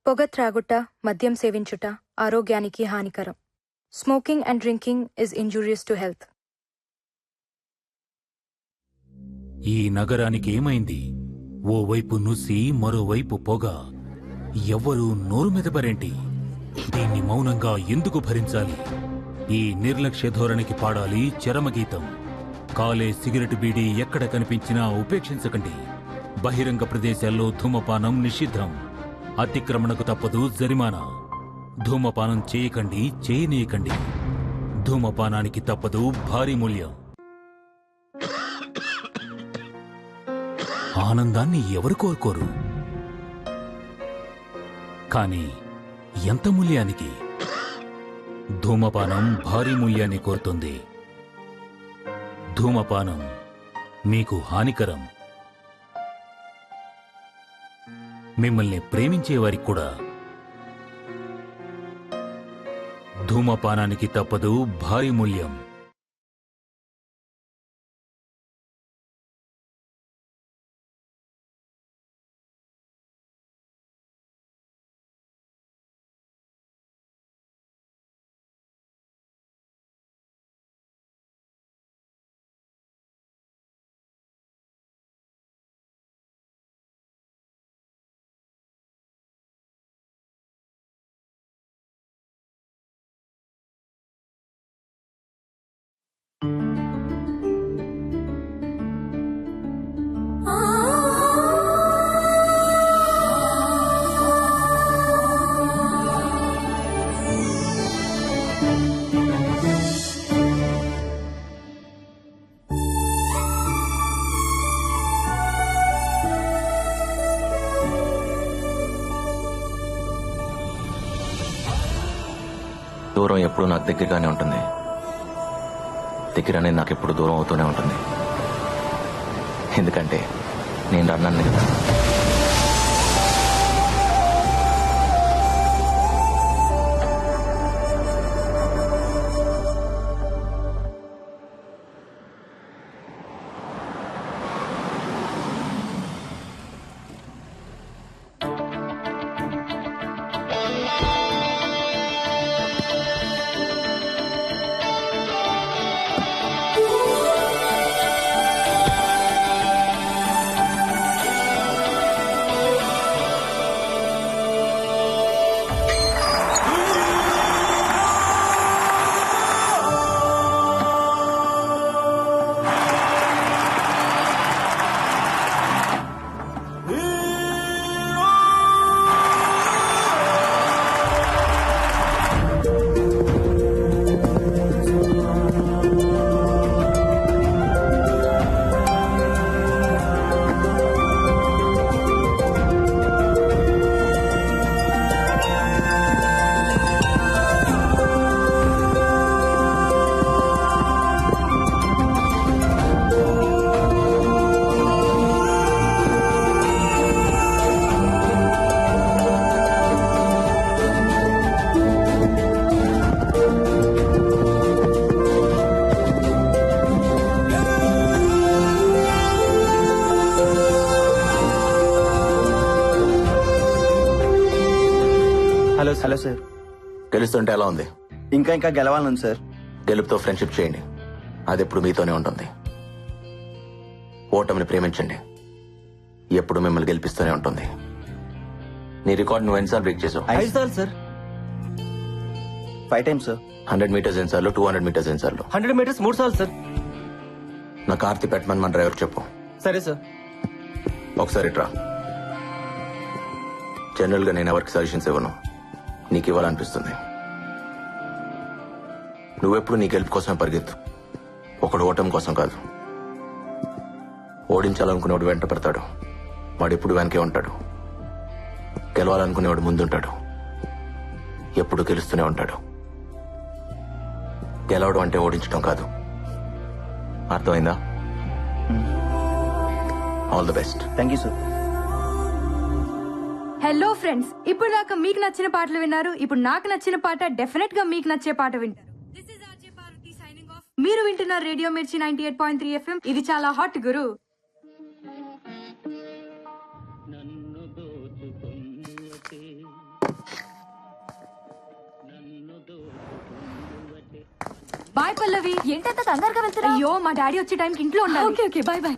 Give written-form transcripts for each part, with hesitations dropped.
పొగ త్రాగుట, మద్యం సేవించుట ఆరోగ్యానికి హానికరం. Smoking and drinking is injurious to health. ఈ నగరానికి ఏమైంది? ఓవైపు నుసి, మరోవైపు పొగ. ఎవ్వరూ నోరు మెదపరేంటి? దీన్ని మౌనంగా ఎందుకు భరించాలి? ఈ నిర్లక్ష్య ధోరణికి పాడాలి చరమగీతం. కాలే సిగరెట్ బీడీ ఎక్కడ కనిపించినా ఉపేక్షించకండి. బహిరంగ ప్రదేశాల్లో ధూమపానం నిషిద్ధం. అతిక్రమణకు తప్పదు జరిమానా. ధూమపానం చేయకండి, చేయనీయకండి. ధూమపానానికి తప్పదు భారీ మూల్యం. ఆనందాన్ని ఎవరు కోరుకోరు? కానీ ఎంత మూల్యానికి? ధూమపానం భారీ మూల్యాన్ని కోరుతుంది. ధూమపానం మీకు హానికరం. మిమ్మల్ని ప్రేమించేవారికి కూడా. ధూమపానానికి తప్పదు భారీ మూల్యం. దూరం ఎప్పుడు నాకు దగ్గరగానే ఉంటుంది. దగ్గర అనేది నాకు ఎప్పుడు దూరం అవుతూనే ఉంటుంది. ఎందుకంటే నేను అన్నాను కదా. Hello sir. గెలుస్తుంటే ఎలా ఉంది? ఇంకా గెలవాలను సార్. గెలుపుతో ఫ్రెండ్షిప్ చేయండి, అది ఎప్పుడు మీతోనే ఉంటుంది. ఓటమిని ప్రేమించండి, ఎప్పుడు మిమ్మల్ని గెలిపిస్తూనే ఉంటుంది. నీ రికార్డ్ నువ్వు ఎన్నిసార్లు బ్రేక్ చేసావు? 5 సార్లు సార్. 5 times sir. 100 మీటర్స్ ఎన్నిసార్లు? 200 మీటర్స్ ఎన్నిసార్లు? 100 మీటర్స్ 3 సార్లు సార్. నా కార్తీ పెట్టమని మన డ్రైవర్ చెప్పు. సరే సార్. ఒకసారి ట్రా. జనరల్ గా నేను ఎవరికి సజెషన్స్ ఇవ్వను, నీకు ఇవ్వాలనిపిస్తుంది. నువ్వెప్పుడు నీ గెలుపు కోసమే పరిగెత్తు, ఒకడు ఓటమి కోసం కాదు. ఓడించాలనుకునేవాడు వెంట పెడతాడు, వాడు ఎప్పుడు వెనకే ఉంటాడు. గెలవాలనుకునేవాడు ముందుంటాడు, ఎప్పుడు గెలుస్తూనే ఉంటాడు. గెలవడం అంటే ఓడించడం కాదు. అర్థమైందా? All the best. Thank you sir. Hello friends, ఇప్పుడు దాకా మీకు నచ్చిన పాటలు విన్నారు. ఇప్పుడు నాకు నచ్చిన పాట డెఫినెట్ గా మీకు నచ్చే పాట వింటారు. మీరు వింటున్నారు రేడియో మిర్చి 98.3 FM. ఇది చాలా హాట్ గురు. బాయ్ పల్లవి. ఏంటంత కంగారుగా వెళ్తున్నా? అయ్యో మా డాడీ వచ్చే టైంకి ఇంట్లో ఉండాలి. Okay okay bye bye.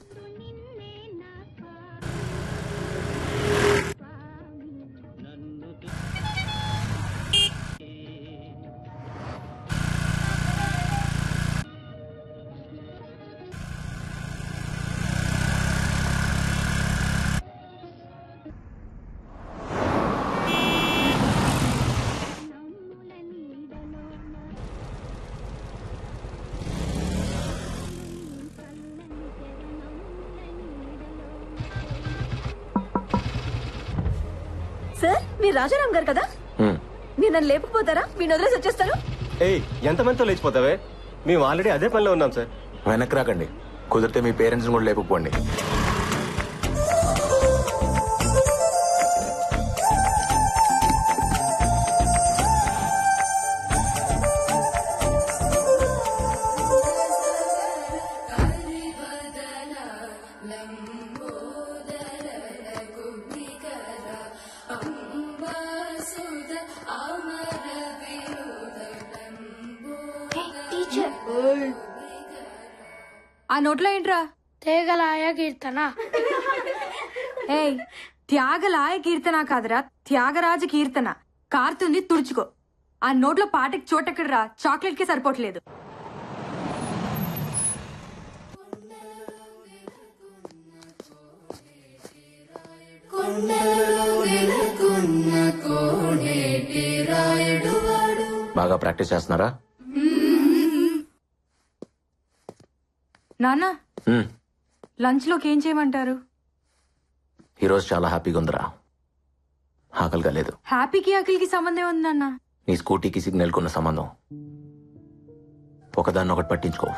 Sir మీరు రాజారాం గారు కదా? మీరు నన్ను లేపుకుపోతారా? మీరు వదిలేసి వచ్చేస్తారు? ఏయ్ ఎంతమందితో లేచిపోతావే? మేము ఆల్రెడీ అదే పనిలో ఉన్నాం సార్. వెనక్కి రాకండి, కుదిరితే మీ పేరెంట్స్ కూడా లేపుకోండి. ఆ నోట్లో ఏంట్రా? తేగలాయ కీర్తన. ఏయ్, త్యాగలాయ కీర్తన కాదురా, త్యాగరాజ కీర్తన. కారుతుంది, తుడుచుకో. ఆ నోట్లో పాటకి చోటెక్కడరా, చాక్లెట్ కి సరిపోవట్లేదు. బాగా ప్రాక్టీస్ చేస్తున్నారా? నాన్న, లంచ్ లోకి ఏం చేయమంటారు? ఈరోజు చాలా హ్యాపీగా ఉందిరా, ఆకలిగా లేదు. హ్యాపీకి ఆకలికి సంబంధం ఉంది నాన్న. నీ స్కూటీకి సిగ్నల్ కున్న సంబంధం. ఒకదాన్ని ఒకటి పట్టించుకో.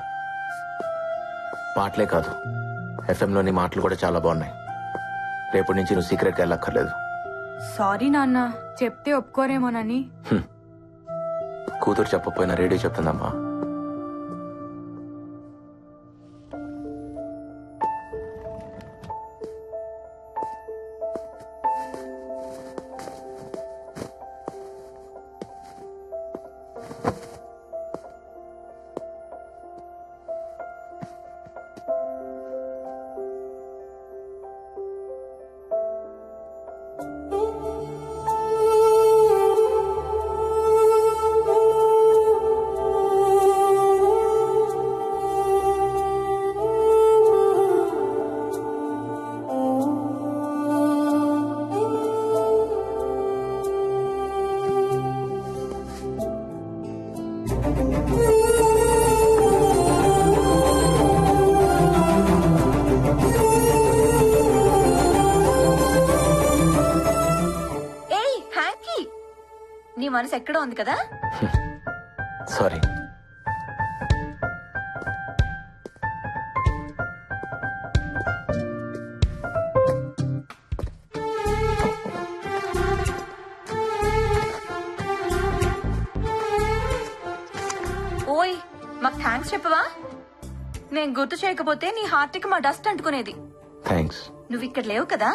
పాటలే కాదు, ఎఫ్ఎంలోని మాటలు కూడా చాలా బాగున్నాయి. రేపటి నుంచి నువ్వు సీక్రెట్గా వెళ్ళక్కర్లేదు. సారీ నాన్న, చెప్తే ఒప్పుకోరేమోనని. కూతురు చెప్పకపోయినా రేడియో చెప్తుందమ్మా. నీ మనసు ఎక్కడో ఉంది కదా? సారీ. ఓయ్, మాకు థ్యాంక్స్ చెప్పవా? నేను గుర్తు చేయకపోతే నీ హార్ట్ కి మా డస్ట్ అంటుకునేది. థ్యాంక్స్. నువ్వు ఇక్కడ లేవు కదా?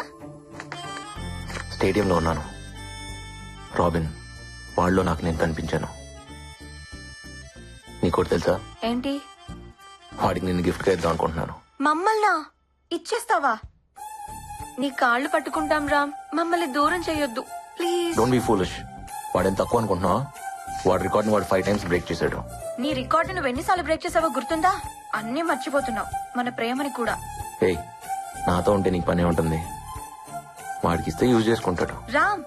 స్టేడియంలో ఉన్నాను. రాబిన్ వాళ్ళలో నాకు నేను కనిపించాను. నీకోటి తెలుసా? ఏంటి? వాడికి నేను గిఫ్ట్ గా ఇద్దాం అనుకుంటున్నాను. మమ్మల్నా ఇచ్చేస్తావా? నీ కాళ్ళు పట్టుకుంటాం రామ్, మమ్మల్ని దూరం చేయొద్దు ప్లీజ్. Don't be foolish. వాడేం తక్కువ అనుకుంటున్నావా? వాడి రికార్డ్ వాడు 5 times బ్రేక్ చేశాడు. నీ రికార్డు నువ్వు ఎన్నిసార్లు బ్రేక్ చేసావో గుర్తుందా? అన్నీ మర్చిపోతున్నావు, మన ప్రేమని కూడా. ఏయ్, నాతో ఉంటే నీకు పనే ఉంటుంది. వాడికి ఇస్తే యూజ్ చేసుకుంటాడు. రామ్,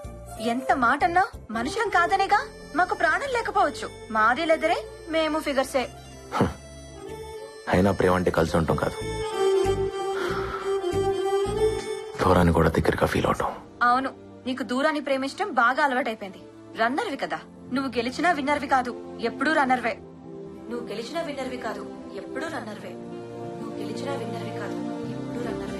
ఎంత మాట అన్నా మనుషులం కాదనేగా. మాకు ప్రాణం లేకపోవచ్చు, మాది లెదరే, మేము ఫిగర్సే. అయినా ప్రేమ అంటే కలిసి ఉంటాం కాదు, దూరాన్ని కూడా దగ్గరగా ఫీల్ అవటం. అవును, నీకు దూరాన్ని ప్రేమించడం బాగా అలవాటైపోయింది. రన్నర్వి కదా నువ్వు, గెలిచినా విన్నర్వి కాదు, ఎప్పుడూ రన్నర్వే. నువ్వు గెలిచినా విన్నర్వి కాదు, ఎప్పుడూ రన్నర్వే. నువ్వు గెలిచినా విన్నర్వి కాదు, ఎప్పుడూ రన్నర్వే.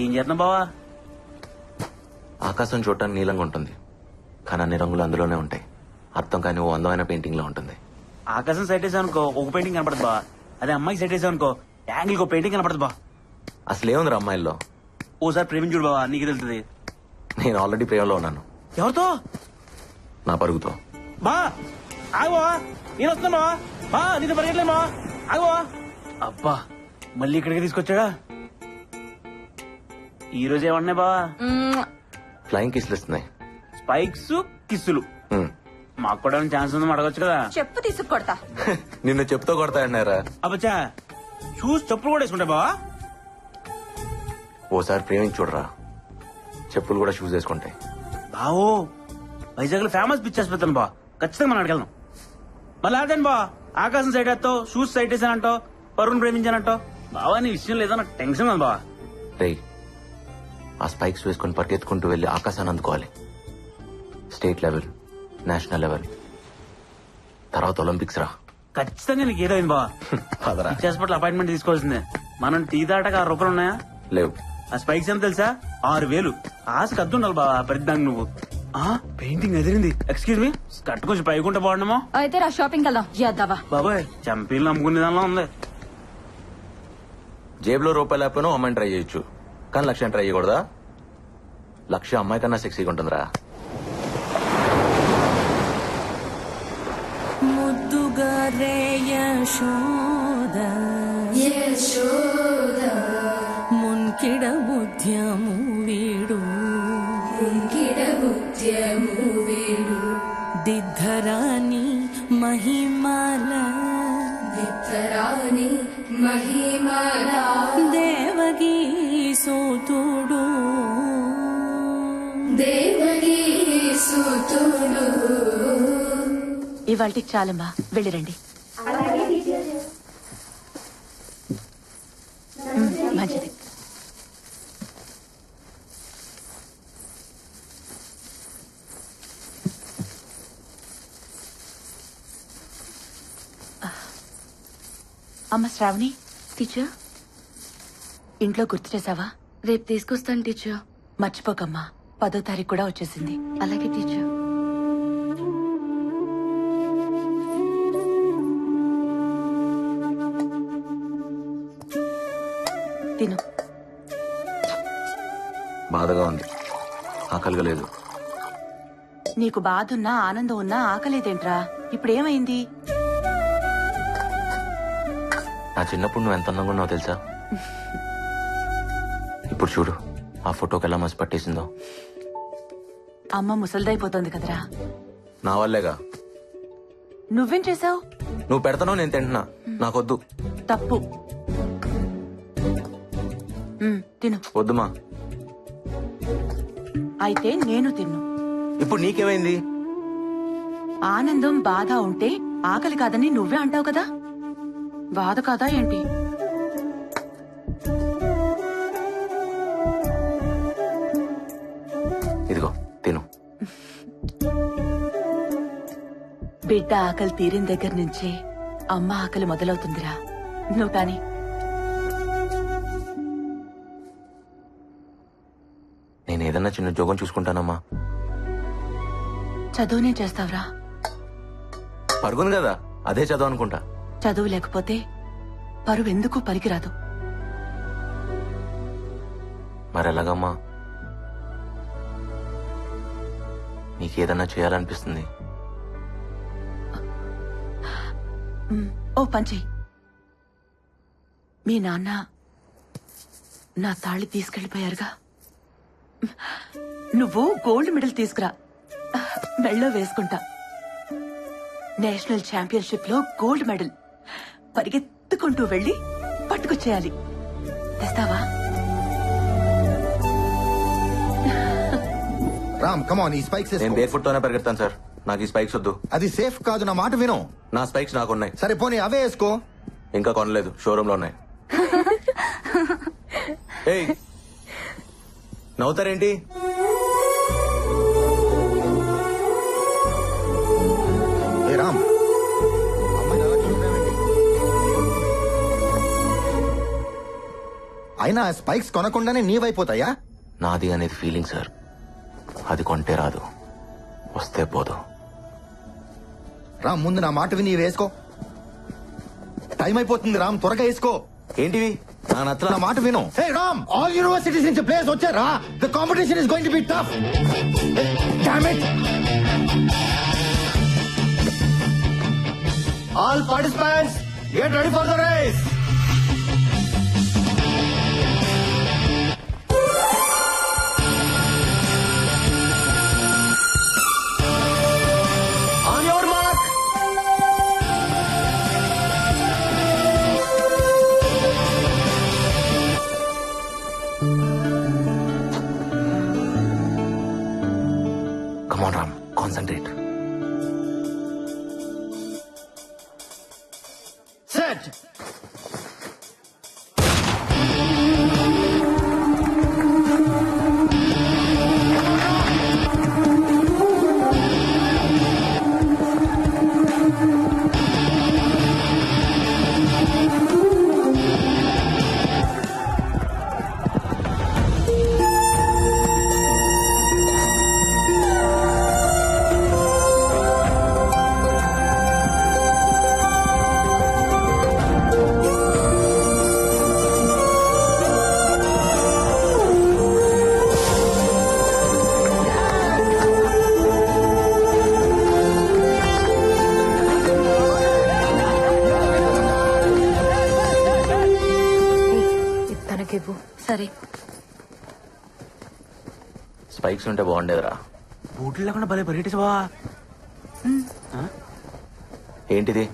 ఏం చేస్తున్నావు బావా? ఆకాశం చూడటానికి నీలంగా ఉంటుంది కానీ అన్ని రంగులు అందులోనే ఉంటాయి. అర్థం కాని ఓ అందమైన పెయింటింగ్ లో ఉంటుంది. ఆకాశం సెట్ వేసావు అనుకో ఒక పెయింటింగ్ కనపడదు బా. అదే అమ్మాయికి సెట్ వేసావు అనుకో యాంగిల్ ఒక పెయింటింగ్ కనపడదు బా. అసలు ఏముంది అమ్మాయిల్లో? ఓసారి ప్రేమించుడు బావా, నీకు తెలుస్తుంది. నేను ఆల్రెడీ ప్రేమలో ఉన్నాను. ఎవరితో? నా పరుగుతో. బా ఆగో, నేను వస్తున్నా బా, నీతో పరిగెట్లేమా, ఆగో. అబ్బా మళ్ళీ ఇక్కడికి తీసుకొచ్చాడా? ఈ రోజు ఏమన్నాయి బావా? ఫ్లయింగ్ కిస్లు ఇస్తున్నాయి. స్పైక్స్ కిస్సులు. హ్మ్. మాకు కూడా ఛాన్స్ ఉందని అడగొచ్చు కదా. చెప్పు తీసుకు కొడతా. నిన్ను చెప్తూ కొడతా అన్నారా? అబ్బచ్చా షూస్ చెప్పులు కూడా వేసుకుంటా బావా. ఓసారి ప్రేమించి చూడరా, చెప్పులు కూడా షూస్ వేసుకుంటాయి. బావో వైజాగ్ లో ఫేమస్ పిక్చర్స్ పెడతాను బా, ఖచ్చితంగా మనం అడగలను. మళ్ళీ అదేను బా, ఆకాశం సైడ్ వేస్తావు, షూస్ సైడ్ వేసానంటావు, పరువును ప్రేమించానంటావు. బావా నీ విషయం లేదా, నాకు టెన్షన్ ఉంది బావా. రేయ్, ఆ స్పైక్స్ వేసుకుని పరిగెత్తుకుంటూ వెళ్లి ఆకాశాన్ని అందుకోవాలి. స్టేట్ లెవెల్, నేషనల్ లెవెల్, తర్వాత ఒలింపిక్స్ రా. ఖచ్చితంగా నీకు ఏదో అయింది బావా. పదరా. పిక్చర్స్ పట్ల అపాయింట్మెంట్ తీసుకోవాల్సిందే. మనం టీ దాటకు 6 రూపాయలు ఉన్నాయా? లేవు. ఆ స్పైక్స్ ఎంత తెలుసా? 6,000. ఆశకు అద్దు ఉండాలి బావా ప్రతిదానికి నువ్వు. పెయింటింగ్ ఎదిరింది. ఎక్స్క్యూజ్ మీ, కట్టు కొంచెం పైకుంటే బాగుండమో. అయితే రా షాపింగ్ వెళ్దాం. యాదవా బాబాయ్ చంపీలు నమ్ముకునే దానిలో ఉంది. జేబులో రూపాయలు లేకపోయినా అమ్మాయిని ట్రై చేయొచ్చు, కానీ లక్ష్యాన్ని ట్రై చేయకూడదా? లక్ష్యం అమ్మాయి కన్నా సెక్సీగా ఉంటుందిరా. ముద్దుగా రే యశోద మున్కిడ ముద్యము వీడు దిద్ధరాని మహిమాల దేవగీ సూతుడు ఇవాళకి చాలమ్మా, వెళ్ళిరండి. మంచిది. అమ్మ శ్రావణి. టీచర్, ఇంట్లో గుర్తు చేసావా? రేపు తీసుకొస్తాను టీచర్. మర్చిపోకమ్మా, 10వ తారీఖు కూడా వచ్చేసింది. అలాగే టీచర్. తిను. బాధగా ఉంది, ఆకలిగా లేదు. నీకు బాధ ఉన్నా ఆనందం ఉన్నా ఆకలేదేంట్రా? ఇప్పుడేమైంది? నా చిన్నప్పుడు నువ్వు ఎంత అందంగా ఉన్నావు తెలుసా? ఇప్పుడు చూడు ఆ ఫోటోకి ఎలా మసి పట్టేసిందో. అమ్మ ముసలిదైపోతుంది కదరా. నా వల్లేగా. నువ్వేం చేసావు? నువ్వు పెడతానో నేను తింటున్నా, నాకొద్దు. తప్పు. తిను. వద్దుమా. అయితే నేను తిన్ను. ఇప్పుడు నీకేమైంది? ఆనందం బాధ ఉంటే ఆకలి కాదని నువ్వే అంటావు కదా, బాధ కాదా ఏంటి? ఇదిగో తిను. బిడ్డ ఆకలి తీరిన దగ్గర నుంచే అమ్మ ఆకలి మొదలవుతుందిరా. నువ్వు కాని. నేను ఏదన్నా చిన్న జోగం చూసుకుంటానమ్మా. చదువునే చేస్తావురా? పరుగుంది కదా, అదే చదువు అనుకుంటా. చదువు లేకపోతే పరువెందుకు పనికిరాదు. మరెలాగమ్మా? నీకేదన్నా చేయాలనిపిస్తుంది. ఓ పంచి, మీ నాన్న నా తాళి తీసుకెళ్లిపోయారుగా, నువ్వు గోల్డ్ మెడల్ తీసుకురా, మెళ్ళో వేసుకుంటా. నేషనల్ ఛాంపియన్షిప్ లో గోల్డ్ మెడల్ పరిగెత్తుకుంటూ వెళ్లి పట్టుకొచ్చేయాలి. తెస్తావా? రామ్ కమాన్, ఈ స్పైక్స్ నేను బేర్ ఫుట్ తోనే పరిగెడతాను సార్, నాకు ఈ స్పైక్స్ వద్దు. అది సేఫ్ కాదు, నా మాట విను. నా స్పైక్స్ నాకున్నాయి. సరే పోనీ అవే వేసుకో. ఇంకా కొనలేదు, షోరూమ్ లో ఉన్నాయి. ఏయ్, నవ్వుతారేంటి? ఏ రామ్, అమ్మాయిని అలా చూస్తున్నావేంటి? అయినా స్పైక్స్ కొనకుండానే నీవైపోతాయా? నాది అనేది ఫీలింగ్ సార్, అది కొంటే రాదు, వస్తే పోదు. రామ్, ముందు నా మాట విని ఇవి వేసుకో. టైం అయిపోతుంది రామ్, త్వరగా వేసుకో. ఏంటివి? నా నచ్చల. నా మాట విను. హే రామ్, ఆల్ యూనివర్సిటీస్ నుంచి ప్లేయర్స్ వచ్చారా? The competition is going to be tough. Damn it. All participants get ready for the race. On your mark. Come on, Ram. Concentrate. Set. సరే, స్పైక్స్ ఉంటే బాగుండేదిరా. బూట్లు లేకుండా భలే పరిగెట్టేసావా? ఏంటిది?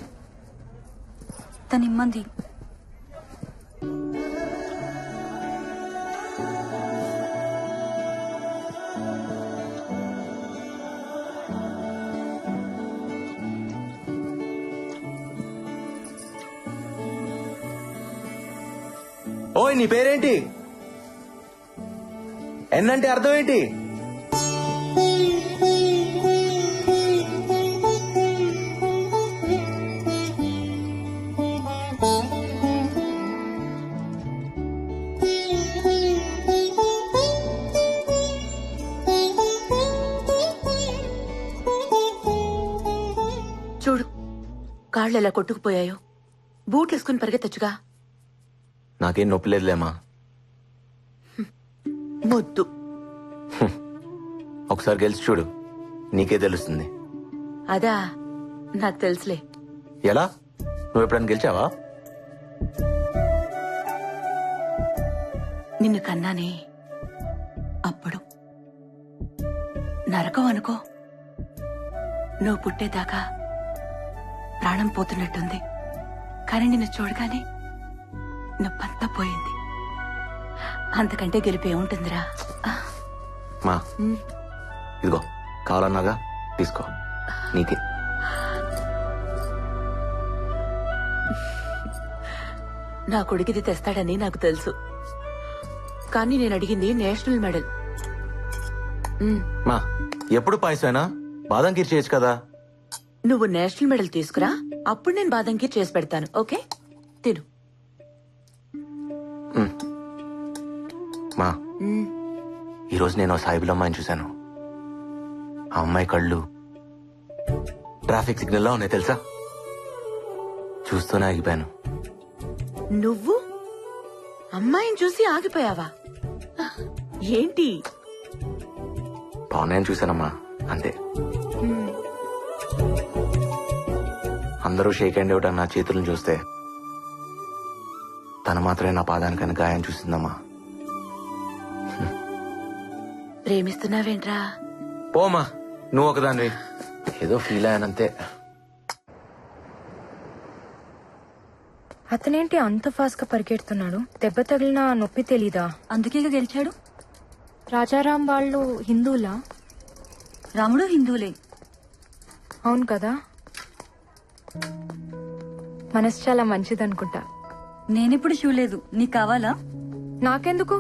తనిమ్మంది. ఓయ్, నీ పేరేంటి? ఎన్నంటే అర్థం ఏంటి? చూడు, కాళ్ళు ఎలా కొట్టుకుపోయాయో. బూట్లు వేసుకుని పరిగెత్తచ్చుగా. నాకేం నొప్పి లేదులేమా. మొద్దు. ఒకసారి గెలిచి చూడు, నీకే తెలుస్తుంది. అదా, నాకు తెలుసులే. ఎలా? నువ్వు ఎప్పుడైనా గెలిచావా? నిన్ను కన్నానే అప్పుడు. నరకం అనుకో. నువ్వు పుట్టేదాకా ప్రాణం పోతున్నట్టుంది. కానీ నిన్ను చూడగానే నొప్పంతా పోయింది. అంతకంటే గెలిపి ఏముంటుందిరా? మా ఇదిగో, కావాలన్నాగా తీసుకో, నీకే. నా కొడుకిది తెస్తాడని నాకు తెలుసు, కానీ నేను అడిగింది నేషనల్ మెడల్. మా ఎప్పుడు పాయసమేనా? బాదం కీర్ చేయొచ్చు కదా. నువ్వు నేషనల్ మెడల్ తీసుకురా, అప్పుడు నేను బాదం కీర్ చేసి పెడతాను. ఓకే, తిను. మా ఈరోజు నేను సాయిబుల్ అమ్మాయిని చూశాను. ఆ అమ్మాయి కళ్ళు ట్రాఫిక్ సిగ్నల్ లా ఉన్నాయి తెలుసా? చూస్తూనే ఆగిపోయాను. నువ్వు అమ్మాయిని చూసి ఆగిపోయావా? ఏంటి? బాగున్నాయని చూశానమ్మా, అంతే. అందరూ షేక్ హ్యాండ్ ఇవ్వడం నా చేతులను చూస్తే తను మాత్రమే నా పాదానికని గాయం చూసిందమ్మా. ప్రేమిస్తున్నావేంట్రా? పోమా, నువ్వు ఒకదాన్ని. ఏదో ఫీల్ అయ్యానంతే. అతనేంటి అంత ఫాస్ట్ గా పరిగెడుతున్నాడు? దెబ్బ తగిలిన నొప్పి తెలీదా? అందుకే గెలిచాడు. రాజారాం వాళ్ళు హిందువులా? రాముడు హిందువులే. అవును కదా. మనసు చాలా మంచిదనుకుంటా. నేనెప్పుడు చూడలేదు. నీకు కావాలా? నాకెందుకు?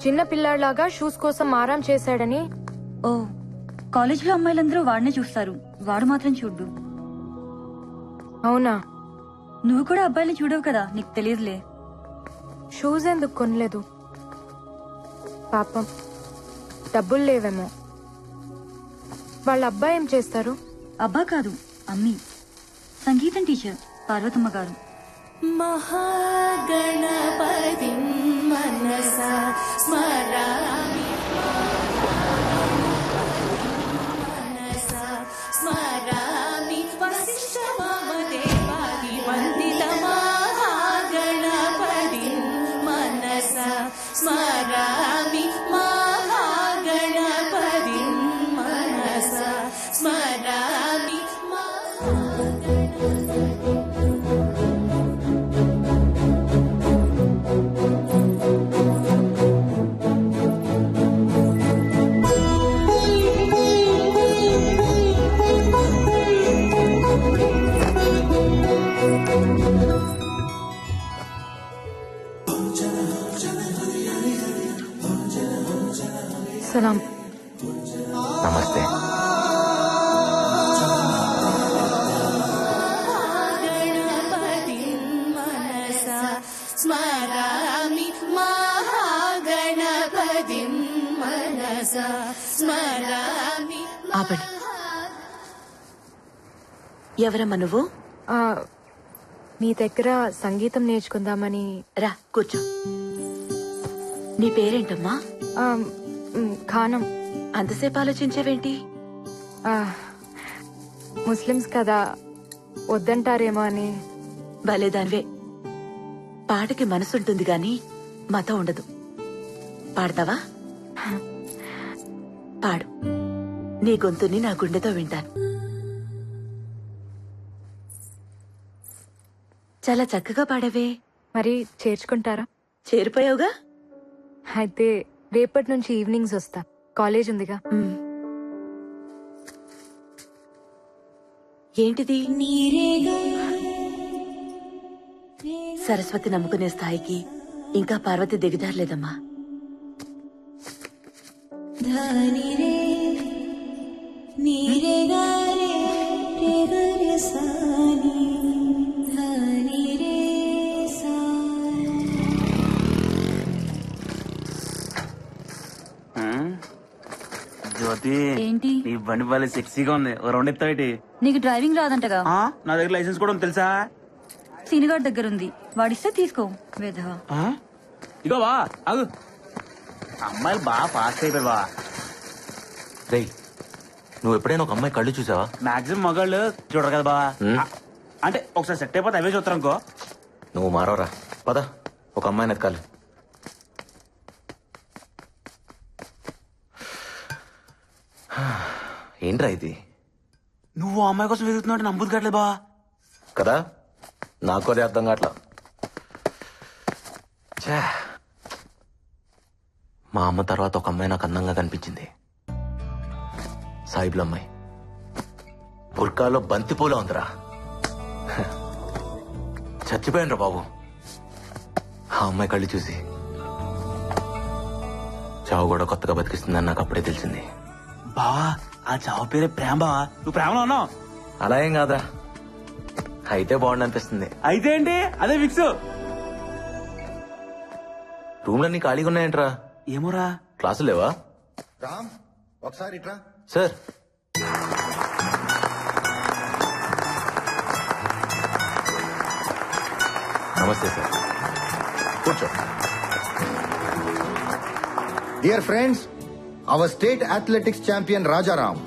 చిన్న పిల్లాడిలాగా షూస్ కోసం మారం చేశాడని. ఓ, కాలేజీలో అమ్మాయిలందరూ వాడినే చూస్తారు, వాడు మాత్రం చూడ్డు. అవునా? నువ్వు కూడా అబ్బాయిని చూడవు కదా, నీకు తెలియదులే. షూస్ ఎందుకు కొనలేదు? పాపం డబ్బులు లేవేమో. వాళ్ళ అబ్బాయి ఏం చేస్తారు? అబ్బా కాదు, అమ్మి. సంగీతం టీచర్ పార్వతమ్మ గారు. మహాగణపతి మనసా స్మరామి మనసా స్మరామి వశిష్ఠవామదేవాది వందిత మహాగణపతి మనసా స్మరామి మహాగణపతి మనసా స్మరామి సలాం. నమస్తే. గణపతి మనసా స్మరామి మహాగణపతి మనసా స్మరామి. ఆపండి. ఎవరమ్మా నువ్వు? ఆ, మీ దగ్గర సంగీతం నేర్చుకుందామని. రా కూర్చో. నీ పేరేంటమ్మా? ఆ, ఖానం. అంతసేపు ఆలోచించేవేంటి? ఆ, ముస్లిమ్స్ కదా, వద్దంటారేమో అని. భలేదానివే. పాటకి మనసుంటుంది గాని మతం ఉండదు. పాడతావా? పాడు. నీ గొంతుని నా గుండెతో వింటాను. చాలా చక్కగా పాడవే. మరి చేర్చుకుంటారా? చేరిపోయావుగా. అయితే రేపటి నుంచి ఈవినింగ్స్ వస్తా, కాలేజ్ ఉందిగా. ఉమ్. ఏంటిది? సరస్వతి నమ్ముకునే స్థాయికి ఇంకా పార్వతి దిగజారలేదమ్మా. ధని రే నీరే గారే రే గరే సాని ధని రే సా. జ్యోతి, ఏంటి? నీ బండి బాలే సెక్సీగా ఉంది. ఓ రౌండ్ ఎత్తావేటి? నీకు డ్రైవింగ్ రాదంటగా. నా దగ్గర లైసెన్స్ కూడా ఉంది తెలుసా? సీనిగాడి దగ్గర ఉంది, వాడిస్తే తీసుకో. వేధవా. ఇగో బా ఆగు. అమ్మాయిలు బాగా ఫాస్ట్ అయిపోయి బా. రేయ్, నువ్వు ఎప్పుడైనా ఒక అమ్మాయి కళ్ళు చూసావా? మాక్సిమం మగాళ్ళు చూడరు కదా బా. అంటే ఒకసారి సెట్ అయిపోతే అవే చూస్తారు అనుకో. నువ్వు మారవరా. పద, ఒక అమ్మాయిని ఎత్కాలి. ఏంట్రా ఇది? నువ్వు ఆ అమ్మాయి కోసం వెతుకుతున్నావు నమ్ముదు కావట్లేదు బా. కదా, నాకు అదే అర్థం కావట్లా. ఛే, మా అమ్మ తర్వాత ఒక అమ్మాయి నాకు అందంగా కనిపించింది. సాయిబుల అమ్మాయి. బుర్కాలో బంతిపూల ఉందిరా. చచ్చిపోయాను బాబు ఆ అమ్మాయి కళ్ళు చూసి. చావు కూడా కొత్తగా బతికిస్తుందని నాకు అప్పుడే తెలిసింది. బావా, ఆ చావు పేరే ప్రేమ బావా. నువ్వు ప్రేమలో ఉన్నావు. అలా ఏం కాదురా, అయితే బాగుండు అనిపిస్తుంది. అయితే ఏంటి, అదే ఫిక్స్. రూమ్లన్నీ ఖాళీగా ఉన్నాయంట్రా. ఏమోరా. క్లాసులు లేవా? రామ్, ఒకసారి ఇట్రా. సార్, నమస్తే సార్. కూర్చో. Dear friends, our state athletics champion Rajaram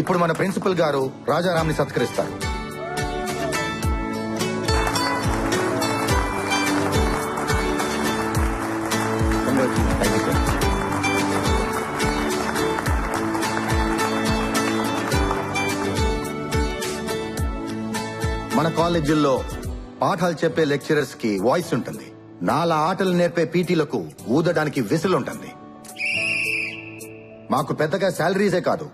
ఇప్పుడు మన ప్రిన్సిపల్ గారు రాజారాం ని సత్కరిస్తారు. Thank you sir. మన కాలేజీల్లో పాఠాలు చెప్పే లెక్చరర్స్ కి వాయిస్ ఉంటుంది. నాలా ఆటలు నేర్పే పీటీలకు ఊదడానికి విసిల్ ఉంటుంది. మాకు పెద్దగా శాలరీసే కాదు,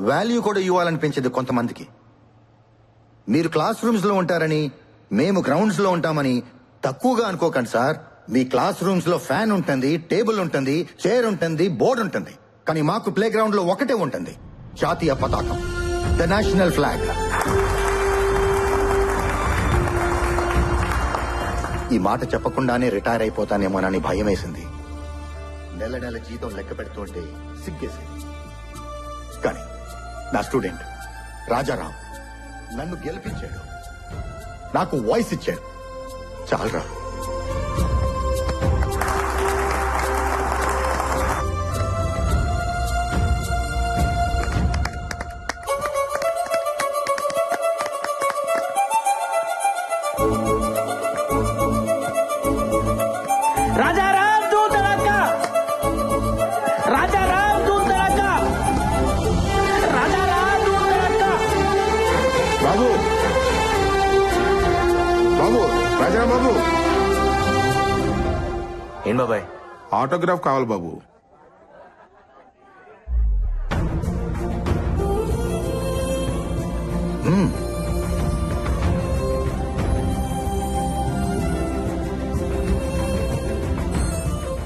వాల్యూ కూడా ఇవ్వాలనిపించేది కొంతమందికి. మీరు క్లాస్ రూమ్స్ లో ఉంటారని, మేము గ్రౌండ్స్ లో ఉంటామని తక్కువగా అనుకోకండి సార్. మీ క్లాస్ రూమ్స్ లో ఫ్యాన్ ఉంటుంది, టేబుల్ ఉంటుంది, చైర్ ఉంటుంది, బోర్డు ఉంటుంది. కానీ మాకు ప్లే గ్రౌండ్ లో ఒకటే ఉంటుంది, జాతీయ పతాకం, ద నేషనల్ ఫ్లాగ్. ఈ మాట చెప్పకుండానే రిటైర్ అయిపోతానేమోనని భయం వేసింది. నెల నెల జీతం లెక్క పెడుతుంటే సిగ్గేసింది. కానీ నా స్టూడెంట్ రాజారాం నన్ను గెలిపించాడు, నాకు వాయిస్ ఇచ్చాడు. చాలరా. రాజారాం దూతలక్క, రాజారాం దూతలక్క, రాజారాం దూతలక్క. బాబు బాబు రాజారాం బాబు, ఏం బాబాయ్? ఆటోగ్రాఫ్ కావాలి బాబు.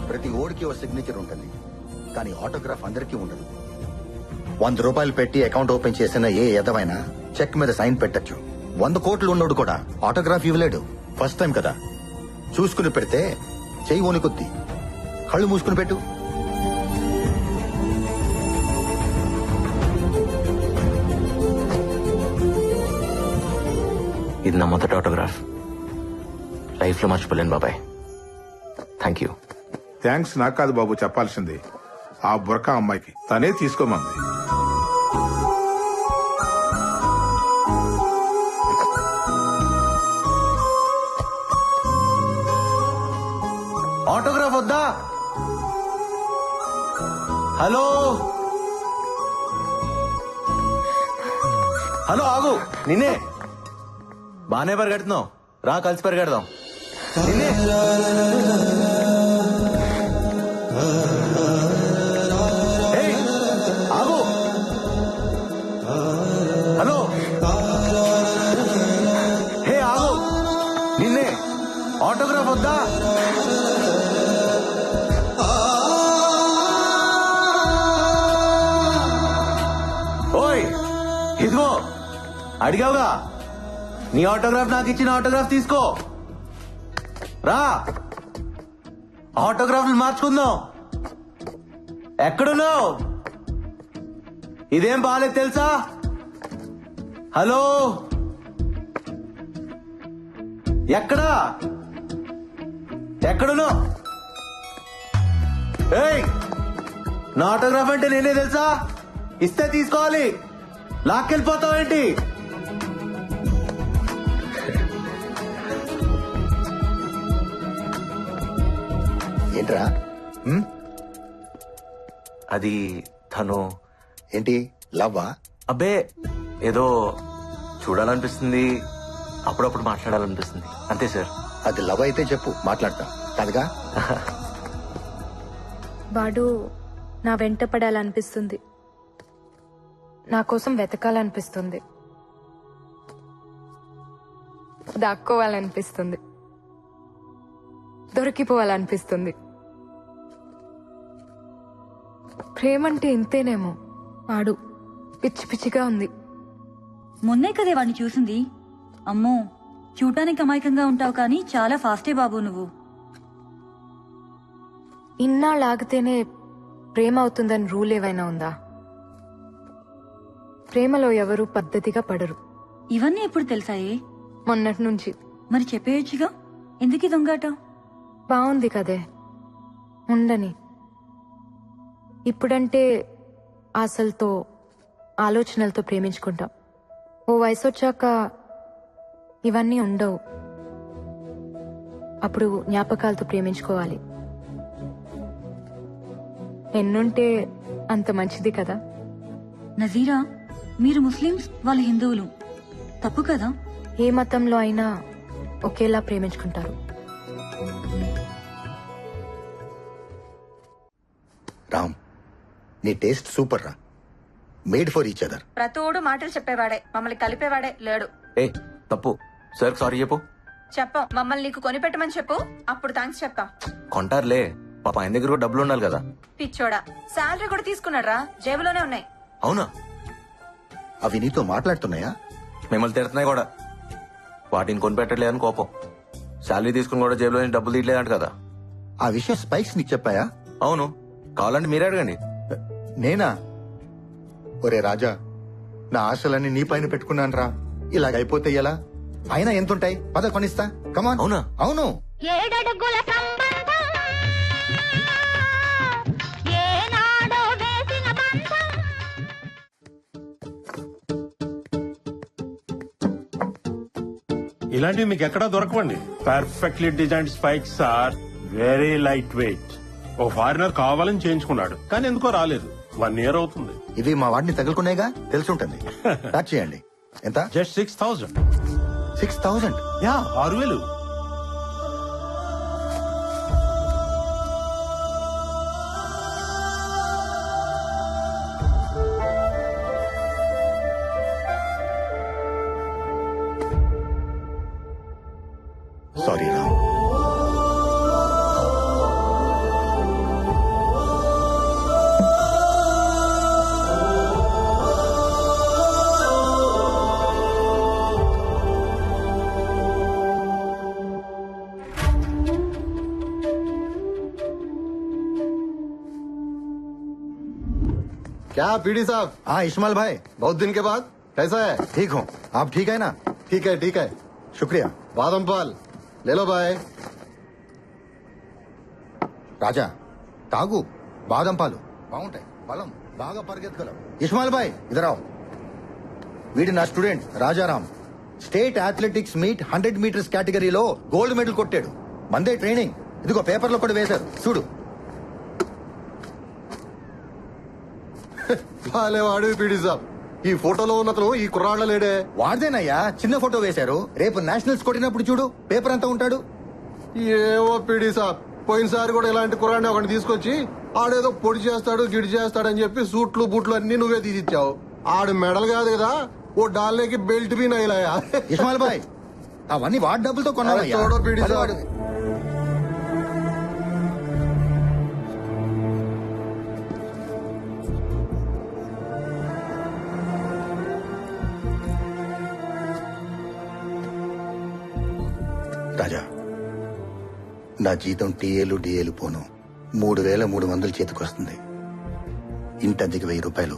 ప్రతి ఓడికి ఓ సిగ్నేచర్ ఉంటుంది, కానీ ఆటోగ్రాఫ్ అందరికీ ఉండదు. 100 రూపాయలు పెట్టి అకౌంట్ ఓపెన్ చేసిన ఏ ఎదవైనా చెక్ మీద సైన్ పెట్టచ్చు. 100 కోట్లు ఉన్నోడు కూడా ఆటోగ్రాఫ్ ఇవ్వలేడు. ఫస్ట్ టైం కదా, చూసుకుని పెడితే చెయ్యి వణుకుద్ది. కళ్ళు మూసుకుని పెట్టు. ఇది నా మొదటి ఆటోగ్రాఫ్. లైఫ్ లో మర్చిపోలేను బాబాయ్. Thank you. థ్యాంక్స్ నాకు కాదు బాబు చెప్పాల్సింది, ఆ బుర్కా అమ్మాయికి. తనే తీసుకోమంది. ఆటోగ్రాఫ్ వద్దా? హలో హలో, ఆగు. నిన్నే. బానే పరిగెడుతున్నావు, రా కలిసి పరిగెడదాం. నిన్నే. ఏయ్, ఆగు. హలో, హే ఆగు. నిన్నే. ఆటోగ్రాఫ్ వద్దా? ఓయ్, ఇదిగో అడిగావుగా, నీ ఆటోగ్రాఫ్ నాకు ఇచ్చిన ఆటోగ్రాఫ్ తీసుకో. రా, ఆటోగ్రాఫ్లు మార్చుకుందాం. ఎక్కడున్నావు? ఇదేం బాలేదు తెలుసా? హలో, ఎక్కడా? ఎక్కడున్నావు? ఏయ్, నా ఆటోగ్రాఫ్ అంటే నేనే తెలుసా? ఇస్తే తీసుకోవాలి, లాక్కెళ్ళిపోతావేంటి? ఏంట్రా? అది తను. ఏంటి లవ్వా? అబ్బే, ఏదో చూడాలనిపిస్తుంది, అప్పుడప్పుడు మాట్లాడాలనిపిస్తుంది, అంతే సార్. అది లవ్ అయితే చెప్పు, మాట్లాడతా. కాదుగా? వాడు నా వెంట పడాలనిపిస్తుంది, నా కోసం వెతకాలనిపిస్తుంది, దాక్కోవాలనిపిస్తుంది, దొరికిపోవాలనిపిస్తుంది. ప్రేమంటే ఇంతేనేమో. వాడు పిచ్చి పిచ్చిగా ఉంది. మొన్నే కదే వాడిని చూసింది. అమ్మో, చూడటానికి అమాయకంగా ఉంటావు కానీ చాలా ఫాస్టే బాబు నువ్వు. ఇన్నాళ్ళు ఆగితేనే ప్రేమ అవుతుందని రూల్ ఏవైనా ఉందా? ప్రేమలో ఎవరు పద్ధతిగా పడరు. ఇవన్నీ ఎప్పుడు తెలుసాయే? మొన్నటి నుంచి. మరి చెప్పేయచ్చుగా, ఎందుకు ఈ దొంగాట? బాగుంది కదే, ఉండని. ఇప్పుడంటే ఆశలతో ఆలోచనలతో ప్రేమించుకుంటాం. ఓ వయసు వచ్చాక ఇవన్నీ ఉండవు. అప్పుడు జ్ఞాపకాలతో ప్రేమించుకోవాలి. ఎన్నుంటే అంత మంచిది కదా. నజీరా, మీరు ముస్లిమ్స్, వాళ్ళు హిందువులు, తప్పు కదా? ఏ మతంలో అయినా ఒకేలా ప్రేమించుకుంటారు. రామ్, నీ టేస్ట్ సూపర్ రా. Made for each other. ప్రతోడు మాటలు చెప్పేవాడే, మమ్మల్ని కలిపేవాడే లేడు. ఏ తప్పు, సార్ సారీ చెప్పు. చెప్పాం, మమ్మల్ని నీకు కొనిపెట్టమని చెప్పు, అప్పుడు థ్యాంక్స్ చెప్తాం. కొంటారులే, పాప ఆయన దగ్గర కూడా డబ్బులు ఉండాలి కదా. పిచ్చోడా, శాలరీ కూడా తీసుకున్నాడ్రా, జేబులోనే ఉన్నాయి. అవునా? అవి నీతో మాట్లాడుతున్నాయా? మిమ్మల్ని తిడుతున్నాయి కూడా. వాటిని కొనిపెట్టలేదని కోపం. శాలరీ తీసుకుని కూడా జేబులో నుంచి డబ్బులు తీయలేదంట కదా. ఆ విషయం స్పైక్స్ నీకు చెప్పాయా? అవును, కావాలంటే మీరే అడగండి. నేనా? ఒరే రాజా, నా ఆశలన్నీ నీ పైన పెట్టుకున్నాను రా. ఇలాగైపోతే ఎలా? అయినా ఎంతుంటాయి? పద కొనిస్తా. కమాన్. అవునా? అవును. 7 అడుగుల సంబంధం ఏనాడో వేసిన బంధం. ఇలాంటివి మీకు ఎక్కడా దొరకవండి. Perfectly designed spikes are very light weight. ఓ ఫారినర్ కావాలని చేయించుకున్నాడు, కానీ ఎందుకో రాలేదు. 1 year అవుతుంది. ఇవి మా వాడిని తగులుకునేగా తెలుసుంటుంది. ప్యాక్ చేయండి. ఎంత? జస్ట్ 6,000. 6,000. యా, 6,000. సారీ రామ్. क्या पीडी साहब? हाँ इस्माइल भाई, बहुत दिन के बाद कैसा है? ठीक हूँ. आप ठीक है ना? ठीक है. शुक्रिया. बादाम पाल ले लो भाई. రాజా తాగు, బాదం పాలు బాగుంటాయి, బలం బాగా పరిగెత్తగలవు. ఇస్మాయిల్ భాయ్ ఇదరావు. వీడి నా student Rajaram. State athletics meet 100 meters కేటగిరీలో గోల్డ్ మెడల్ కొట్టాడు. మందే ట్రైనింగ్. ఇదిగో పేపర్లో కూడా వేశారు చూడు. వాడు పీడి సాబ్, ఈ ఫోటోలో ఉన్నతను ఈ కుర్రాళ్ళ లేడే. వాడిదేనయ్యా, చిన్న ఫోటో వేశారు. రేపు నేషనల్స్ కొట్టినప్పుడు చూడు పేపర్ అంతా ఉంటాడు. ఏవో పీడి సాబ్, పోయినసారి కూడా ఇలాంటి కుర్రాడిని ఒకటి తీసుకొచ్చి ఆడేదో పొడి చేస్తాడు గిడి చేస్తాడని చెప్పి సూట్లు బూట్లు అన్ని నువ్వే తీసిచ్చావు. ఆడు మెడల్ కాదు కదా, ఓ డాల్లేకి బెల్ట్ బీ నైలాయా. ఇస్మాయిల్ భాయ్ అవన్నీ వాడి డబ్బులతో కొన్నావయ్యా. చూడో పీడి సాబ్. వాడు- రాజా, నా జీతం టీఏలు డిఏలు పోను 3,300 చేతికొస్తుంది. ఇంటద్దెకి 1,000 రూపాయలు,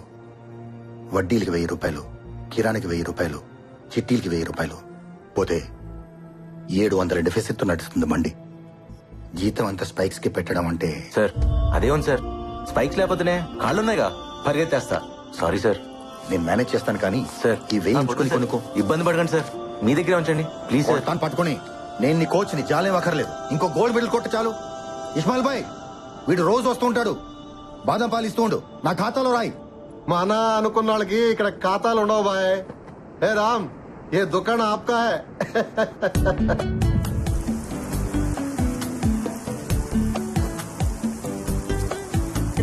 వడ్డీలకి 1,000 రూపాయలు, కిరాణికి 1,000 రూపాయలు, చిట్టీలకి 1,000 రూపాయలు పోతే 700 డెఫిసిట్ తో నడుస్తుంది మండి. జీతం అంతా స్పైక్స్ కి పెట్టడం అంటే సార్ అదేముంది సార్, స్పైక్స్ లేకపోతేనే కాళ్ళున్నాయిగా, పరిగెత్తేస్తా. Sorry sir. నేను మేనేజ్ చేస్తాను కానీ సార్ ఈ వెయ్యి ఉంచుకొని కొనుక్కో. ఇబ్బంది పడకండి సార్, మీ దగ్గరే ఉంచండి ప్లీజ్ సార్. తాను పట్టుకొని నేను నీ కోచ్ ని జాలేం అక్కర్లేదు. ఇంకో గోల్డ్ మెడల్ కొట్ట చాలు. ఇస్మాయిల్ భాయ్ వీడు రోజు వస్తూ ఉంటాడు, బాదం పాలు ఇస్తూ ఉండు, నా ఖాతాలో రాయి. మన అనుకున్న వాళ్ళకి ఇక్కడ ఖాతాలు ఉండవు బాయ్. ఏ రామ్, ఏ దుకాణం ఆప్కా హై.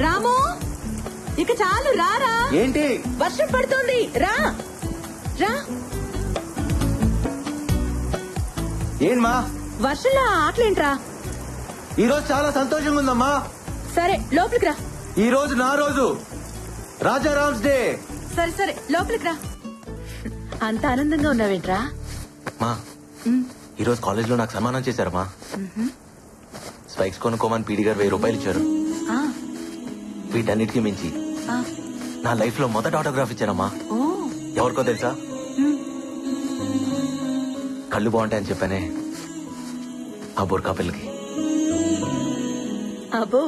రాము, ఇక చాలు రారా. ఏంటి? వర్షం పడుతోంది, రా రా. ఏంటమ్మా వర్షంలో ఆటలేంట్రా? ఈ రోజు చాలా సంతోషంగా ఉందమ్మా. సరే లోపలికి రా. ఈ రోజు నా రోజు, రాజారామ్స్ డే. సరే సరే లోపలికి రా. అంత ఆనందంగా ఉన్నావేంట్రా? మా ఈరోజు కాలేజ్ లో నాకు సన్మానం చేశారమ్మా. స్పైక్స్ కొనుక్కోమని పీడి గారు 1,000 రూపాయలు ఇచ్చారు. వీటన్నిటికీ మించి నా లైఫ్ లో మొదటి ఆటోగ్రాఫ్ ఇచ్చానమ్మా. ఎవరికో తెలుసా? కళ్ళు బాగుంటాయని చెప్పానే ఆ బుర్కా పిల్లకి. అబ్బో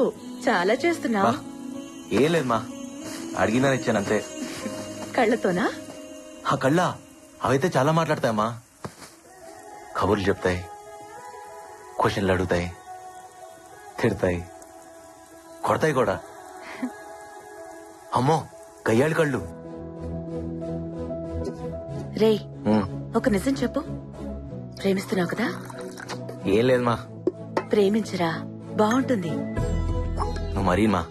చాలా చేస్తున్నావు. ఏం లేదు మా, అడిగిందని ఇచ్చానంతే. కళ్ళతోనా? ఆ కళ్ళ అవైతే చాలా మాట్లాడతాయమ్మా. కబుర్లు చెప్తాయి, క్వశ్చన్లు అడుగుతాయి, తిడతాయి, కొడతాయి కూడా. అమ్మో గయ్యాళి కళ్ళు. రేయ్ ఒక నిజం చెప్పు, ప్రేమిస్తున్నావు కదా? ఏం లేదు మా. ప్రేమించరా, బాగుంటుంది. నువ్వు మరీ మా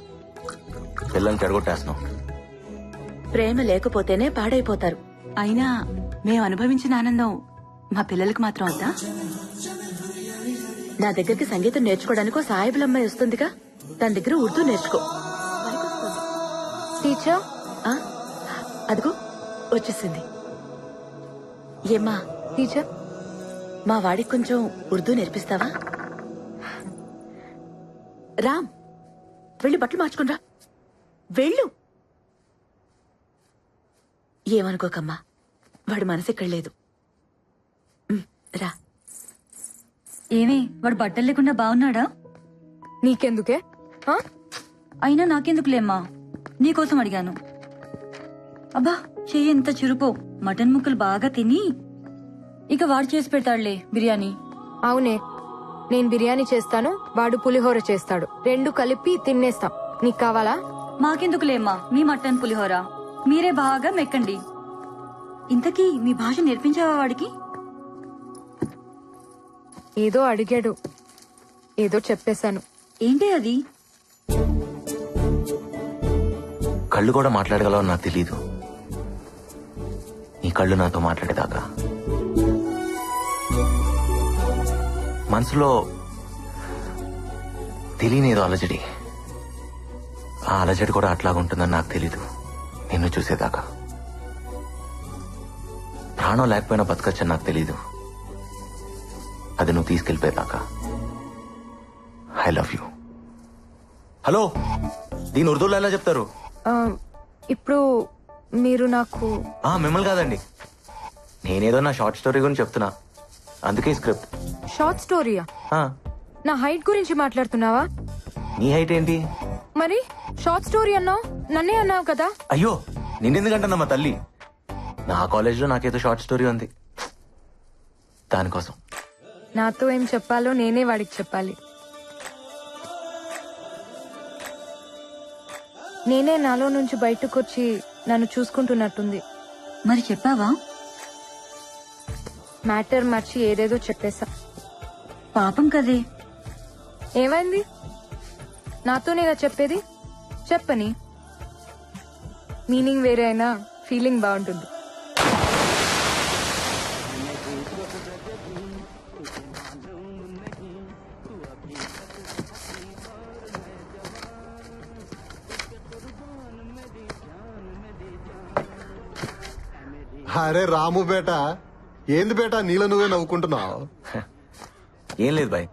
పిల్లల్ని చెడగొట్టేస్తున్నావు. ప్రేమ లేకపోతేనే పాడైపోతారు. అయినా మేము అనుభవించిన ఆనందం మా పిల్లలకు మాత్రం వద్దా? నా దగ్గరికి సంగీతం నేర్చుకోవడానికి ఓ సాయిబుల అమ్మాయి వస్తుందిగా, తన దగ్గర ఉర్దూ నేర్చుకో. టీచర్ అదిగో వచ్చేసింది. ఏమ్మా టీచర్? మా వాడికి కొంచెం ఉర్దూ నేర్పిస్తావా? రామ్, వెళ్ళి బట్టలు మార్చుకునిరా. వెళ్ళు. ఏమనుకోకమ్మా, వాడి మనసు ఇక్కడ లేదు. రా. ఏమి వాడు బట్టలు లేకుండా బాగున్నాడా? నీకెందుకే? అయినా నాకెందుకులేమ్మా, నీకోసం అడిగాను. అబ్బా, చెయ్యి ఎంత చురుపో. మటన్ ముక్కలు బాగా తిని ఇక వాడు చేసి పెడతాడులే బిర్యానీ. అవునే, నేను బిర్యానీ చేస్తాను, వాడు పులిహోర చేస్తాడు. రెండు కలిపి తినేస్తాం. నీకు కావాలా? మాకెందుకులేమ్మా మీ మటన్ పులిహోర, మీరే బాగా మెక్కండి. ఇంతకీ మీ భాష నేర్పించావా వాడికి? ఏదో అడిగాడు, ఏదో చెప్పేశాను. ఏంటి అది? కళ్ళు కూడా మాట్లాడగలవని నాకు తెలీదు. నీ కళ్ళు నాతో మాట్లాడేదాకా మనసులో తెలియనేదో అలజడి. ఆ అలజడి కూడా అట్లాగుంటుందని నాకు తెలీదు నిన్ను చూసేదాకా. ప్రాణం లేకపోయినా బతకచ్చని నాకు తెలీదు, అది నువ్వు తీసుకెళ్ళిపోయేదాకా. I love you. హలో, దీని ఉర్దూలో ఎలా చెప్తారు? ఇప్పుడు మీరు నాకు మిమ్మల్ని కాదండి, నేనేదో నా షార్ట్ స్టోరీ గురించి చెప్తున్నా, అందుకే స్క్రిప్ట్. షార్ట్ స్టోరీయా? నా హైట్ గురించి మాట్లాడుతున్నావా? నీ హైట్ ఏంటి? మరి షార్ట్ స్టోరీ అన్నావు, నన్నే అన్నావు కదా. అయ్యో, నిన్నెందుకంటున్నా తల్లి, నా కాలేజ్ లో నాకేదో షార్ట్ స్టోరీ ఉంది, దానికోసం. నాతో ఏం చెప్పాలో నేనే వాడికి చెప్పాలి. నేనే నాలో నుంచి బయటకు వచ్చి నన్ను చూసుకుంటున్నట్టుంది. మరి చెప్పావా? మ్యాటర్ మర్చి ఏదేదో చెప్పేశా. పాపం కదే. ఏమైంది? నాతోనేగా చెప్పేది, చెప్పని. మీనింగ్ వేరే అయినా ఫీలింగ్ బాగుంటుంది. అరే రాము బేటా, ఏంది బేటా నీలో నువ్వే నవ్వుకుంటున్నావు? ఏం లేదు బాయ్,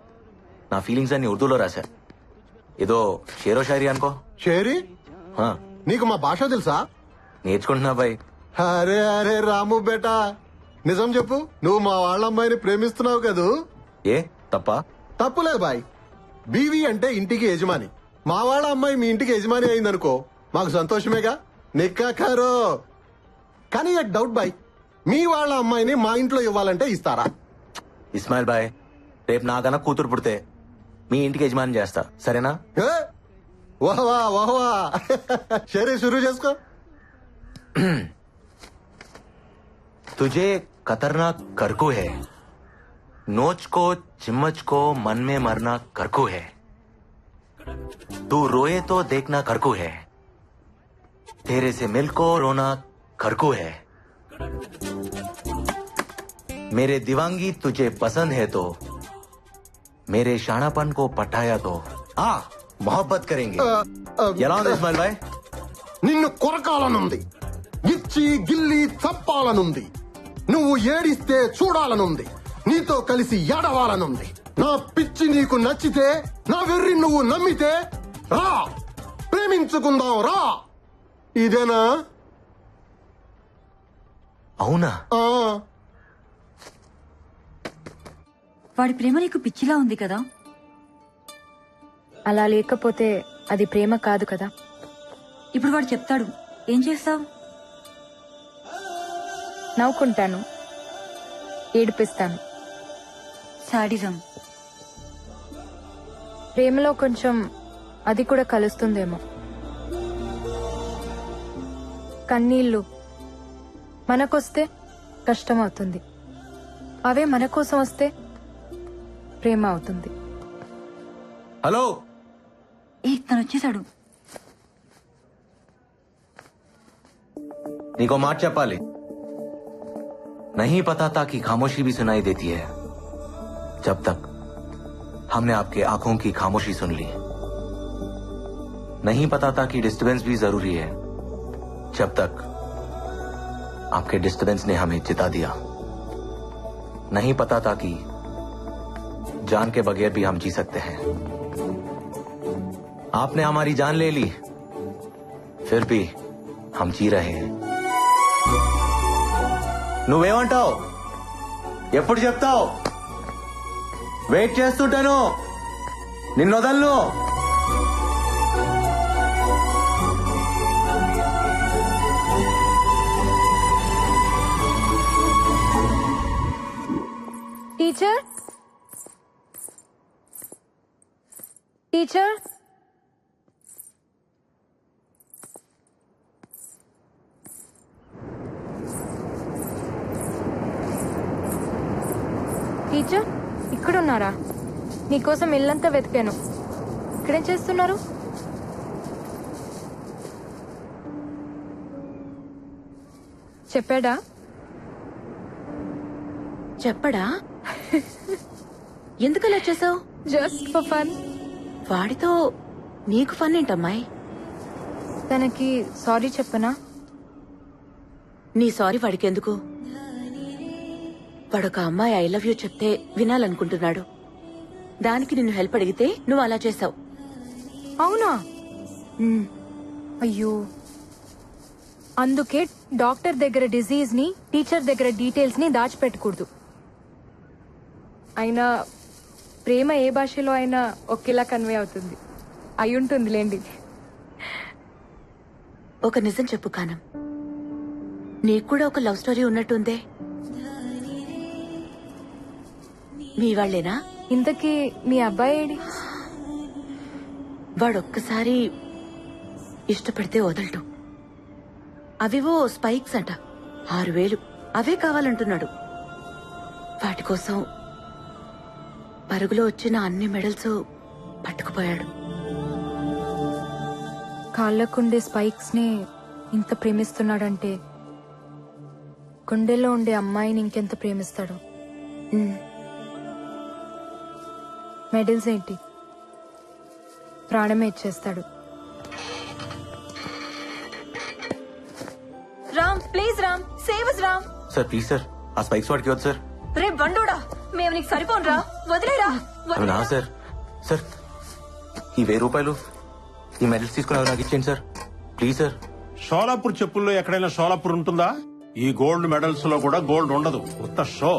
నా ఫీలింగ్స్ అన్ని ఉర్దూలో రాశా. ఏదో షేరో షాయరీ అనుకో. షేరీ? నీకు మా భాష తెలుసా? నేర్చుకుంటున్నా బాయ్. అరే అరే రాము బేటా, నిజం చెప్పు, నువ్వు మా వాళ్ళ అమ్మాయిని ప్రేమిస్తున్నావు కదూ? ఏ తప్ప? తప్పులేదు బాయ్. బీవీ అంటే ఇంటికి యజమాని. మా వాళ్ళ అమ్మాయి మీ ఇంటికి యజమాని అయిందనుకో, మాకు సంతోషమేగా. నిక్కా ఖారో. కానీ ఒక డౌట్ బాయ్, మీ వాళ్ళ అమ్మాయిని మా ఇంట్లో ఇవ్వాలంటే ఇస్తారా? ఇస్మాయిల్ బాయ్, రేపు నాకన్నా కూతురు పుడితే మీ ఇంటికి యజమాని చేస్తా, సరేనా? వాహ్వా వాహ్వా. సరే, షురూ చేసుకో. तुझे खतरनाक करकू है, नोच को चिम्मच को मन में मरना करकू है, तू रोए तो देखना करकू है, तेरे से मिल को रोना करकू है, मेरे दीवांगी तुझे पसंद है तो मेरे शानापन को पटाया तो मोहब्बत करेंगे. ఎలా ఉంది ఇస్మాయిల్ భాయ్? నిన్ను కొరకాలనుంది, ఇచ్చి గిల్లి చంపాలనుంది, నువ్వు ఏడిస్తే చూడాలనుంది, నీతో కలిసి ఏడవాలనుంది. నా పిచ్చి నీకు నచ్చితే, నా వెర్రి నువ్వు నమ్మితే రా, ప్రేమించుకుందాం రా. ఇదేనా? అవునా? వాడి ప్రేమ నీకు పిచ్చిలా ఉంది కదా? అలా లేకపోతే అది ప్రేమ కాదు కదా. ఇప్పుడు వాడు చెప్తాడు, ఏం చేస్తావు? నవ్వుకుంటాను, ఏడిపిస్తాను. సాడిజం. ప్రేమలో కొంచెం అది కూడా కలుస్తుందేమో. కన్నీళ్లు మనకొస్తే కష్టం అవుతుంది, అవే మన కోసం వస్తే ప్రేమ అవుతుంది. హలో, తను వచ్చేసాడు. నీకో మాట చెప్పాలి. नहीं पता था कि खामोशी भी सुनाई देती है जब तक हमने आपके आंखों की खामोशी सुन ली. नहीं पता था कि डिस्टर्बेंस भी जरूरी है जब तक आपके डिस्टर्बेंस ने हमें जिता दिया. नहीं पता था कि जान के बगैर भी हम जी सकते हैं। आपने हमारी जान ले ली, फिर भी हम जी रहे हैं। నువ్వేమంటావు? ఎప్పుడు చెప్తావు? వెయిట్ చేస్తుంటాను, నిన్నొదలను. టీచర్ టీచర్ టీచర్ ఇక్కడున్నారా? నీకోసం ఇల్లంతా వెతికాను. ఇక్కడేం చేస్తున్నారు? చెప్పాడా? చెప్పడా? ఎందుకలా చేసావు? Just for fun. వాడితో నీకు ఫన్ ఏంటమ్మాయి? తనకి సారీ చెప్పనా? నీ సారీ వాడికెందుకు? వాడొక అమ్మాయి ఐ లవ్ యూ చెప్తే వినాలనుకుంటున్నాడు. దానికి నిన్ను హెల్ప్ అడిగితే నువ్వు అలా చేసావు. అవునా? అయ్యో, అందుకే డాక్టర్ దగ్గర డిజీజ్ ని, టీచర్ దగ్గర డీటెయిల్స్ ని దాచిపెట్టకూడదు. అయినా ప్రేమ ఏ భాషలో అయినా ఒకేలా కన్వే అవుతుంది. అయి ఉంటుంది లేండి. ఒక నిజం చెప్పు కానం, నీకు కూడా ఒక లవ్ స్టోరీ ఉన్నట్టుందే. మీ వాళ్లేనా? ఇంతకీ మీ అబ్బాయి ఏడి? వాడొక్కసారి ఇష్టపడితే వదలటం. అవివో స్పైక్స్ అంట, 6,000 అవే కావాలంటున్నాడు. వాటి కోసం పరుగులో వచ్చిన అన్ని మెడల్స్ పట్టుకుపోయాడు. కాళ్ళకుండే స్పైక్స్ ని ఇంత ప్రేమిస్తున్నాడంటే గుండెల్లో ఉండే అమ్మాయిని ఇంకెంత ప్రేమిస్తాడు. మెడల్స్ ఏంటి, ప్రాణమే ఇచ్చేస్తాడు. Ram, please Ram, save us Ram. Sir please sir, ఆ స్పైక్స్ వాడికి వద్దు సార్. రే బండోడా, మేము నీకు సరిపోనురా, వదిలేరా. అవి నా సార్. సార్ ఈ 1000 రూపాయలు, ఈ మెడల్స్ తీసుకుని అవి నాకు ఇచ్చేయండి సార్, ప్లీజ్ సార్. షోలాపూర్ చెప్పుల్లో ఎక్కడైనా షోలాపూర్ ఉంటుందా? ఈ గోల్డ్ మెడల్స్ లో కూడా గోల్డ్ ఉండదు, ఉత్త షో.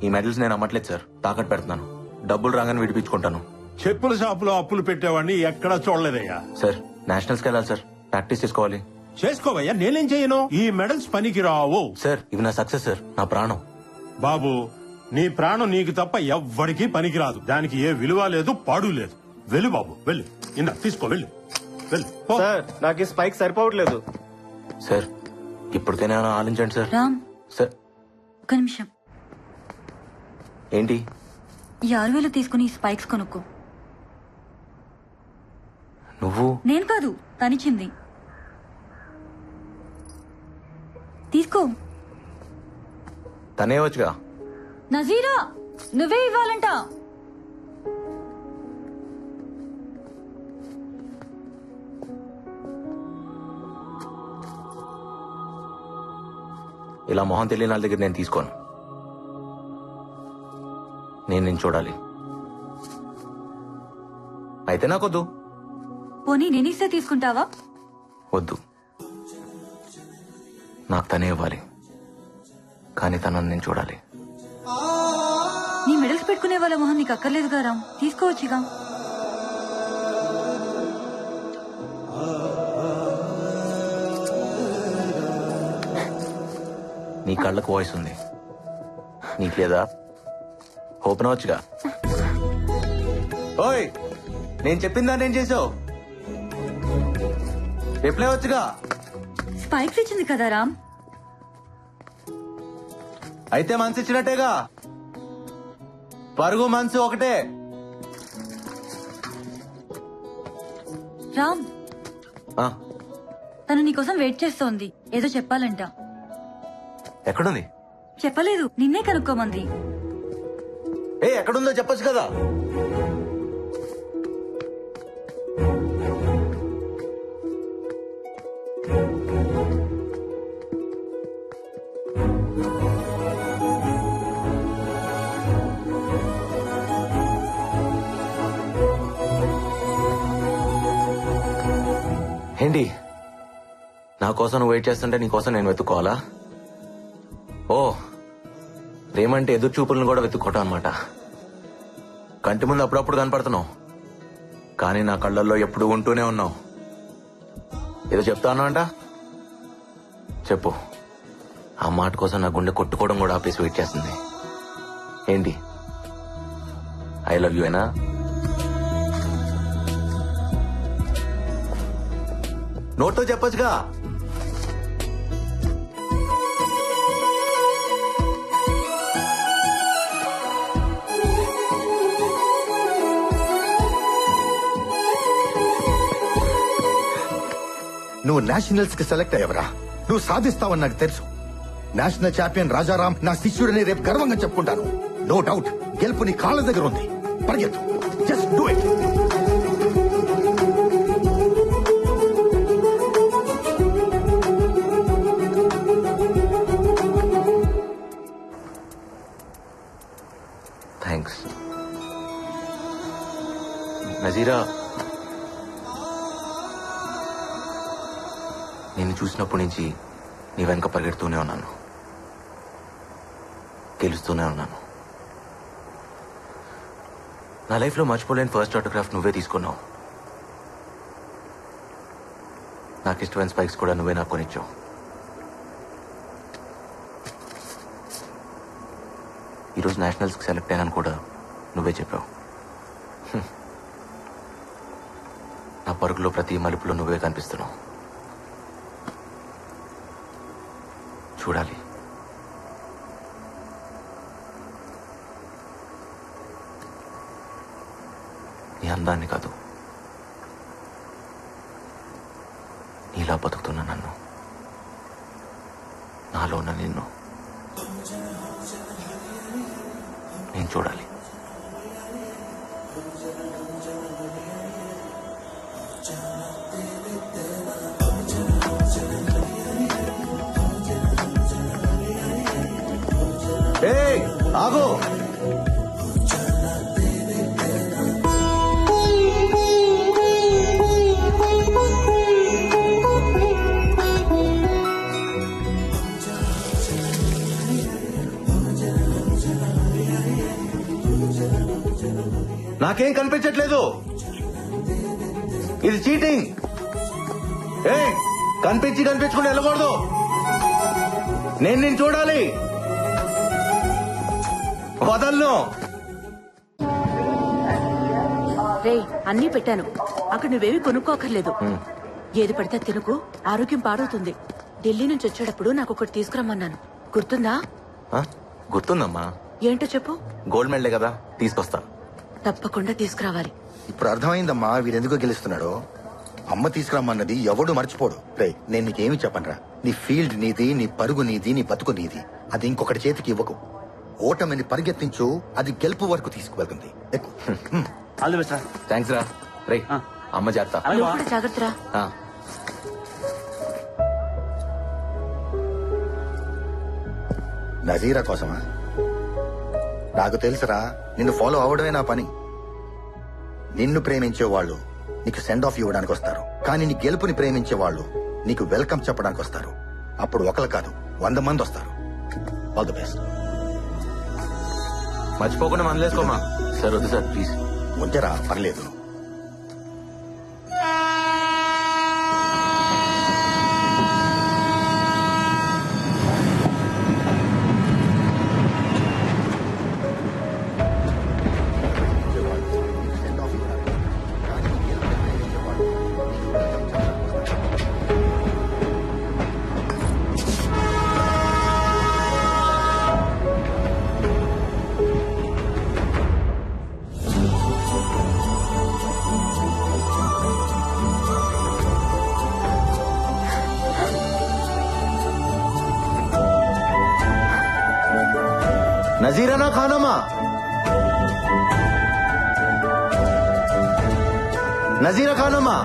ఈ మెడల్స్ నేను అమ్మట్లేదు సార్, తాకట్టు పెడుతున్నాను. డబ్బులు రాగానే విడిపించుకుంటాను. చెప్పుల షాపులో అప్పులు పెట్టేవాడిని ఎక్కడా చూడలేదయ్యా. సార్ నేషనల్స్కి వెళ్ళాలి సార్, ప్రాక్టీస్ చేసుకోవాలి. చేసుకోవయ్యా, నేనేం చేయను. ఈ మెడల్స్ పనికి రావు సార్. ఇవి నా సక్సెస్ సార్, నా ప్రాణం. బాబు, నీ ప్రాణం నీకు తప్ప ఎవ్వడికి పనికిరాదు. దానికి ఏ విలువ లేదు, పాడు లేదు. వెళ్ళు బాబు, వెళ్ళు. ఇందా తీసుకో, వెళ్ళు వెళ్ళు. సార్ నాకు స్పైక్ సరిపోవట్లేదు సార్. ఇప్పటికైనా ఆలోచించండి సార్. రామ్ సార్ ఒక్క నిమిషం. ఏంటి? ఈ 6,000 తీసుకుని స్పైక్స్ కొనుక్కో. నువ్వు? నేను కాదు, తనిచ్చింది. తీసుకో. తనే వచ్చుగా. నజీరా, నువ్వే ఇవ్వాలంట. ఇలా మొహం తెలియని వాళ్ళ దగ్గర నేను తీసుకోను. నేను చూడాలి. అయితే నాకొద్దు. పోనీ నేనిస్తే తీసుకుంటావా? వద్దు, నాకు తనే ఇవ్వాలి, కానీ తనని నేను చూడాలి. నీ మెడల్స్ పెట్టుకునే వాళ్ళ మొహం నీకు అక్కర్లేదుగా రామ్, తీసుకోవచ్చుగా. నీ కళ్ళకు వాయిస్ ఉంది, నీకు లేదా? ఓపెన్ అవచ్చుగా. ఓయ్, నేను చెప్పిందా నేను చేసావు? రిప్లై వచ్చుగా. స్పైక్స్ ఇచ్చింది కదా రామ్. అయితే మనసు ఇచ్చినట్టేగా. పరుగు మనసు ఒకటే. రామ్, తను నీకోసం వెయిట్ చేస్తోంది, ఏదో చెప్పాలంట. ఎక్కడుంది? చెప్పలేదు, నిన్నే కనుక్కోమంది. ఎక్కడుందో చెప్పొచ్చు కదా. ఏంటి నా కోసం నువ్వు వెయిట్ చేస్తుంటే నీ కోసం నేను వెతుక్కోవాలా? ఓ, ప్రేమంటే ఎదురు చూపులను కూడా వెతుక్కోవటం అనమాట. కంటి ముందు అప్పుడప్పుడు కనపడుతున్నావు, కానీ నా కళ్ళల్లో ఎప్పుడు ఉంటూనే ఉన్నావు. ఏదో చెప్తాను అంట, చెప్పు. ఆ మాట కోసం నా గుండె కొట్టుకోవడం కూడా ఆపేసి వెయిట్ చేస్తుంది. ఏంటి, ఐ లవ్ యూ అయినా? నోట్తో చెప్పొచ్చుగా. నువ్వు నేషనల్స్ కి సెలెక్ట్ అయ్యవరా. నువ్వు సాధిస్తావని నాకు తెలుసు. నేషనల్ ఛాంపియన్ రాజారాం నా శిష్యుడని రేపు గర్వంగా చెప్పుకుంటాను. నో డౌట్, గెలుపు నీ కాళ్ళ దగ్గర ఉంది. పరిగెత్తు, just do it. Thanks Nazira. నిన్ను చూసినప్పటి నుంచి నీ వెనక పరిగెడుతూనే ఉన్నాను, గెలుస్తూనే ఉన్నాను. నా లైఫ్లో మర్చిపోలేని ఫస్ట్ ఆటోగ్రాఫ్ నువ్వే తీసుకున్నావు. నాకు ఇష్టమైన స్పైక్స్ కూడా నువ్వే నాకు కొనిచ్చావు. ఈరోజు నేషనల్స్కి సెలెక్ట్ అయ్యాను కూడా నువ్వే చెప్పావు. నా పరుగులో ప్రతి మలుపులో నువ్వే కనిపిస్తున్నావు. చూడాలి. నీ అందాన్ని కాదు, నీలా బతుకుతున్న నన్ను, నాలో ఉన్న నిన్ను నేను చూడాలి. ఏయ్, ఆగు. నాకేం కనిపించట్లేదు. ఇది చీటింగ్. ఏయ్, కనిపించకుండా వెళ్ళకూడదు. నేను చూడాలి. వదలను. రే, అన్నీ పెట్టాను, అక్కడ నువ్వేమి కొనుక్కోకర్లేదు. ఏది పడితే తినుకు, ఆరోగ్యం పాడవుతుంది. ఢిల్లీ నుంచి వచ్చేటప్పుడు నాకు ఒకటి తీసుకురమ్మన్నాను, గుర్తుందా? గుర్తుందమ్మా. ఏంటో చెప్పు. గోల్డ్ మెడలే కదా, తీసుకొస్తా. తప్పకుండా తీసుకురావాలి. ఇప్పుడు అర్థమైందమ్మా వీడెందుకో గెలుస్తున్నాడు. అమ్మ తీసుకురమ్మన్నది ఎవడు మర్చిపోడు. రే, నేను నీకేమి చెప్పనరా. నీ ఫీల్డ్ నీది, నీ పరుగు నీది, నీ బతుకు నీది. అది ఇంకొకటి చేతికి ఇవ్వకు. ఓటమిని పరిగెత్తించు, అది గెలుపు వరకు తీసుకువెళ్తుంది. థ్యాంక్స్ రా. రే, అమ్మ జాగ్రత్త. నువ్వు కూడా జాగ్రత్తరా. నజీరా కోసమా? నాకు తెలుసురా, నిన్ను ఫాలో అవడమే నా పని. నిన్ను ప్రేమించే వాళ్ళు నీకు సెండ్ ఆఫ్ ఇవ్వడానికి వస్తారు, కానీ నీ గెలుపుని ప్రేమించే వాళ్ళు నీకు వెల్కమ్ చెప్పడానికి వస్తారు. అప్పుడు ఒకరు కాదు, 100 మంది వస్తారు. All the best. మర్చిపోకుండా మనలేసుకోమా. సార్ వద్దు సార్, ప్లీజ్. ఉంచరా, పర్లేదు. नजीरा खानोमा, नजीरा खानोमा.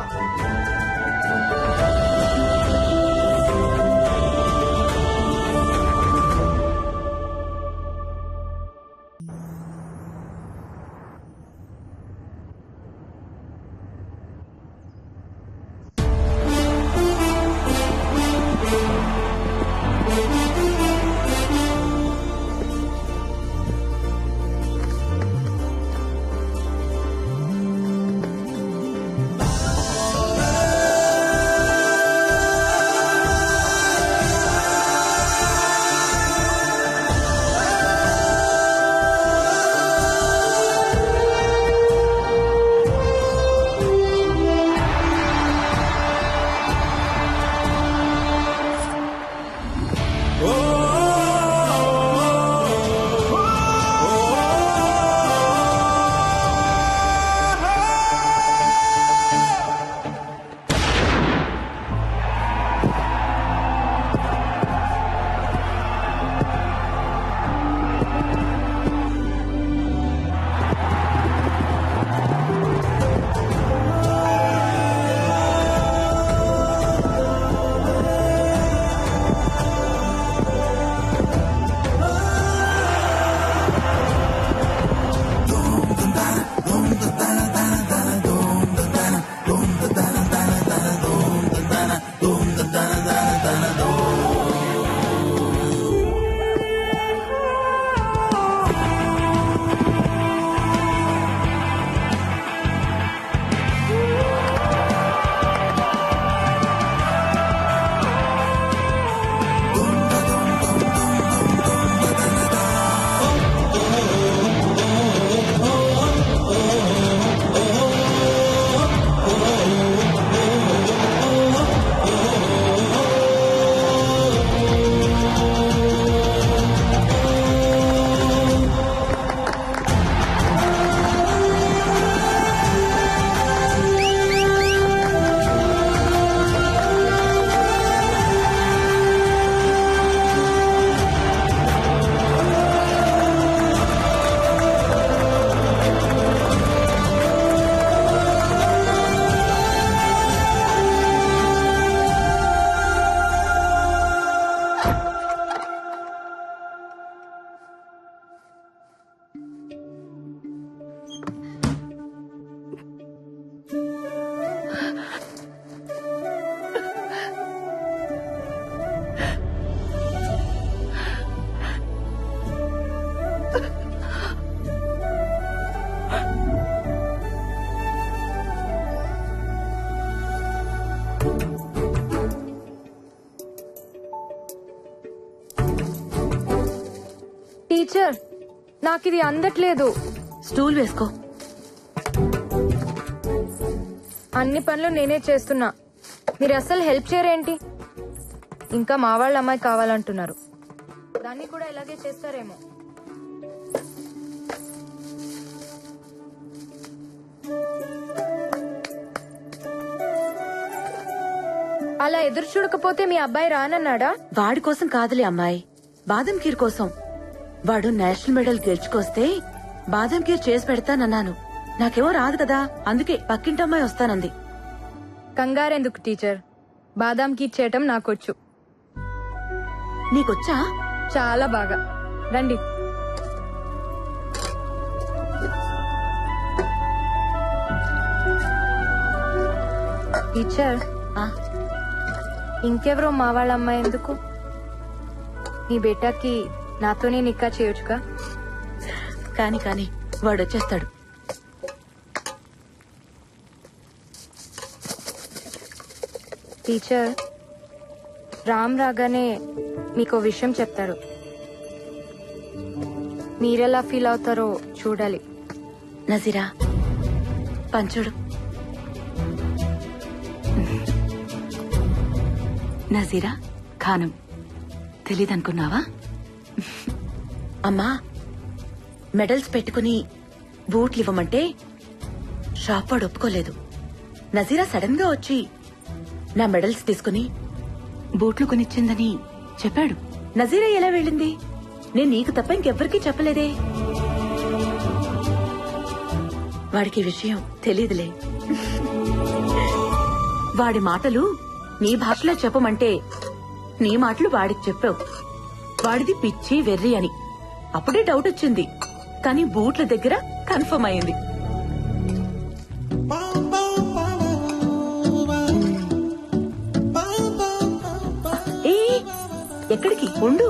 టీచర్ నాకు ఇది అందట్లేదు. స్టూల్ వేసుకో. అన్ని పనులు నేనే చేస్తున్నా, మీరు అసలు హెల్ప్ చేయరేంటి? ఇంకా మా వాళ్ళ అమ్మాయి కావాలంటున్నారు, దాన్ని కూడా ఇలాగే చేస్తారేమో. అలా ఎదురు చూడకపోతే మీ అబ్బాయి రానన్నాడా? వాడి కోసం కాదులే అమ్మాయి, బాదం ఖీర్ కోసం. వాడు నేషనల్ మెడల్ గెలుచుకొస్తే బాదం ఖీర్ చేసి పెడతానన్నాను. నాకేమో రాదు కదా, అందుకే పక్కింటమ్మాయి వస్తానంది. కంగారెందుకు టీచర్, బాదాం కీర్ చేయటం నాకొచ్చు. నీకొచ్చా? చాలా బాగా. రండి. టీచర్, ఇంకెవరో మా వాళ్ళ అమ్మాయి ఎందుకు? మీ బేటాకి నాతోనే నిక్కా చేయొచ్చుగా. కాని కాని వాడొచ్చేస్తాడు. టీచర్, రామ్ రాగానే మీకో విషయం చెప్తారు, మీరెలా ఫీల్ అవుతారో చూడాలి. నజీరా, పంచుడు. నజీరా ఖానం తెలీదనుకున్నావా? అమ్మా, మెడల్స్ పెట్టుకుని బూట్లు ఇవ్వమంటే షాప్ వాడు ఒప్పుకోలేదు. నజీరా సడన్ గా వచ్చి నా మెడల్స్ తీసుకుని బూట్లు కొనిచ్చిందని చెప్పాడు. నజీరా ఎలా వెళ్ళింది? నేను నీకు తప్ప ఇంకెవ్వరికీ చెప్పలేదే. వాడికి విషయం తెలీదులే. వాడి మాటలు నీ భాషలో చెప్పమంటే నీ మాటలు వాడికి చెప్పావు. వాడిది పిచ్చి వెర్రి అని అప్పుడే డౌట్ వచ్చింది, కానీ బూట్ల దగ్గర కన్ఫర్మ్ అయింది. ఎక్కడికి ఉండు,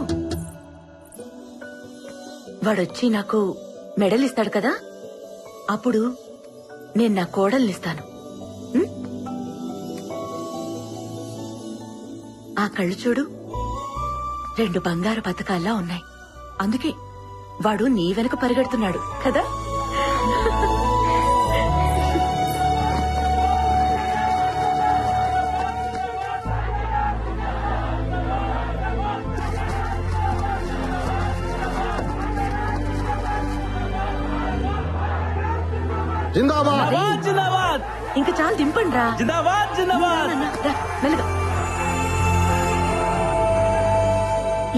వాడొచ్చి నాకు మెడల్ ఇస్తాడు కదా, అప్పుడు నేను నా కోడల్నిస్తాను. ఆ కళ్ళు చూడు, 2 బంగారు పథకాల్లా ఉన్నాయి. అందుకే వాడు నీ వెనక పరిగెడుతున్నాడు కదా. జిందాబాద్ జిందాబాద్. ఇంకా చాలు, దింపండి రా. జిందాబాద్ జిందాబాద్. మెల్లగా.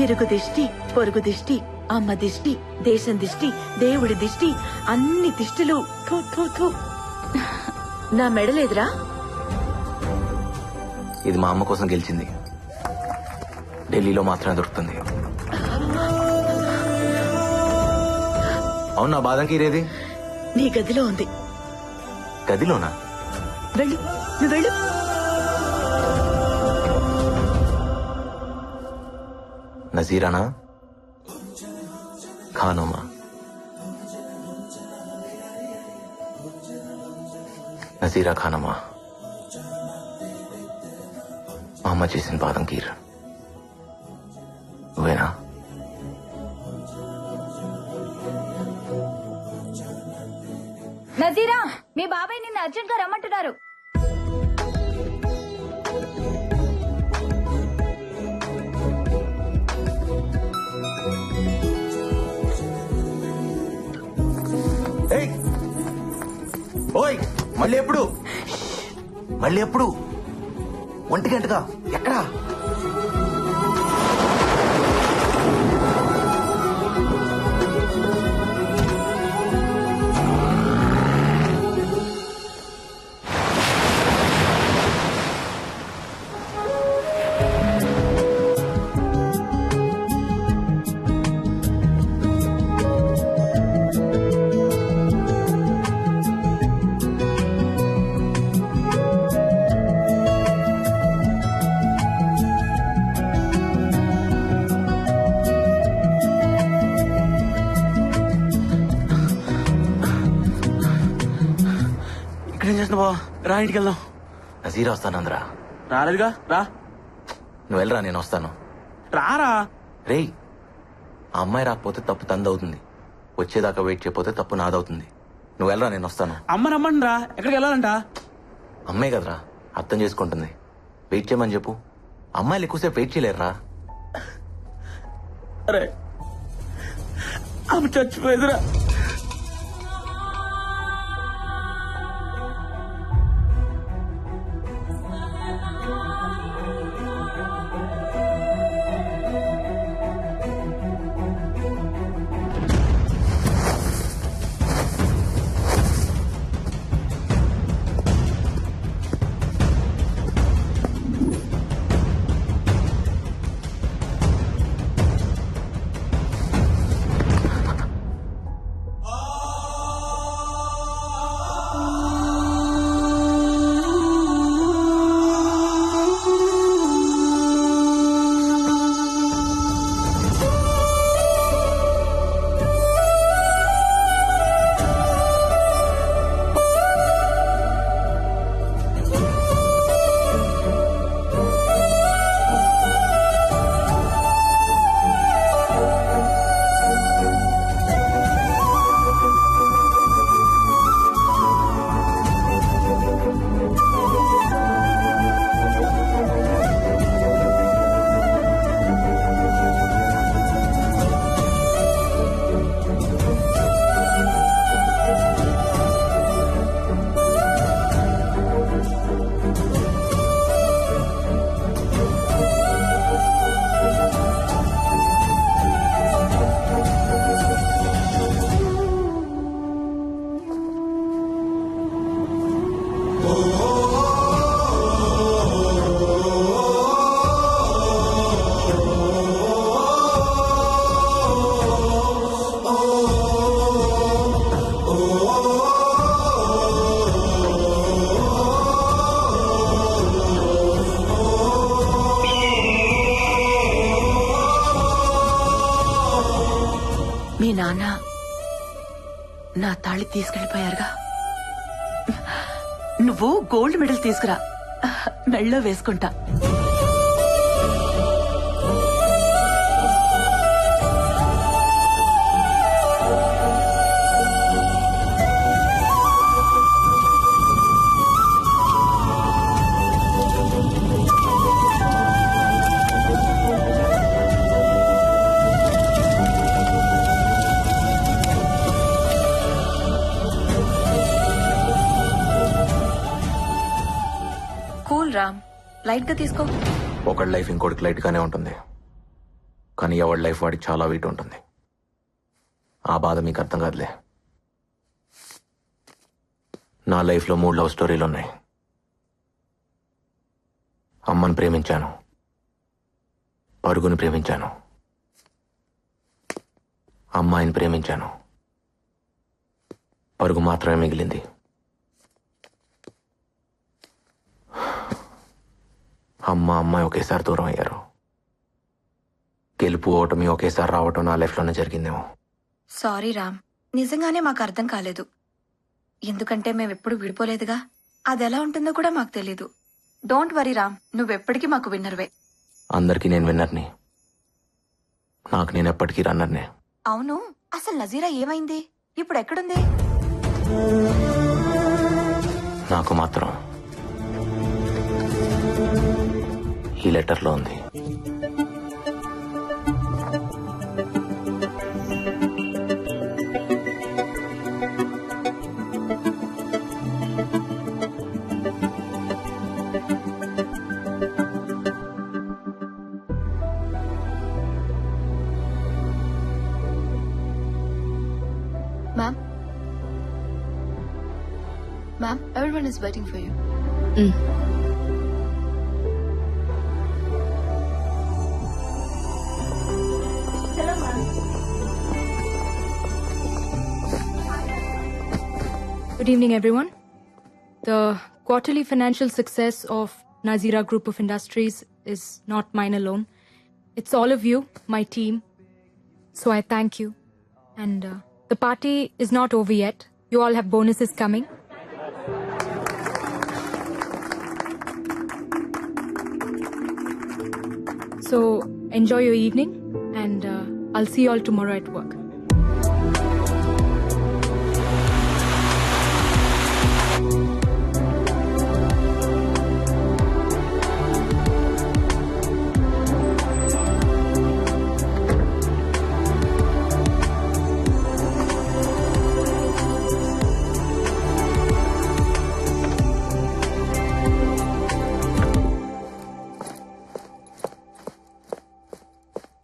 ఇరుగు దిష్టి, పొరుగు దిష్టి, అమ్మ దిష్టి, దేశం దిష్టి, దేవుడి దిష్టి, అన్ని దిష్టిలు. థూ, థూ, థూ. నా మెడలేదురా. ఇది మా అమ్మ కోసం గెలిచింది, ఢిల్లీలో మాత్రమే దొరుకుతుంది. అవును, నా బాదం ఖీర్ ఏది? నీ గదిలో ఉంది. గదిలోనా? వెళ్ళు, నువ్వు వెళ్ళు. నజీరానా ఖానోమా? నజీరా ఖానమా, మా అమ్మ చేసిన బాదం ఖీర్ నువ్వేనా? నజీరా, మీ బాబాయ్ నిన్ను అర్జెంట్ గా రమ్మంటున్నారు. ఏయ్, ఓయ్, మళ్ళీ ఎప్పుడు? మళ్ళీ ఎప్పుడు? 1 గంటగా? ఎక్కడా? ఇక్కడేం చేస్తున్నా బా? రా, ఇంటికి వెళ్దాం. నజీరా వస్తానందరా. రాలేదుగా రా. నువ్వు వెళ్ళరా, నేను వస్తాను. రారా. రేయ్, ఆ అమ్మాయి రాకపోతే తప్పు తందవుతుంది. వచ్చేదాకా వెయిట్ చేయకపోతే తప్పు నాదవుతుంది. నువ్వు వెళ్ళరా, నేను వస్తాను. అమ్మ రమ్మండి రా. ఎక్కడికి వెళ్ళాలంట? అమ్మాయి కదరా, అర్థం చేసుకుంటుంది. వెయిట్ చేయమని చెప్పు. అమ్మాయిలు ఎక్కువసేపు వెయిట్ చేయలేరురా. అరే అమ్మ చచ్చిపోయేదిరా. మీ నాన్న నా తాళి తీసుకెళ్లిపోయారుగా. నువ్వు గోల్డ్ మెడల్ తీసుకురా, మెళ్ళో వేసుకుంటా. కూల్ రామ్, లైట్ గా తీసుకో. ఒకడి లైఫ్ ఇంకోటికి లైట్ గానే ఉంటుంది, కానీ ఎవడి లైఫ్ వాడికి చాలా వెయిట్ ఉంటుంది. ఆ బాధ మీకు అర్థం కాదులే. నా లైఫ్లో 3 లవ్ స్టోరీలు ఉన్నాయి. అమ్మని ప్రేమించాను, పరుగుని ప్రేమించాను, అమ్మాయిని ప్రేమించాను. పరుగు మాత్రమే మిగిలింది. అమ్మాయి ఒకేసారి దూరం అయ్యారు. గెలుపు ఓటమి ఒకేసారి రావటం నా లైఫ్లోనే జరిగిందేమో. సారీ రామ్, నిజంగానే మాకు అర్థం కాలేదు. ఎందుకంటే మేమెప్పుడు విడిపోలేదుగా. అది ఎలా ఉంటుందో కూడా మాకు తెలీదు. డోంట్ వరీ రామ్, నువ్వెప్పటికీ మాకు విన్నర్వే. అందరికీ నేను విన్నర్ని, నాకు నేను ఎప్పటికీ రన్నర్నే. అవును, అసలు నజీరా ఏమైంది? ఇప్పుడు ఎక్కడుంది? నాకు మాత్రం ఈ లెటర్లో ఉంది. Ma'am, everyone is waiting for you. Good evening, everyone. The quarterly financial success of Nazira Group of Industries is not mine alone. It's all of you, my team. So I thank you. And the party is not over yet. You all have bonuses coming. So enjoy your evening, and I'll see you all tomorrow at work.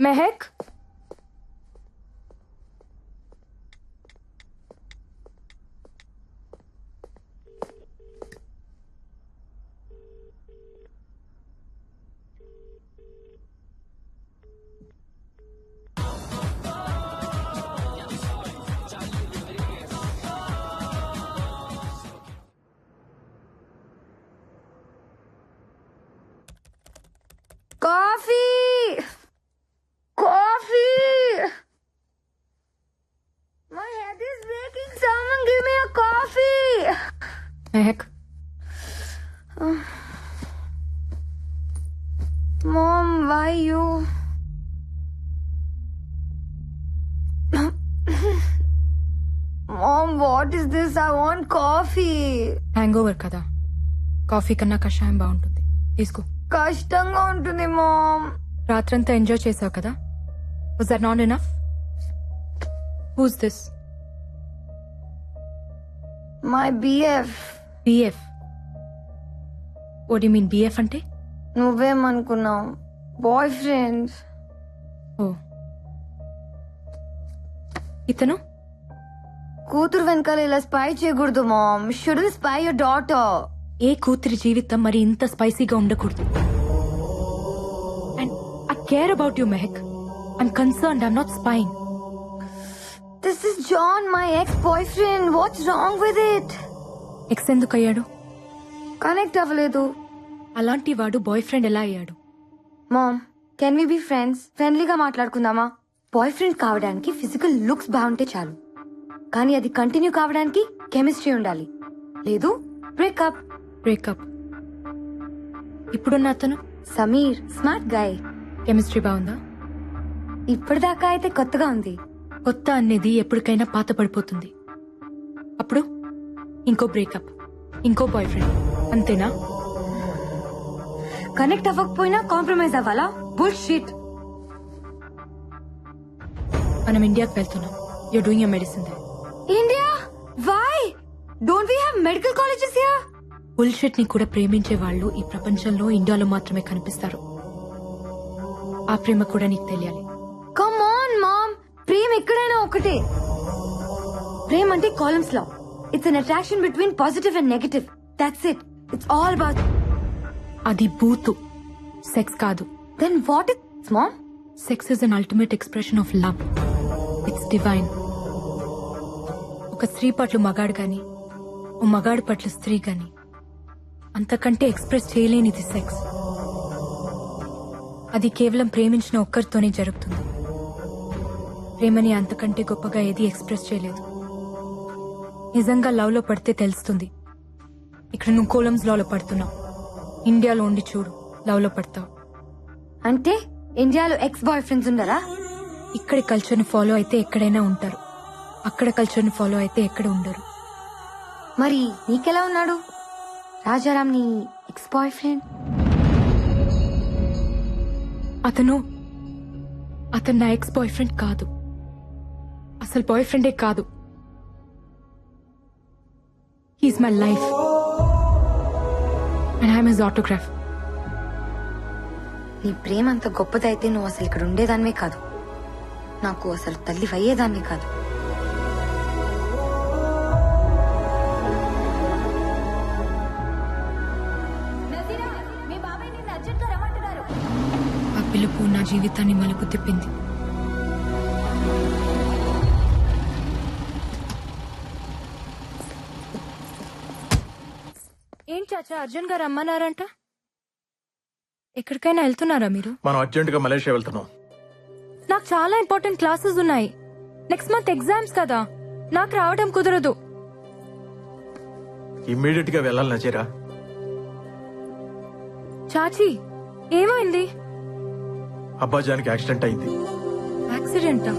Mehak? Coffee! Coffee! My head is breaking. Someone give me a coffee! Mehak? Mom, why you? Mom, what is this? I want coffee. Hangover కదా, coffee కన్నా కషాయం బాగుంటుంది. తీసుకో. కష్టంగా ఉంటుంది ma'am. రాత్రంతా enjoy చేసావు కదా. Was that not enough? Who's this? My BF. BF? What do you mean BF అంటే? నువ్వేమనుకున్నావు? Boy friend. ఓ, ఇతను కూతురు వెనకాల ఇలా స్పై చేయకూడదు mom. Should spy your daughter. ఏ కూతురి జీవితం మరి ఇంత స్పైసీగా ఉండకూడదు. And I care about you Mehak. I'm concerned. I'm not spying. This is John, my ex-boyfriend. What's wrong with it? X ఎందుకు అయ్యాడు? కనెక్ట్ అవ్వలేదు. అలాంటి వాడు బాయ్ ఫ్రెండ్ ఎలా అయ్యాడు? Mom, can we be friends? ఫ్రెండ్లీగా మాట్లాడుకుందామా? బాయ్ ఫ్రెండ్ కావడానికి ఫిజికల్ లుక్స్ బాగుంటే చాలు, కానీ అది కంటిన్యూ కావడానికి కెమిస్ట్రీ ఉండాలి. లేదు బ్రేకప్. బ్రేకప్. ఇప్పుడున్న అతను సమీర్, స్మార్ట్ గాయ్. కెమిస్ట్రీ బాగుందా? ఇప్పటిదాకా అయితే కొత్తగా ఉంది. కొత్త అనేది ఎప్పటికైనా పాత పడిపోతుంది. అప్పుడు ఇంకో బ్రేకప్, ఇంకో బాయ్ ఫ్రెండ్, అంతేనా? కనెక్ట్ అవ్వకపోయినా కాంప్రమైజ్ అవ్వాలా? బుల్షిట్. మనం ఇండియాకి వెళ్తున్నాం. You're doing your medicine there. India? Why? Don't we have medical colleges here? Bullshit ని కూడా ప్రేమించే వాళ్ళు ఈ ప్రపంచంలో ఇండియాలో మాత్రమే కనిపిస్తారు. ఆ ప్రేమ కూడా నీకు తెలియాలి. కమ్ ఆన్ మామ్, ప్రేమ ఎక్కడైనా ఒకటే. ప్రేమ అంటే కాలమ్స్ లా. It's an attraction between positive and negative. That's it. It's all about. అది బూతు, సెక్స్ కాదు. Then what is mom? Sex is an ultimate expression of love. It's divine. ఒక స్త్రీ పట్ల మగాడు గాని, ఓ మగాడు పట్ల స్త్రీ గాని అంతకంటే ఎక్స్ప్రెస్ చేయలేనిది సెక్స్. అది కేవలం ప్రేమించిన ఒక్కరితోనే జరుగుతుంది. ప్రేమని అంతకంటే గొప్పగా ఏది ఎక్స్ప్రెస్ చేయలేదు. నిజంగా లవ్ లో పడితే తెలుస్తుంది. ఇక్కడ నువ్వు కోలమ్స్ లో పడుతున్నావు. ఇండియాలో ఉండి చూడు, లవ్ లో పడతావు. అంటే ఇండియాలో ఎక్స్ బాయ్ ఫ్రెండ్స్ ఉండరా? ఇక్కడి కల్చర్ ని ఫాలో అయితే ఎక్కడైనా ఉంటారు, అక్కడ కల్చర్ ని ఫాలో అయితే ఎక్కడ ఉండరు. మరి నీకెలా ఉన్నాడు రాజారాం, నీ ఎక్స్ బాయ్ ఫ్రెండ్? అతను నా ఎక్స్ బాయ్ ఫ్రెండ్ కాదు. అసలు బాయ్ ఫ్రెండే కాదు. He's my life and I'm his autograph. నీ ప్రేమ అంత గొప్పదైతే నువ్వు అసలు ఇక్కడ ఉండేదానివే కాదు, నాకు అసలు తల్లి అయ్యేదాన్నే కాదు. ఆ పిలుపు నా జీవితాన్ని మలుపు తిప్పింది. ఏం చాచా, అర్జున్ గారు రమ్మన్నారంట. ఎక్కడికైనా వెళ్తున్నారా మీరు? మనం అర్జెంట్ గా మలేషియా వెళ్తున్నాం. నాకు చాలా ఇంపార్టెంట్ క్లాసెస్ ఉన్నాయి. నెక్స్ట్ మంత్ ఎగ్జామ్స్ కదా, నాకు రావడం కుదరదు. ఇమ్మీడియట్ గా వెళ్ళాలి నజీరా. చాచి, ఏమైంది? అబ్బాజానికి యాక్సిడెంట్ అయింది. యాక్సిడెంటా?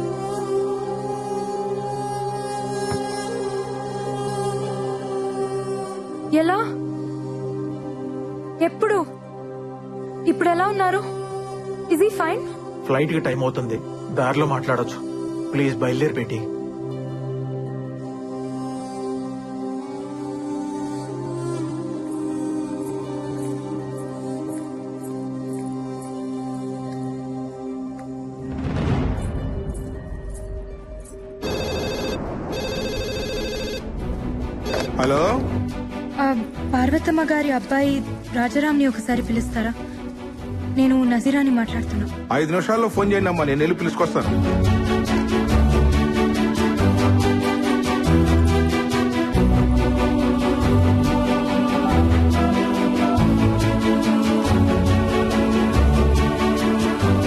ఎలా? ఎప్పుడు? ఇప్పుడు ఎలా ఉన్నారు? Is he fine? ఫ్లైట్ కి టైం అవుతుంది, దారిలో మాట్లాడొచ్చు. ప్లీజ్ బయలుదేరి బేటీ. హలో, పార్వతమ్మ గారి అబ్బాయి రాజారాంని ఒకసారి పిలుస్తారా? నేను నజీరాని మాట్లాడుతున్నా. 5 నిమిషాల్లో ఫోన్ చేయండి అమ్మా, నేను వెళ్ళి పిలుచుకొస్తాను.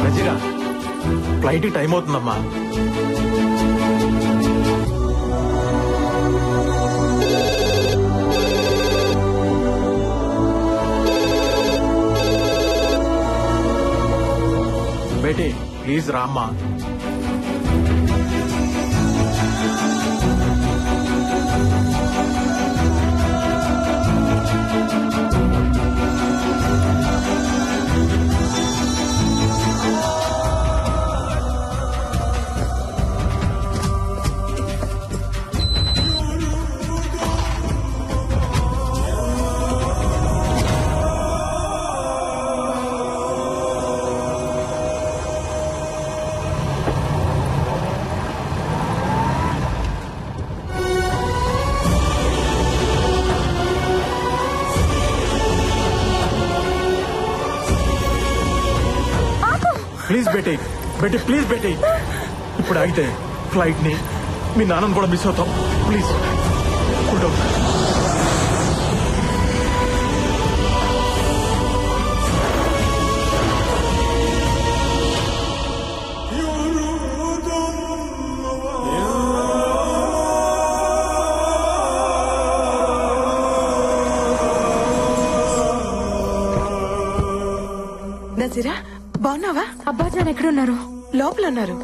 నజీరా, ఫ్లైట్ కి టైం అవుతుందమ్మా. బేటీ ప్లీజ్ రామ్మా. Please Beti, Beti please Beti. ఇప్పుడు ఆగితే ఫ్లైట్ ని మీ నాన్నను కూడా మిస్ అవుతాం. Please cool down. నజీరా, బాగున్నావా? అబ్బాజాన్ ఎక్కడున్నారు? లోపల ఉన్నారు.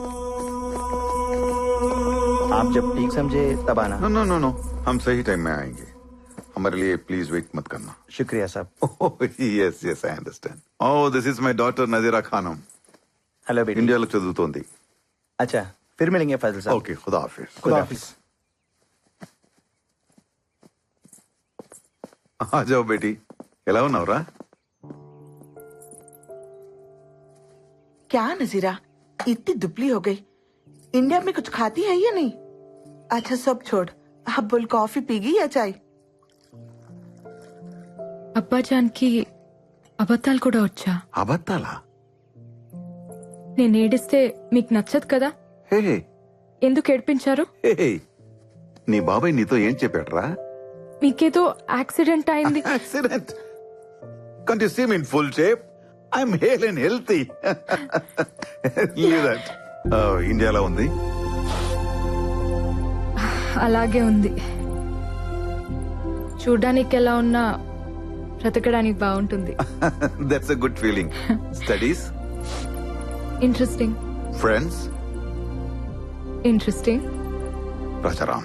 आप जब ठीक समझे तब आना. नो नो नो नो, हम सही टाइम में आएंगे. हमारे लिए प्लीज वेट मत करना. शुक्रिया साहब. Yes yes I understand. Oh this is my daughter Nazira Khanam. Hello बेटी. इंडियाలో చదువుతోంది. अच्छा फिर मिलेंगे फैजल साहब. ओके खुदा हाफिज. खुदा हाफिज. आ जाओ बेटी. ఎలా ఉన్నావురా? क्या नजीरा, इतनी दुबली हो गई. इंडिया में कुछ खाती है या नहीं? अच्छा सब छोड़, अब बोल कॉफी पीगी या चाय? అబ్బాజాన్ కి అబద్ధాలు కూడా వచ్చా? అబద్ధాలా? నేను ఏడిస్తే మీకు నచ్చదు కదా? హే ఎందుకు ఏడిపించారు? హే, నీ బాబాయ్ నీతో ఏం చెప్పాడ్రా? మీకేదో యాక్సిడెంట్ అయింది. Accident? Can't you see me in full shape? I'm hale and healthy. Leave that. ఇండియాలో ఉంది. అలాగే ఉంది. చూడ్డానికి ఎలా ఉన్నా బ్రతకడానికి బాగుంటుంది. That's a good feeling. Studies? Interesting. Friends? Interesting. Rajaram?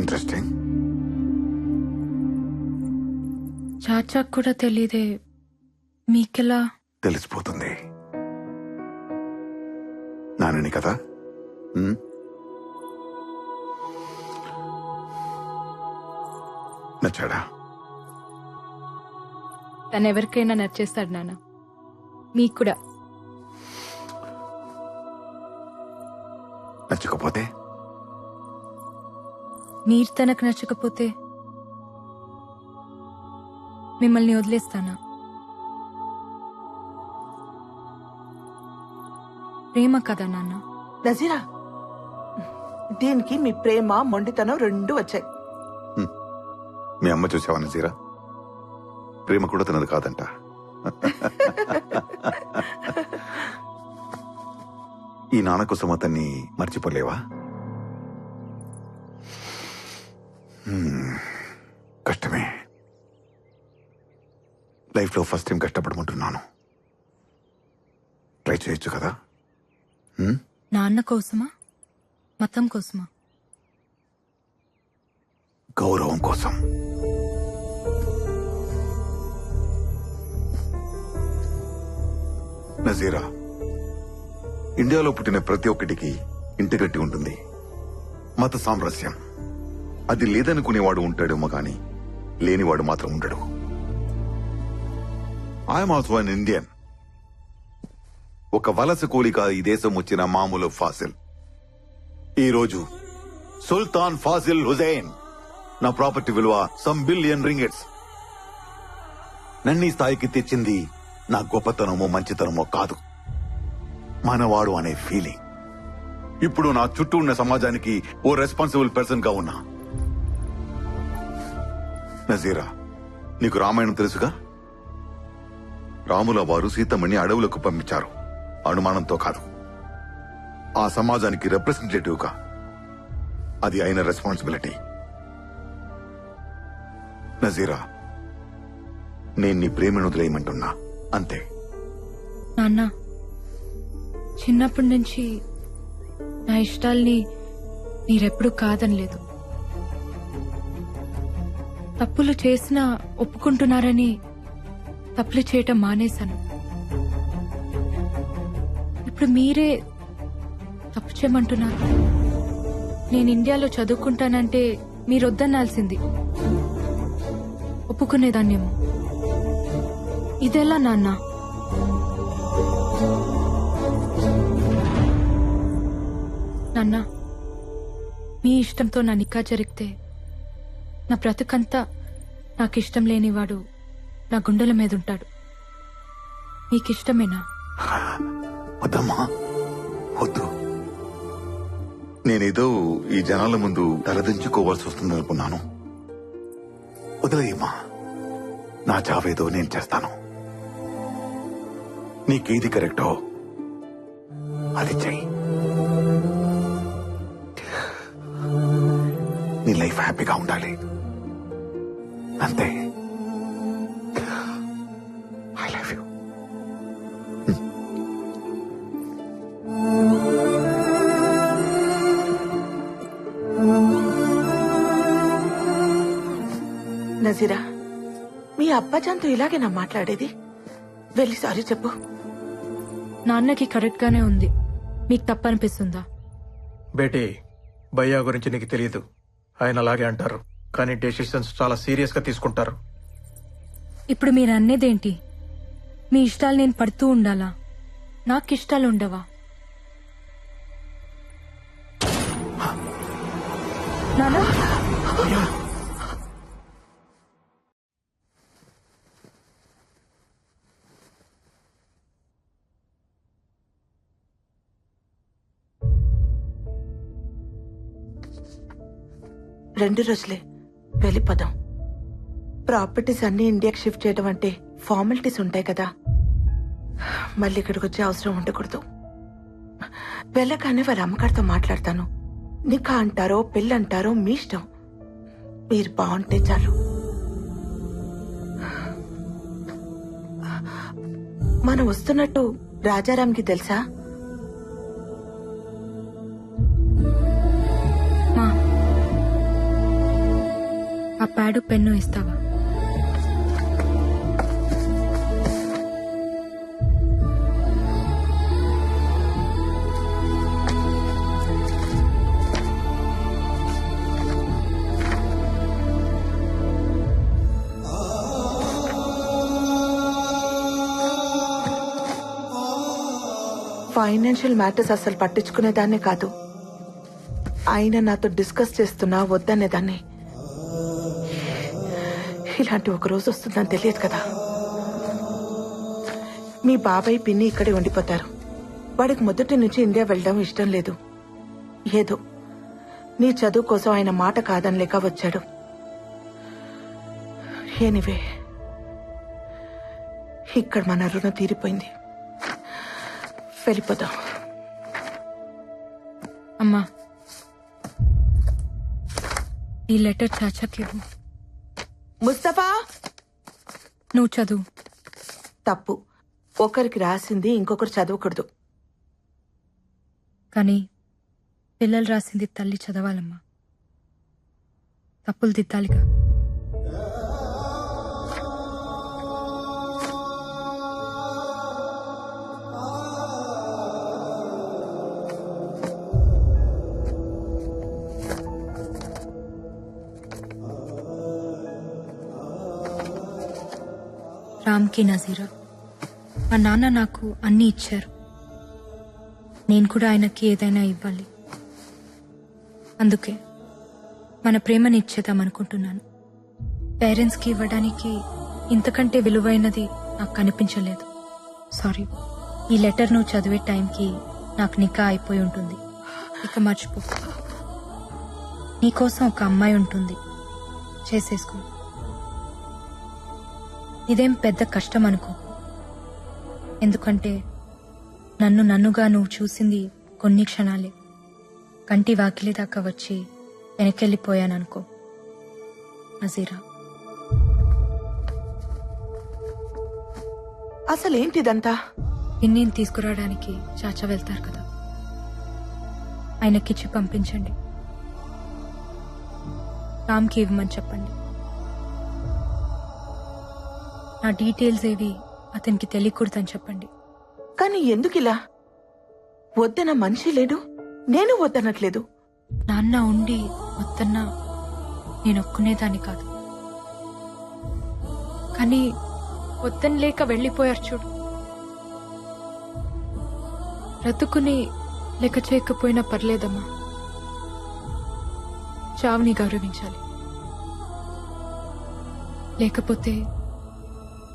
Interesting. చాచాకు కూడా తెలీదే, మీకెలా? తెలిసిపోతుంది. నానని కదా. నచ్చాడా? తను ఎవరికైనా నచ్చేస్తాడు నాన్న, మీకు కూడా. నచ్చకపోతే? మీరు తనకు నచ్చకపోతే మిమ్మల్ని వదిలేస్తానా? ప్రేమ కదా నాన్న. నజీరా, దీనికి మీ ప్రేమ మొండితనం రెండు వచ్చాయి. మీ అమ్మ చూసావా నజీరా? ప్రేమ కూడా తనది కాదంట. ఈ నాన్న కోసం అతన్ని మర్చిపోలేవా? కష్టమే. లైఫ్ లో ఫస్ట్ టైం కష్టపడమంటున్నాను. ట్రై చేయొచ్చు కదా. నాన్న కోసమా మతం కోసమా? గౌరవం కోసం. నజీరా, ఇండియాలో పుట్టిన ప్రతి ఒక్కటికి ఇంటిగట్టి ఉంటుంది. మత సామరస్యం అది లేదనుకునేవాడు ఉంటాడేమో గాని లేనివాడు మాత్రం ఉండడు. I'm also an Indian. ఒక వలస కూలిగా ఈ దేశం వచ్చిన మామూలు ఫాసిల్. ఈరోజు సుల్తాన్ ఫాసిల్ హుజైన్ నా ప్రాపర్టీ విలువ సమ్ బిలియన్ రింగిట్స్. నన్ను ఈ స్థాయికి తెచ్చింది నా గొప్పతనమో మంచితనమో కాదు, మనవాడు అనే ఫీలింగ్. ఇప్పుడు నా చుట్టూ ఉన్న సమాజానికి ఓ రెస్పాన్సిబుల్ పర్సన్ గా ఉన్నా. నజీరా, నీకు రామాయణం తెలుసుగా? రాముల వారు సీతమ్మని అడవులకు పంపించారు, అనుమానంతో కాదు. ఆ సమాజానికి రిప్రజెంటేటివ్ గా. అది ఆయన రెస్పాన్సిబిలిటీ. నజీరా, నేను నీ ప్రేమను వదిలేయమంటున్నా, అంతే. నాన్న, చిన్నప్పటి నుంచి నా ఇష్టాల్ని మీరెప్పుడు కాదనలేదు. తప్పులు చేసినా ఒప్పుకుంటున్నారని తప్పులు చేయటం మానేశాను. ఇప్పుడు మీరే తప్పు చేయమంటున్నారు. నేను ఇండియాలో చదువుకుంటానంటే మీరొద్దనాల్సింది. ఒప్పుకునేదాన్నేమో. ఇదెలా నాన్న? నాన్న, మీ ఇష్టంతో నా నిక్కా జరిగితే నా బ్రతుకంతా నాకిష్టం లేనివాడు నా గుండెల మీద ఉంటాడు. మీకిష్టమేనా? వద్దమ్మా, వద్దు. నేనేదో ఈ జనాల ముందు తలదించుకోవాల్సి వస్తుందనుకున్నాను. వదిలేయమ్మా, నా చావేదో నేను చేస్తాను. నీకేది కరెక్టో అది చెయ్యి. నీ లైఫ్ హ్యాపీగా ఉండాలి, అంతే. I love you. నజీరా, మీ అబ్బాజాన్తో ఇలాగేనా మాట్లాడేది? వెళ్ళి సారీ చెప్పు. నాన్నకి కరెక్ట్ గానే ఉంది. మీకు తప్పనిపిస్తుందా? బేటీ, భయ్యా గురించి నీకు తెలియదు. ఆయన అలాగే అంటారు, కానీ డెసిషన్స్ చాలా సీరియస్ గా తీసుకుంటారు. ఇప్పుడు మీరు అన్నేదేంటి? మీ ఇష్టాలు నేను పడుతూ ఉండాలా? నాకు ఇష్టాలు ఉండవా? నానా, రెండు రోజులే, వెళ్ళిపోదాం. ప్రాపర్టీస్ అన్ని ఇండియాకి షిఫ్ట్ చేయడం అంటే ఫార్మాలిటీస్ ఉంటాయి కదా, మళ్ళీ ఇక్కడికి వచ్చే అవసరం ఉండకూడదు. వెళ్ళగానే వాళ్ళ అమ్మగారితో మాట్లాడతాను. నికా అంటారో పెళ్ళి అంటారో మీ ఇష్టం. మీరు బాగుంటే చాలు. మనం వస్తున్నట్టు రాజారాంకి తెలుసా? ఆ ప్యాడు పెన్ను ఇస్తావా? ఫైనాన్షియల్ మ్యాటర్స్ అసలు పట్టించుకునేదాన్నే కాదు. ఆయన నాతో డిస్కస్ చేస్తున్నా వద్దనేదాన్ని. ఇలాంటి ఒక రోజు వస్తుందని తెలియదు కదా. మీ బాబాయ్ పిన్ని ఇక్కడే ఉండిపోతారు. వాడికి మొదటి నుంచి ఇండియా వెళ్ళడం ఇష్టం లేదు. ఏదో నీ చదువు కోసం ఆయన మాట కాదనలేక వచ్చాడు. ఎనీవే, ఇక్కడ మన రుణం తీరిపోయింది. వెళ్ళిపోదాం. అమ్మా, ఈ లెటర్ చాచాకి ఇవ్వు. ముస్తఫా, నువ్వు చదువు. తప్పు. ఒకరికి రాసింది ఇంకొకరు చదవకూడదు. కానీ పిల్లలు రాసింది తల్లి చదవాలమ్మా. తప్పులు దిద్దాలిగా. రామ్కి నజీరా, మా నాన్న నాకు అన్నీ ఇచ్చారు. నేను కూడా ఆయనకి ఏదైనా ఇవ్వాలి. అందుకే మన ప్రేమని ఇచ్చేద్దాం అనుకుంటున్నాను. పేరెంట్స్కి ఇవ్వడానికి ఇంతకంటే విలువైనది నాకు కనిపించలేదు. సారీ. ఈ లెటర్ నువ్వు చదివే టైంకి నాకు నికా అయిపోయి ఉంటుంది. ఇక మర్చిపో. నీకోసం ఒక అమ్మాయి ఉంటుంది, చేసేసుకో. ఇదేం పెద్ద కష్టం అనుకో. ఎందుకంటే నన్నుగా నువ్వు చూసింది కొన్ని క్షణాలే. కంటి వాకిలి దాకా వచ్చి వెనకెళ్ళిపోయాననుకో నజీరా. అసలేంటిదంతా? ఇన్నేం తీసుకురావడానికి చాచా వెళ్తారు కదా, ఆయనకిచ్చి పంపించండి. రామ్కి ఇవ్వమని చెప్పండి. నా డీటెయిల్స్ ఏవి అతనికి తెలియకూడదని చెప్పండి. కానీ ఎందుకిలా? వద్దన మనిషి లేడు, నేను వద్దనట్లేదు. నాన్న ఉండి వద్దన్నా నేను ఒక్కునేదాన్ని కాదు. కానీ వద్దని లేక వెళ్ళిపోయారు చూడు. బ్రతుకుని లెక్క చేయకపోయినా పర్లేదమ్మా. చావుని గౌరవించాలి. లేకపోతే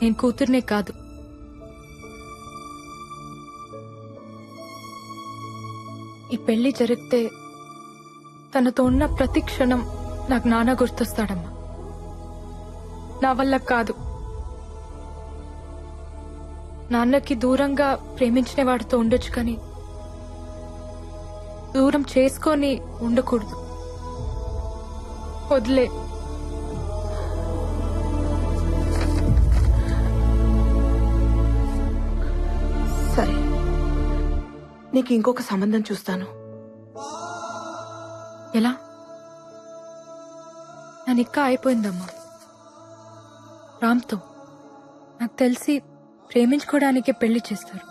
నేను కూతుర్నే కాదు, ఈ పెళ్లి జరిగితే తనతో ఉన్న ప్రతి క్షణం నాకు నాన్న గుర్తొస్తాడమ్మా. నా వల్ల కాదు. నాన్నకి దూరంగా ప్రేమించిన వాడితో ఉండొచ్చు, కానీ దూరం చేసుకొని ఉండకూడదు. వదిలే. సరే, నీకు ఇంకొక సంబంధం చూస్తాను. ఎలా? నా నిక్కా అయిపోయిందమ్మా రామ్తో. నాకు తెలిసి ప్రేమించుకోవడానికే పెళ్లి చేస్తారు.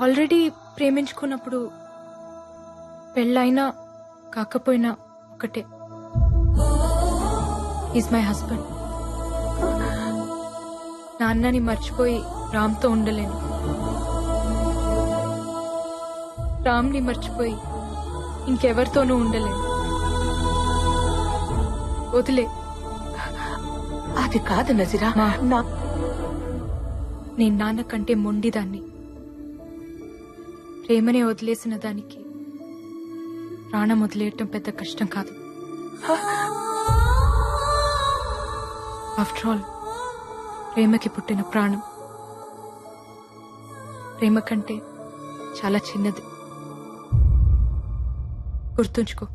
ఆల్రెడీ ప్రేమించుకున్నప్పుడు పెళ్ళైనా కాకపోయినా ఒకటే. Is my husband. నాన్నని మర్చిపోయి రామ్తో ఉండలేను. రామ్ని మర్చిపోయి ఇంకెవరితోనూ ఉండలేను. వదిలే. అది కాదు నజీరా. నేను నాన్న కంటే మొండిదాన్ని. ప్రేమనే వదిలేసిన దానికి ప్రాణం వదిలేయటం పెద్ద కష్టం కాదు. ఆఫ్టర్ ఆల్ ప్రేమకి పుట్టిన ప్రాణం ప్రేమ కంటే చాలా చిన్నది. గుర్తుంచుకో.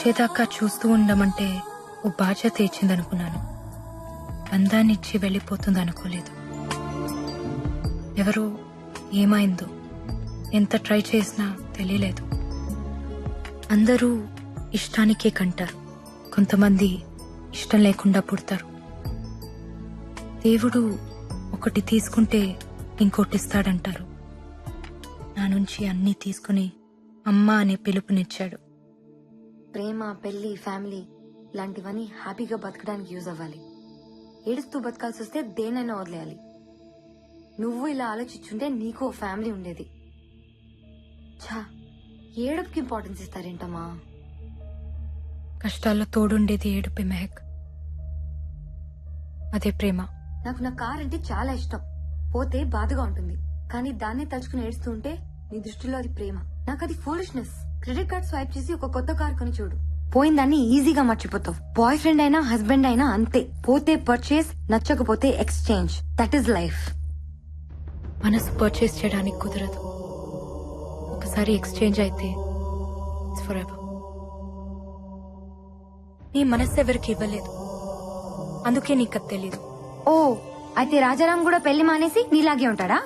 వచ్చేదాకా చూస్తూ ఉండమంటే ఓ బాధ్యత ఇచ్చిందనుకున్నాను. బంధాన్నిచ్చి వెళ్ళిపోతుంది అనుకోలేదు. ఎవరో ఏమైందో ఎంత ట్రై చేసినా తెలియలేదు. అందరూ ఇష్టానికే కంటారు, కొంతమంది ఇష్టం లేకుండా పుడతారు. దేవుడు ఒకటి తీసుకుంటే ఇంకోటిస్తాడంటారు. నా నుంచి అన్నీ తీసుకుని అమ్మ అనే పిలుపునిచ్చాడు. ప్రేమ, పెళ్లి, ఫ్యామిలీ లాంటివన్నీ హ్యాపీగా బతకడానికి యూజ్ అవ్వాలి. ఏడుస్తూ బతకాల్సి వస్తే దేనైనా వదిలేయాలి. నువ్వు ఇలా ఆలోచించుంటే నీకు ఓ ఫ్యామిలీ ఉండేది. ఛా, ఏడుపుకి ఇంపార్టెన్స్ ఇస్తారేంటమ్మా? కష్టాల్లో తోడుండేది ఏడుపే మెహక్. అదే ప్రేమ. నాకు నా కార్ అంటే చాలా ఇష్టం. పోతే బాధగా ఉంటుంది, కానీ దాన్నే తలుచుకుని ఏడుస్తూ ఉంటే నీ దృష్టిలో అది ప్రేమ. నాకు అది ఫూలిష్నెస్. క్రెడిట్ కార్డ్ స్వైప్ చేసి ఒక కొత్త కార్ కొని చూడు, పోయిందాన్ని ఈజీగా మర్చిపోతావు. బాయ్ ఫ్రెండ్ అయినా హస్బెండ్ అయినా అంతే. పోతే పర్చేస్, నచ్చకపోతే ఎక్స్చేంజ్. That is life. మనసు పర్చేస్ చేయడానికి కుదరదు. ఒకసారి ఎక్స్చేంజ్ అయితే ఇట్స్ ఫర్ ఎవర్. నీ మనసు ఎవరికి ఇవ్వలేదు, అందుకే నీకు అది తెలీదు. ఓ, అయితే రాజారాం కూడా పెళ్లి మానేసి నీలాగే ఉంటాడా?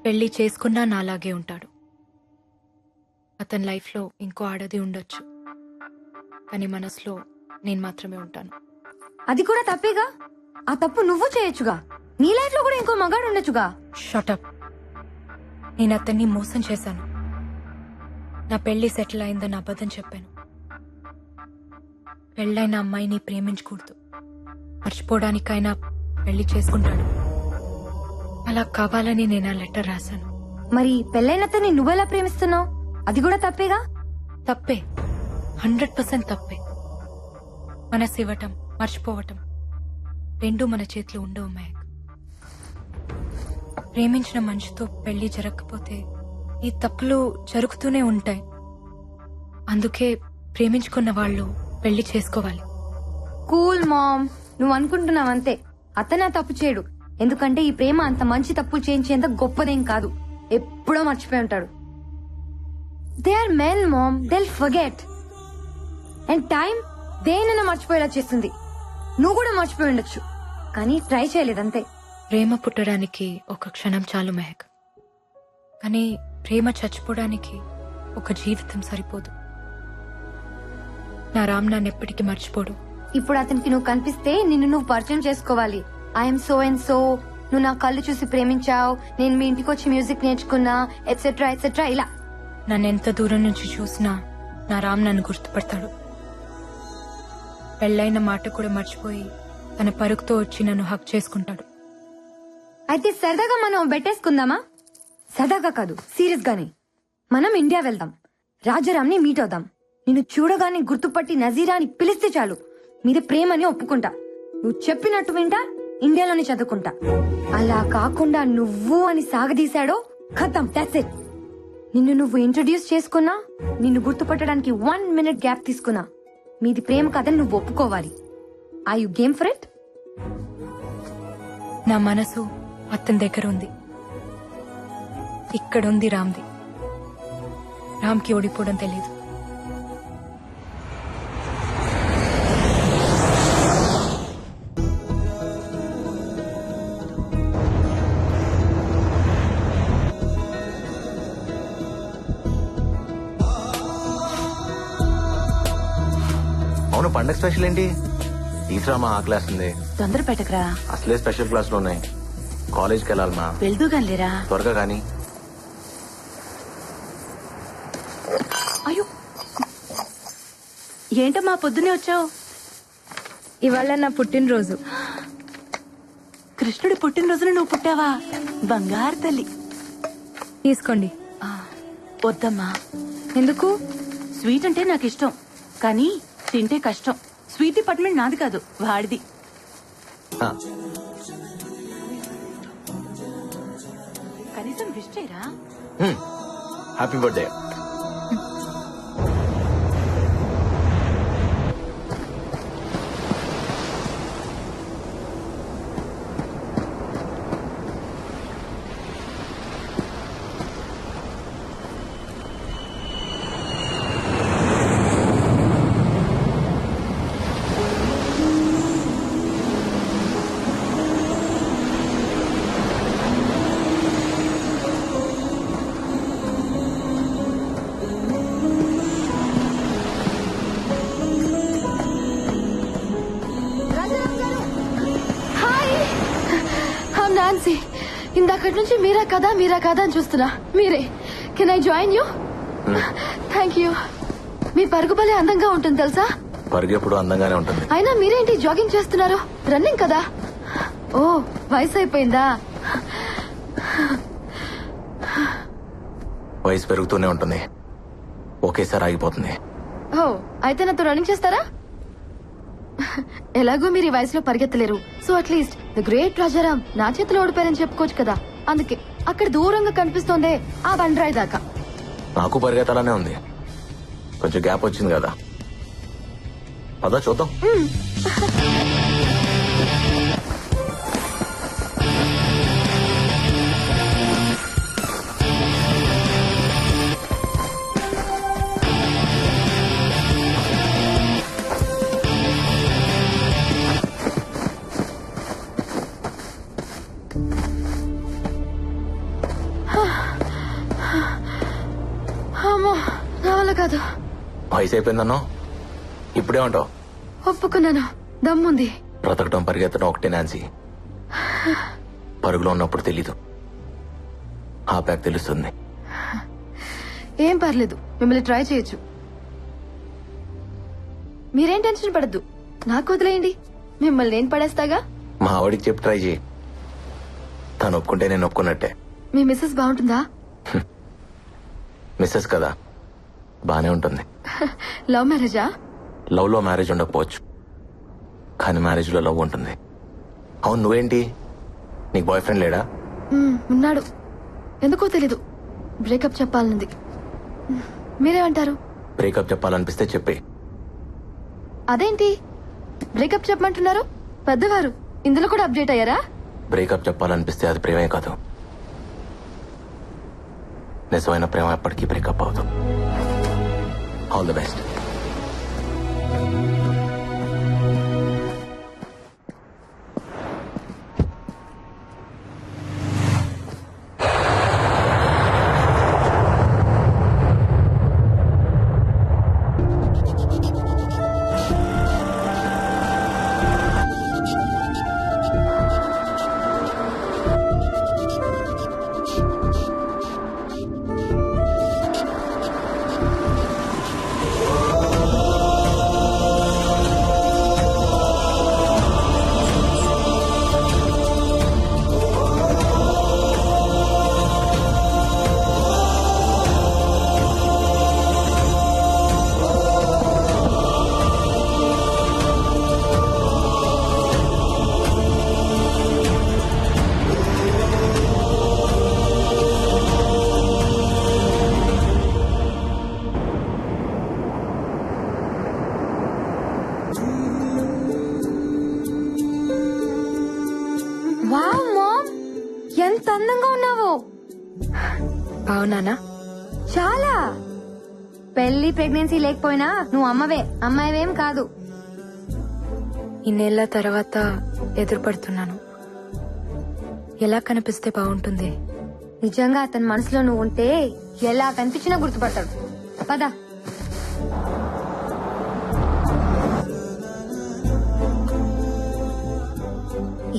పెళ్లి చేసుకున్నా నాలాగే ఉంటాడు. అతని లైఫ్ లో ఇంకో ఆడది ఉండొచ్చు, కానీ మనసులో నేను మాత్రమే ఉంటాను. అది కూడా తప్పేగా. ఆ తప్పు నువ్వు చేయొచ్చుగా. నీ లైఫ్ లో కూడా ఇంకో మగాడు ఉండొచ్చుగా. షటప్. నేను అతన్ని మోసం చేశాను. నా పెళ్లి సెటిల్ అయిందని అబద్ధం చెప్పాను. పెళ్ళైన అమ్మాయిని ప్రేమించకూడదు, మర్చిపోవడానికైనా పెళ్లి చేసుకుంటాడు. అలా కావాలని నేను ఆ లెటర్ రాశాను. మరి పెళ్ళైనతని నువ్వెలా ప్రేమిస్తున్నావు? అది కూడా తప్పేగా. తప్పే, 100% తప్పే. మనసు ఇవ్వటం, మర్చిపోవటం రెండూ మన చేతిలో ఉండవు మహక్. ప్రేమించిన మనిషితో పెళ్లి జరగకపోతే ఈ తప్పులు జరుగుతూనే ఉంటాయి. అందుకే ప్రేమించుకున్న వాళ్ళు పెళ్లి చేసుకోవాలి. కూల్ మామ్, నువ్వు అనుకుంటున్నావంతే. అతనే తప్పు చేయడు, ఎందుకంటే ఈ ప్రేమ అంత మంచి తప్పులు చేయించేంత గొప్పదేం కాదు. ఎప్పుడో మర్చిపోయి ఉంటాడు. They are men mom, they'll forget. And time దేనైనా మర్చిపోయేలా చేస్తుంది. నువ్వు కూడా మర్చిపోయి ఉండొచ్చు, కానీ ట్రై చేయలేదంతే. ప్రేమ పుట్టడానికి ఒక క్షణం చాలు మెహక్, కానీ ప్రేమ చచ్చిపోవడానికి ఒక జీవితం సరిపోదు. నా రామ్ నన్ను ఎప్పటికీ మర్చిపోడు. ఇప్పుడు అతనికి నువ్వు కనిపిస్తే నిన్ను నువ్వు పరిచయం చేసుకోవాలి. ఐఎమ్ సో అండ్ సో, నువ్వు నా కళ్ళు చూసి ప్రేమించావు, నేను మీ ఇంటికి వచ్చి మ్యూజిక్ నేర్చుకున్నా, ఎట్సెట్రా ఎట్సెట్రా. ఇలా నన్ను ఎంత దూరం నుంచి చూసినా నా రామ్ నన్ను గుర్తుపడతాడు. పెళ్ళైన మాట కూడా మర్చిపోయి తన పరుగుతో వచ్చి నన్ను హక్ చేసుకుంటాడు. అయితే సరదాగా మనం బెట్టేసుకుందామా? సరదాగా కాదు, సీరియస్ గానే. మనం ఇండియా వెళ్దాం, రాజారాంని మీట్ అవుదాం. నిన్ను చూడగానే గుర్తుపట్టి నజీరాని పిలిస్తే చాలు, మీది ప్రేమని ఒప్పుకుంటా. నువ్వు చెప్పినట్టు వింటా, ఇండియాలోనే చదువుకుంటా. అలా కాకుండా నువ్వు అని సాగదీశాడో ఖతం, దట్స్ ఇట్. నిన్ను నువ్వు ఇంట్రొడ్యూస్ చేసుకున్నా, నిన్ను గుర్తుపట్టడానికి 1 minute గ్యాప్ తీసుకున్నా, మీది ప్రేమ కథని నువ్వు ఒప్పుకోవాలి. Are you game for it? నా మనసు అతని దగ్గర ఉంది, ఇక్కడుంది రామ్ది. రామ్కి ఓడిపోవడం తెలీదు. అవును, పండగ స్పెషల్ ఏంటి? తీసురామా, ఆకలేస్తుంది. తొందర పెట్టకరా, అసలే స్పెషల్ క్లాసులు ఉన్నాయి. కాలేజ్కి వెళ్ళాలమా? వెళ్దూగానిలేరా. త్వరగా కానీ. అయ్యో, ఏంటమ్మా పొద్దునే వచ్చావు? ఇవాళ నా పుట్టినరోజు. కృష్ణుడి పుట్టినరోజున నువ్వు పుట్టావా? బంగారు తల్లి. తీసుకోండి. వద్దమ్మా. ఎందుకు? స్వీట్ అంటే నాకు ఇష్టం, కానీ తింటే కష్టం. స్వీట్ డిపార్ట్మెంట్ నాది కాదు, వాడిది. కనీసం విష్ చేయరా. Happy birthday. నాన్సీ, ఇందాకటి నుంచి మీరా కదా అని చూస్తున్నా. మీరే. Can I join you? Thank you. మీ పరుగు భలే అందంగా ఉంటుంది తెలుసా? పరుగు ఎప్పుడు అందంగానే ఉంటుంది. అయినా మీరేంటి జాగింగ్ చేస్తున్నారు? రన్నింగ్ కదా? ఓ, వయసు అయిపోయిందా? వయసు పెరుగుతూనే ఉంటుంది, ఒకేసారి ఆగిపోతుంది. ఓ, అయితే నాతో రన్నింగ్ చేస్తారా? ఎలాగో మీరు ఈ వయసులో పరిగెత్తలేరు, so at least the great Rajaram నా చేతిలో ఓడిపోయారని చెప్పుకోవచ్చు కదా. అందుకే అక్కడ దూరంగా కనిపిస్తోందే ఆ బండరాయి దాకా. నాకు పరిగెత్తాలనే ఉంది, కొంచెం గ్యాప్ వచ్చింది కదా, అదా చూద్దాం. అమ్మో, నా వల్ల కాదు. వయసు అయిపోయిందన్నో ఇప్పుడే ఉంటావు. ఒప్పుకున్నాను, దమ్ముంది. బ్రతకటం పరిగెత్తడం ఒకటే నాన్సీ, పరుగులో ఉన్నప్పుడు తెలీదు, ఆపాక తెలుస్తుంది. ఏం పర్లేదు, మిమ్మల్ని ట్రై చేయొచ్చు. మీరేం టెన్షన్ పడద్దు, నాకు వదిలేయండి, మిమ్మల్ని నేను పడేస్తాగా. మా ఆవిడికి చెప్పి ట్రై చేయి, తను ఒప్పుకుంటే నేను ఒప్పుకున్నట్టే. మీ మిస్సెస్ బాగుంటుందా? మిస్సెస్ కదా, బానే ఉంటుంది. లవ్ మ్యారేజా? లవ్ లో మ్యారేజ్ ఉండకపోవచ్చు, కానీ మ్యారేజ్ లో లవ్ ఉంటుంది. అవును, నువ్వేంటి, నీకు బాయ్ ఫ్రెండ్ లేడా? ఉన్నాడు, ఎందుకో తెలీదు, బ్రేకప్ చెప్పాలనుంది. మీరేమంటారు? బ్రేకప్ చెప్పాలనిపిస్తే చెప్పే. అదేంటి బ్రేకప్ చెప్పమంటున్నారు? పెద్దవారు ఇందులో కూడా అప్డేట్ అయ్యారా? బ్రేకప్ చెప్పాలనిపిస్తే అది ప్రేమే కాదు, నిజమైన ప్రేమ ఎప్పటికీ బ్రేకప్ అవుతుంది. All the best. Wow ma'am, ఎంత అందంగా ఉన్నావో. అవునానా? చాలా. పెళ్లి ప్రెగ్నెన్సీ లేకపోయినా నువ్వు అమ్మవే, అమ్మాయివేం కాదు. ఇన్నేళ్ల తర్వాత ఎదురుపడుతున్నాను. ఎలా కనిపిస్తే బాగుంటుంది? నిజంగా అతని మనసులో నువ్వు ఉంటే ఎలా కనిపించినా గుర్తుపడతాడు. పద.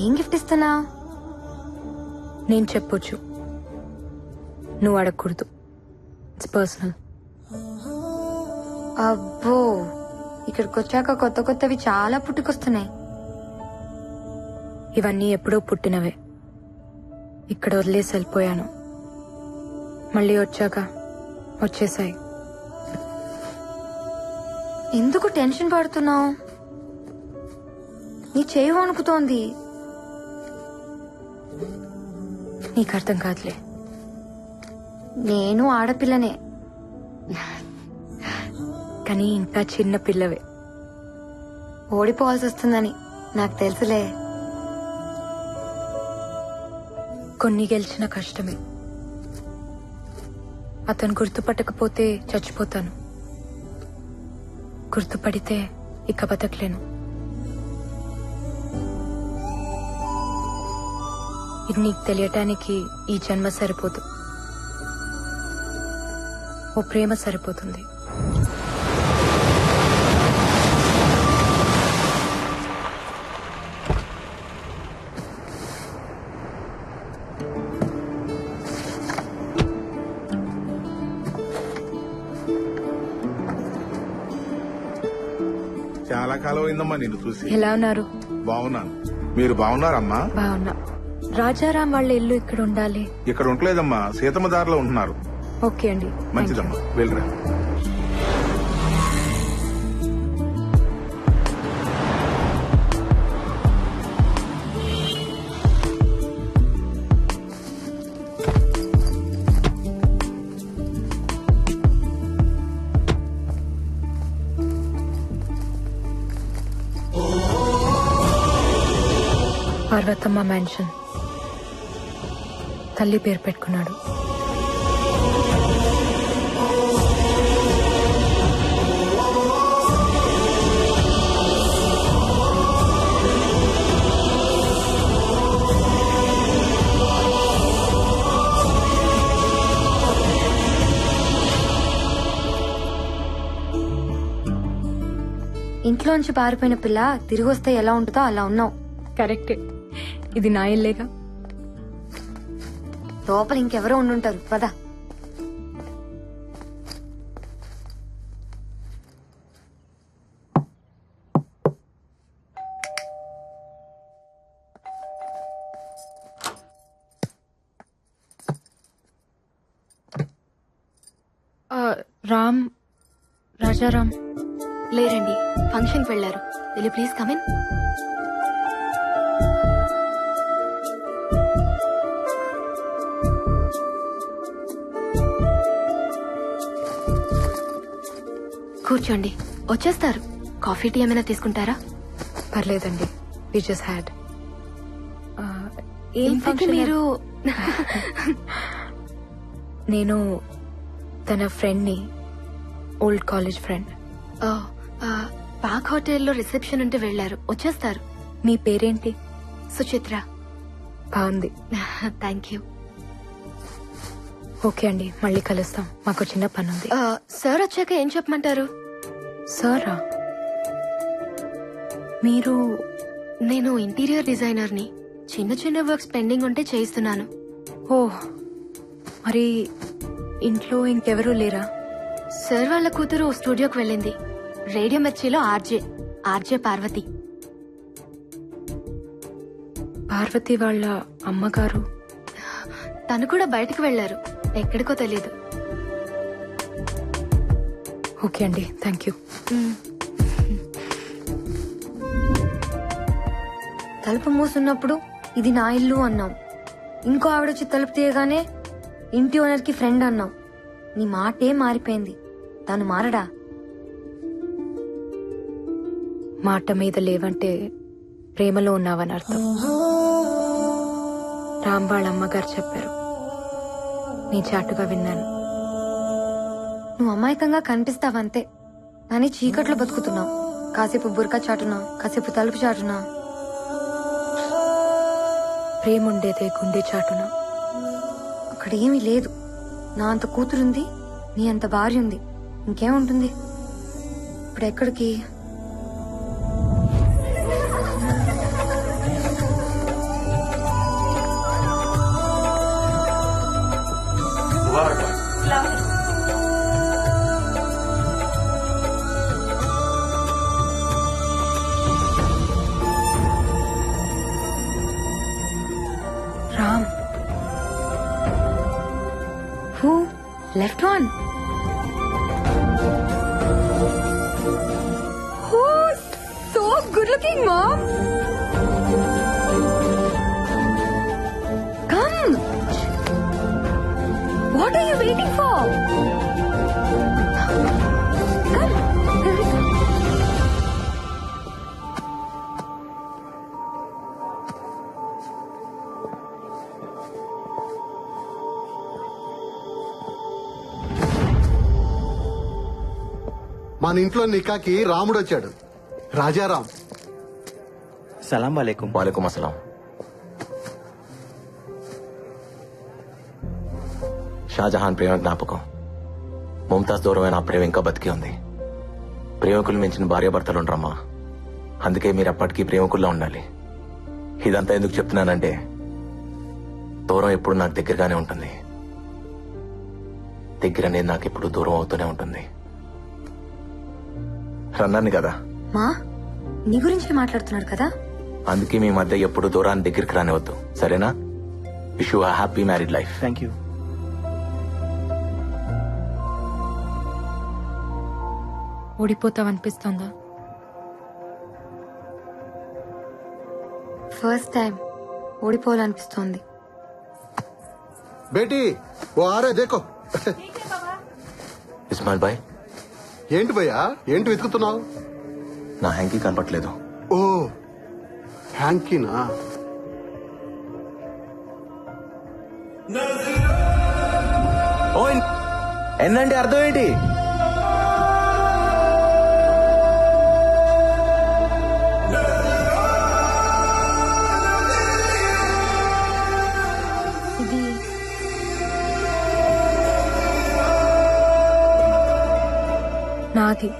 ఏం గిఫ్ట్ ఇస్తున్నావు? నేను చెప్పొచ్చు, నువ్వు అడగకూడదు. It's personal. అబ్బో, ఇక్కడికి వచ్చాక కొత్త కొత్తవి చాలా పుట్టుకొస్తున్నాయి. ఇవన్నీ ఎప్పుడో పుట్టినవే, ఇక్కడ వదిలేసి వెళ్ళిపోయాను. మళ్ళీ వచ్చాక వచ్చేసాయి. ఎందుకు టెన్షన్ పడుతున్నావు? నీ చేయి వణుకుతోంది. నీకు అర్థం కాదులే. నేను ఆడపిల్లనే, కానీ ఇంకా చిన్న పిల్లవే. ఓడిపోవాల్సి వస్తుందని నాకు తెలుసులే. కొన్ని గెలిచిన కష్టమే. అతను గుర్తుపట్టకపోతే చచ్చిపోతాను, గుర్తుపడితే ఇక బతకలేను. ఇది నీకు తెలియటానికి ఈ జన్మ సరిపోదు, ఓ ప్రేమ సరిపోతుంది. చాలా కాలం అయిందమ్మా నిన్ను చూసి. ఎలా ఉన్నారు? బాగున్నాను, మీరు బాగున్నారమ్మా? బాగున్నా. రాజారాం వాళ్ళ ఇల్లు ఇక్కడ ఉండాలి. ఇక్కడ ఉండలేదమ్మా, సీతమ్మ దారిలో ఉంటున్నారు. ఓకే అండి, మంచిదమ్మా, వెళ్ళరా. పార్వతమ్మ మ్యాన్షన్. తల్లి పేరు పెట్టుకున్నాడు. ఇంట్లోంచి పారిపోయిన పిల్ల తిరిగి వస్తే ఎలా ఉంటుందో అలా ఉన్నావు. కరెక్టే. ఇది నా ఇల్లేగా. లోపల ఇంకెవరో ఉండుంటారు. పద. రామ్, రాజారాం లేరండి, ఫంక్షన్కి వెళ్లారు. Will please come in. కూర్చోండి, వచ్చేస్తారు. కాఫీ టీ ఏమైనా తీసుకుంటారా? పర్లేదండి, వి జస్ట్ హ్యాడ్. ఏంటి మీరు? నేను తన ఫ్రెండ్ని, ఓల్డ్ కాలేజ్ ఫ్రెండ్. పాక్ హోటల్లో రిసెప్షన్ ఉంటే వెళ్లారు, వచ్చేస్తారు. మీ పేరేంటి? సుచిత్ర. బాగుంది. Thank you. ఓకే అండి, మళ్ళీ కలుస్తాం. మాకు చిన్న పని ఉంది. సార్ వచ్చాక ఏం చెప్పమంటారు? సారా? మీరు? నేను ఇంటీరియర్ డిజైనర్ని. చిన్న చిన్న వర్క్స్ పెండింగ్ ఉంటే చేయిస్తున్నాను. ఓ, మరి ఇంట్లో ఇంకెవరూ లేరా? సార్ వాళ్ళ కూతురు స్టూడియోకి వెళ్ళింది. రేడియో మిర్చిలో ఆర్జే పార్వతి. పార్వతి వాళ్ళ అమ్మగారు? తను కూడా బయటకు వెళ్లారు, ఎక్కడికో తెలీదు. ఓకే అండి, థ్యాంక్ యూ. తలుపు మూసున్నప్పుడు ఇది నా ఇల్లు అన్నాం. ఇంకో ఆవిడొచ్చి తలుపు తీయగానే ఇంటి ఓనర్ కి ఫ్రెండ్ అన్నాం. నీ మాటే మారిపోయింది. తను మారడా? మాట మీద లేవంటే ప్రేమలో ఉన్నావని అర్థం. రామ్ వాళ్ళ అమ్మగారు చెప్పారు, నీ చాటుగా విన్నాను. నువ్వు అమాయకంగా కనిపిస్తావంతే, కానీ చీకట్లో బతుకుతున్నావు. కాసేపు బురకా చాటునా, కాసేపు తలుపు చాటునా. ప్రేముండేదే గుండె చాటున. అక్కడ ఏమీ లేదు. నా అంత కూతురుంది, నీ అంత భార్య ఉంది, ఇంకేముంటుంది? ఇప్పుడు ఎక్కడికి? Ram. Who? Left one. Oh, so good looking, Mom. Come. What are you waiting for? Come. మన ఇంట్లో నికాకి రాముడు వచ్చాడు, రాజారాం. సలాం వాలేకుం. వాలేకుం అస్సలాం. షాజహాన్ ప్రేమ జ్ఞాపకం. ముంతాజ్ దూరమైన ఆ ప్రేమ ఇంకా బతికి ఉంది. ప్రేమికులు మించిన భార్యాభర్తలు ఉండరమ్మా. అందుకే మీరు అప్పటికీ ప్రేమికుల్లో ఉండాలి. ఇదంతా ఎందుకు చెప్తున్నానంటే, దూరం ఎప్పుడు నాకు దగ్గరగానే ఉంటుంది. దగ్గర అనేది నాకు ఎప్పుడు దూరం అవుతూనే ఉంటుంది. రన్నాను కదా. మా నీ గురించి మాట్లాడుతున్నాడు కదా. అందుకే మీ మధ్య ఎప్పుడు దూరాన్ని దగ్గరికి రానివద్దు, సరేనా? Wish you happy married life. Thank you. ఓడిపోతావనిపిస్తోందా? ఫస్ట్ టైం ఓడిపోవాలనిపిస్తోంది. బేటీ ఓ ఆరే దేకో. ఇస్మాయిల్ భాయ్. ఏంటి భయ్యా, ఏంటి వెతుకుతున్నావు? నా హ్యాంకీ కనపట్లేదు. ఓ హ్యాంకీనా? ఓ ఎన్నంటే అర్థం ఏంటి? ఇది నాది.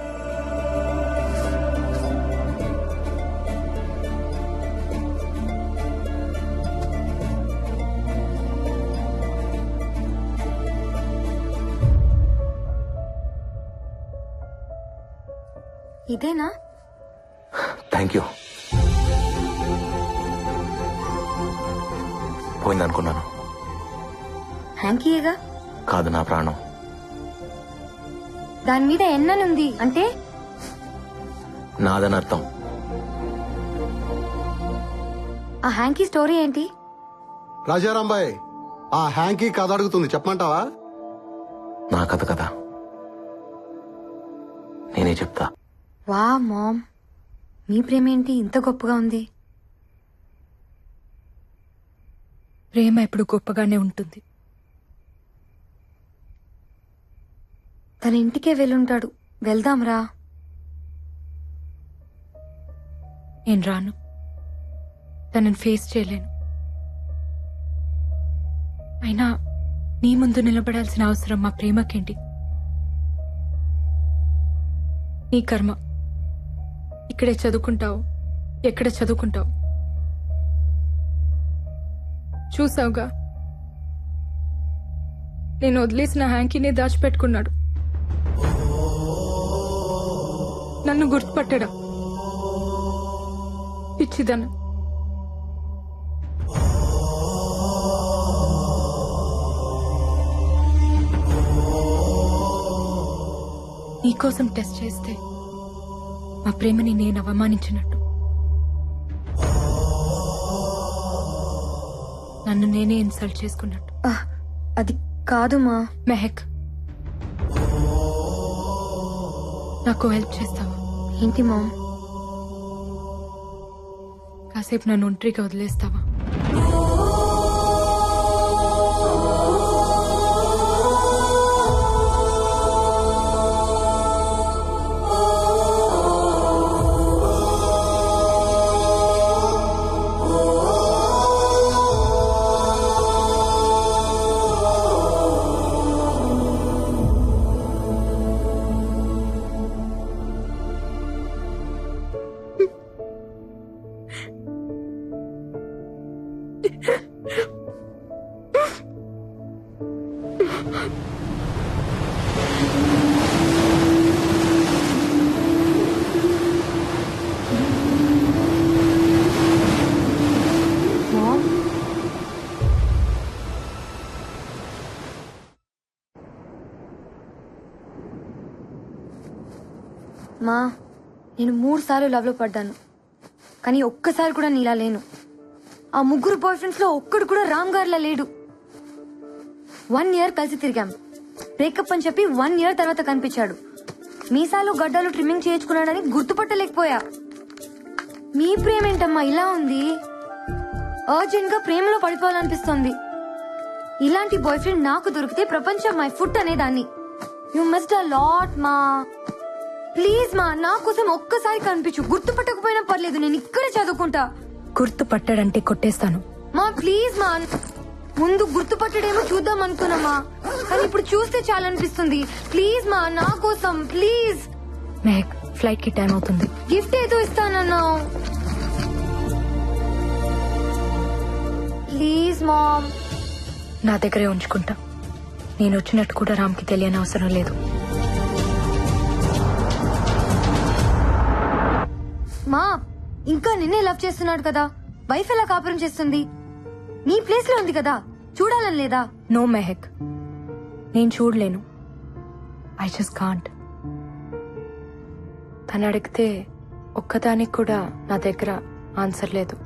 ఇదేనా? Thank you. పోయిందనుకున్నాను. హ్యాంకీయేగా. కాదు, నా ప్రాణం. దాని మీద ఎన్ననుంది అంటే నాదని అర్థం. ఆ హ్యాంకీ స్టోరీ ఏంటి? రాజారాంబాయ్, ఆ హ్యాంకీ కథ అడుగుతుంది, చెప్పమంటావా? నా కథ కదా, నేనే చెప్తా. వా మామ్, మీ ప్రేమ ఏంటి ఇంత గొప్పగా ఉంది? ప్రేమ ఎప్పుడు గొప్పగానే ఉంటుంది. తన ఇంటికే వెళ్ళుంటాడు. వెళ్దాంరా. నేను రాను. తనని ఫేస్ చేయలేను. అయినా నీ ముందు నిలబడాల్సిన అవసరం మా ప్రేమకేంటి? నీ కర్మ. ఇక్కడే చదువుకుంటావు, ఎక్కడ చదువుకుంటావు చూసావుగా. నేను వదిలేసిన హ్యాంకీనే దాచిపెట్టుకున్నాడు. నన్ను గుర్తుపట్టడా? పిచ్చిదన్న. నీకోసం టెస్ట్ చేస్తే మా ప్రేమని నేను అవమానించినట్టు, నన్ను నేనే ఇన్సల్ట్ చేసుకున్నట్టు. అది కాదు మా. మెహక్, నాకు హెల్ప్ చేస్తావా? ఏంటి మా? కాసేపు నన్ను ఒంటరిగా వదిలేస్తావా? మా, నేను 3 సార్లు లవ్ లో పడ్డాను, కానీ ఒక్కసారి కూడా నీలా లేను. ఆ 3 బాయ్ ఫ్రెండ్స్ లో ఒక్కడు కూడా రామ్ గారిలా లేడు. 1 ఇయర్ కలిసి తిరిగాం. బ్రేకప్ అని చెప్పి 1 ఇయర్ తర్వాత కనిపించాడు. మీసాలు గడ్డలు ట్రిమ్మింగ్ చేయించుకున్నాడని గుర్తుపట్టలేకపోయా. మీ ప్రేమ ఏంటమ్మా ఇలా ఉంది? అర్జెంట్ గా ప్రేమలో పడిపోవాలనిపిస్తోంది. ఇలాంటి బాయ్ ఫ్రెండ్ నాకు దొరికితే ప్రపంచం మై ఫుట్ అనేదాన్ని. యు మిస్డ్ అ లాట్ మా. ప్లీజ్ మా, నా కోసం ఒక్కసారి కనిపించు. గుర్తుపట్టకపోయినా పర్లేదు, నేను ఇక్కడే చదువుకుంటా. గుర్తుపట్టాడంటే కొట్టేస్తాను. మా ప్లీజ్ మా. ముందు గుర్తుపట్టడేమో చూద్దాం అనుకున్నామా, కానీ ఇప్పుడు చూస్తే చాలా అనిపిస్తుంది. ప్లీజ్ మా, నా కోసం ప్లీజ్. మెహక్, ఫ్లైట్ కి టైం అవుతుంది. గిఫ్ట్ ఏదో ఇస్తానన్నావు. Please ma'am. నా దగ్గరే ఉంచుకుంటా. నేను వచ్చినట్టు కూడా రామ్కి తెలియని అవసరం లేదు. మా, ఇంకా నిన్నే లవ్ చేస్తున్నాడు కదా, వైఫ్ ఎలా కాపురం చేస్తుంది? నీ ప్లేస్ లో ఉంది కదా, చూడాలని లేదా? నో మెహక్, నేను చూడలేను. I just can't. తను అడిగితే ఒక్కదానికి కూడా నా దగ్గర ఆన్సర్ లేదు.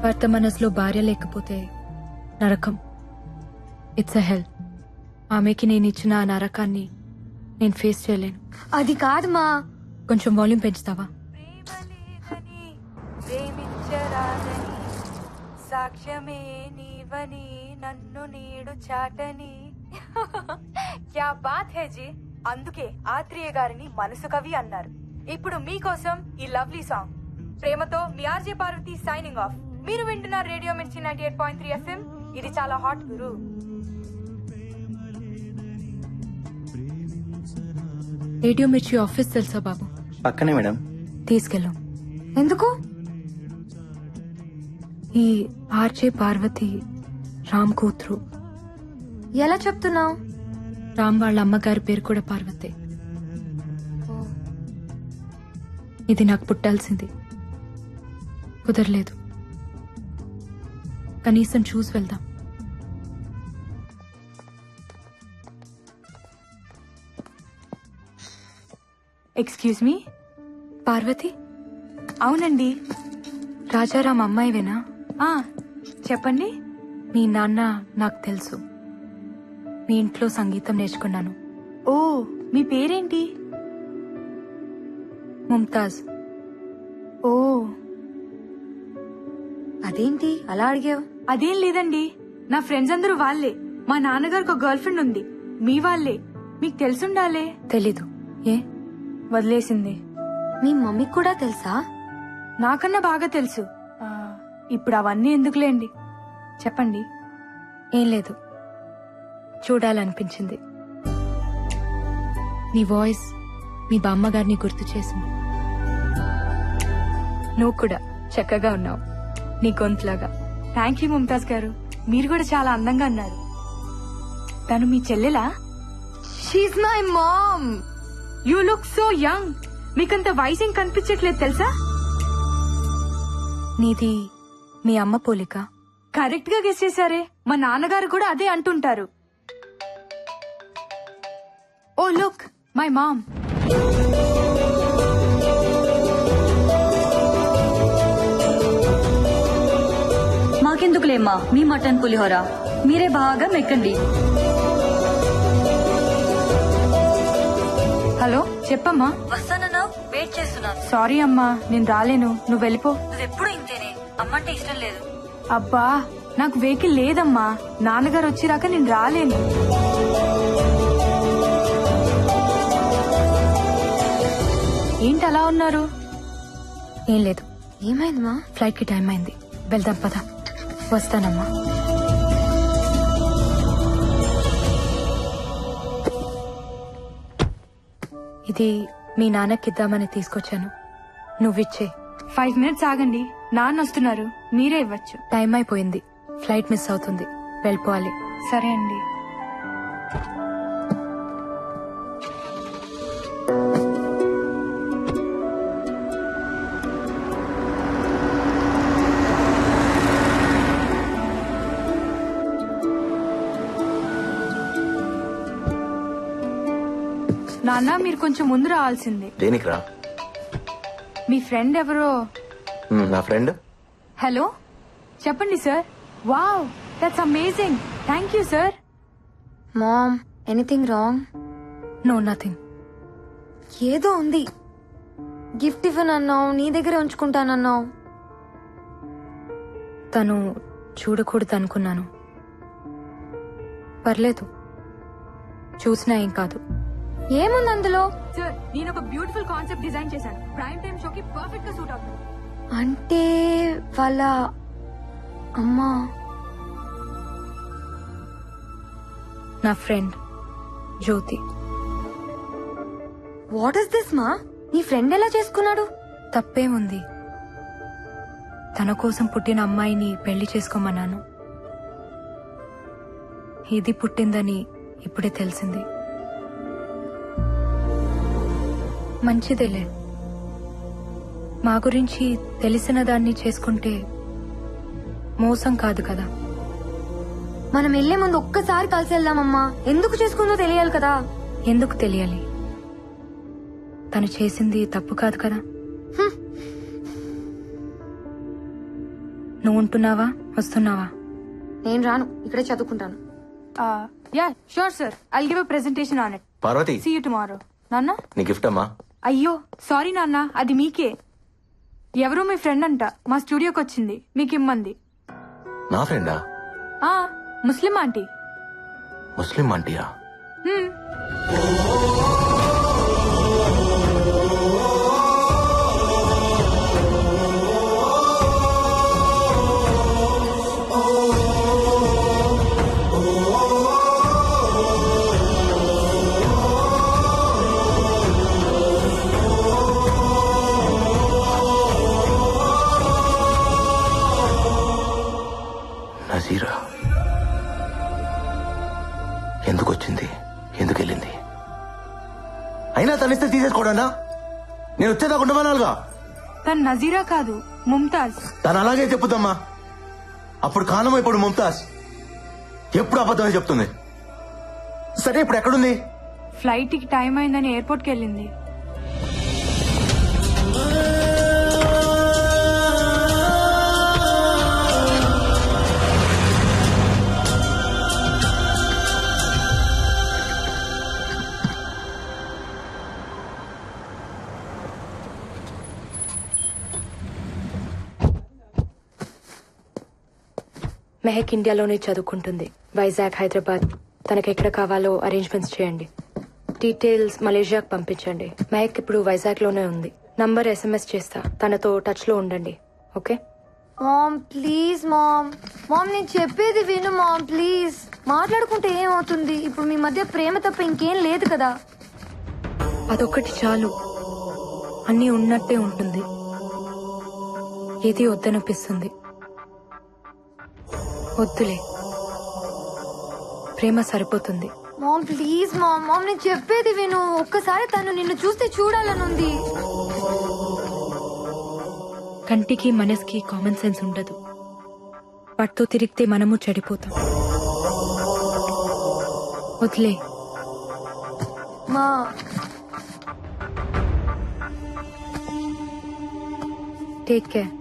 భర్త మనసులో భార్య లేకపోతే నరకం. ఇట్స్ అ హెల్. ఆమెకి నేను ఇచ్చిన ఆ నరకాన్ని నేను ఫేస్ చేయలేను. అది కాదు మా. కొంచెం వాల్యూమ్ పెంచుతావా? సాక్ష్యమే నీ నిలువని నన్ను నీడు చాటని క్యా బాత్ హే జీ. అందుకే ఆత్రేయ గారిని మనసు కవి అన్నారు. ఇప్పుడు మీకోసం ఈ లవ్లీ సాంగ్. ప్రేమతో మీ ఆర్జే పార్వతి సైనింగ్ ఆఫ్. మీరు వింటున్నారు రేడియో మిర్చి 98.3 FM. ఇది చాలా హాట్ గురు. రేడియో మిర్చి ఆఫీస్ తెలుసా బాబు? పక్కనే మేడం. తీసుకెళ్ళు. ఎందుకు? ఈ ఆర్జే పార్వతి రామ్ కూతురు. ఎలా చెప్తున్నావు? రామ్ వాళ్ళ అమ్మగారి పేరు కూడా పార్వతే. ఇది నాకు పుట్టాల్సింది, కుదరలేదు. కనీసం చూసి వెళ్దాం. Excuse me, Parvati? అవునండి. రాజారాం అమ్మాయివేనా? చెప్పండి. మీ నాన్న నాకు తెలుసు. మీ ఇంట్లో సంగీతం నేర్చుకున్నాను. ఓ, మీ పేరేంటి? ముంతాజ్. ఓ, అదేంటి అలా అడిగావు? అదేం లేదండి, నా ఫ్రెండ్స్ అందరూ వాళ్ళే. మా నాన్నగారికి ఒక గర్ల్ ఫ్రెండ్ ఉంది, మీ వాళ్ళే. మీకు తెలుసుండాలే. తెలీదు. ఏ? వదిలేసింది. మీ మమ్మీకి కూడా తెలుసా? నాకన్నా బాగా తెలుసు. ఇప్పుడు అవన్నీ ఎందుకులేండి, చెప్పండి. ఏం లేదు, చూడాలనిపించింది. నీ వాయిస్ మీ బామ్మగారిని గుర్తు చేసింది. నువ్వు కూడా చక్కగా ఉన్నావు, నీ గొంతులాగా. థ్యాంక్ యూ ముంతాజ్ గారు, మీరు కూడా చాలా అందంగా అన్నారు. తను మీ చెల్లెలా? She's my mom. You look so young. మీకంత వయసు కనిపించట్లేదు తెలుసా? నీది మీ అమ్మ పోలిక. కరెక్ట్ గా గెస్ చేశారే. మా నాన్నగారు కూడా అదే అంటుంటారు. Oh look, my mom. మాకెందుకులేమ్మా మీ మటన్ పులిహోర, మీరే బాగా మెక్కండి. హలో, చెప్పమ్మా. వస్తానన్నా, వెయిట్ చేస్తున్నాను. సారీ అమ్మా, నేను రాలేను, నువ్వు వెళ్ళిపో. నువ్వెప్పుడు ఇంతేనే, అమ్మంటే ఇష్టం లేదు. అబ్బా, నాకు వెహికల్ లేదమ్మా. నాన్నగారు వచ్చిరాక నేను రాలేను. ఏంటి అలా ఉన్నారు? ఏం లేదు. ఏమైందమ్మా? ఫ్లైట్ కి టైం అయింది, వెళ్దాం పద. వస్తానమ్మా. ఇది మీ నాన్నకిద్దామని తీసుకొచ్చాను, నువ్విచ్చే. 5 minutes ఆగండి, నాన్న వస్తున్నారు, మీరే ఇవ్వచ్చు. టైం అయిపోయింది, ఫ్లైట్ మిస్ అవుతుంది, వెళ్ళిపోవాలి. సరే అండి. నాన్న, మీరు కొంచెం ముందు రావాల్సింది. దేనికి రా? మీ ఫ్రెండ్ ఎవరో. నా ఫ్రెండ్. హలో, చెప్పండి sir. Wow, that's amazing. Thank you sir. Mom, anything wrong? No, nothing. ఏదో ఉంది. గిఫ్ట్ ఇవ్వనన్నావు, నీ దగ్గర ఉంచుకుంటానన్నావు. తను చూడకూడదు అనుకున్నాను. పర్లేదు, చూసినా ఏం కాదు. ఏముంది అందులో? సార్, నేను ఒక బ్యూటిఫుల్ కాన్సెప్ట్ డిజైన్ చేశాను, ప్రైమ్ టైమ్ షోకి పర్ఫెక్ట్ గా సూట్ అవుతుంది. అంటే వాళ్ళ అమ్మా? నా friend Jyothi. What is this మా? నీ ఫ్రెండ్ ఎలా చేసుకున్నాడు? తప్పేముంది, తన కోసం పుట్టిన అమ్మాయిని పెళ్లి చేసుకోమన్నాను. ఇది పుట్టిందని ఇప్పుడే తెలిసింది. మంచిదేలే, మా గురించి తెలిసిన దాన్ని చేసుకుంటే మోసం కాదు కదా. మనం వెళ్లే ముందు ఒక్కసారి కలిసి వెళ్దామమ్మా. ఎందుకు చేసుకుందో తెలియాలి కదా. ఎందుకు తెలియాలి? తను చేసింది తప్పు కాదు కదా. నువ్వు ఉంటున్నావా, వస్తున్నావా? నేను రాను, ఇక్కడే చదువుకుంటాను. Yeah sure sir, I'll give a presentation on it. Parvati, see you tomorrow. నాన్న, నీ గిఫ్ట్ అమ్మా. అయ్యో సారీ నాన్న, అది మీకే. ఎవరో మీ ఫ్రెండ్ అంట, మా స్టూడియోకి వచ్చింది, మీకు ఇమ్మంది. నా ఫ్రెండా? ముస్లిం ఆంటీ. ముస్లిం ఆంటీయా? నజీరా ఎందుకు వచ్చింది, ఎందుకు వెళ్ళింది? అయినా తనిస్తే తీసేసుకోవడానా? నేను వచ్చేదాకా ఉండమనాలుగా. తను నజీరా కాదు, ముంతాజ్. తను అలాగే చెప్పుదమ్మా. అప్పుడు కాలం, ఇప్పుడు ముంతాజ్. ఎప్పుడు అబద్ధమే చెప్తుంది. సరే ఇప్పుడు ఎక్కడుంది? ఫ్లైట్ కి టైం అయిందని ఎయిర్పోర్ట్ కి వెళ్ళింది. మెహక్ ఇండియాలోనే చదువుకుంటుంది. వైజాగ్, హైదరాబాద్. తనకెక్కడ కావాలో అరేంజ్మెంట్స్ చేయండి. డీటెయిల్స్ మలేషియాకి పంపించండి. మెహక్ ఇప్పుడు వైజాగ్ లోనే ఉంది. నంబర్ SMS చేస్తా. తనతో టచ్ లో ఉండండి. Okay? Mom please mom. Mom నేను చెప్పేది విను మామ్ ప్లీజ్. మాట్లాడుకుంటే ఏమవుతుంది? ఇప్పుడు మీ మధ్య ప్రేమ తప్ప ఇంకేం లేదు కదా. అదొక్కటి చాలు. అన్నీ ఉన్నట్టే ఉంటుంది. ఏది వద్దనిపిస్తుంది. వద్దులే, ప్రేమ సరిపోతుంది. Ma'am please mom. మామ్ నేను చెప్పేది విను. ఒక్కసారి తను నిన్ను చూస్తే చూడాలనుంది. కంటికి మనసుకి కామన్ సెన్స్ ఉండదు. వాటితో తిరిగితే మనము చెడిపోతాం. వదిలే. మా టేక్ కేర్.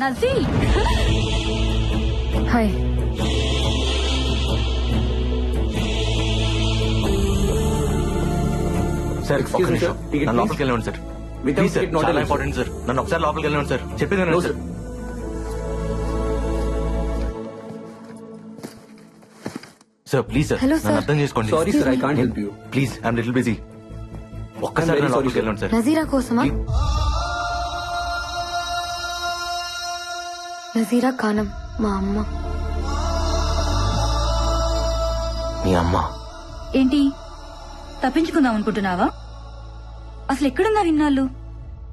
నజీ, హాయ్. సార్ ఒక్క నిమిషం. నన్ను లోపలికి వెళ్ళండి సార్. ప్లీజ్ సార్, చాలా ఇంపార్టెంట్ సార్. నన్ను ఒకసారి లోపలికి వెళ్ళండి సార్. చెప్పింది వినండి sir. Sir please sir, Hello, sir. నన్ను అర్థం చేసుకోండి. Sorry sir, I can't help you. Please, I'm little busy. ఒక్కసారి నన్ను లోపలికి వెళ్ళండి సార్. నజీరా కోసమా? నజీరా ఖానం మా అమ్మ. మీ అమ్మ? ఏంటి తప్పించుకుందాం అనుకుంటున్నావా? అసలు ఎక్కడున్నారు ఇన్నాళ్ళు?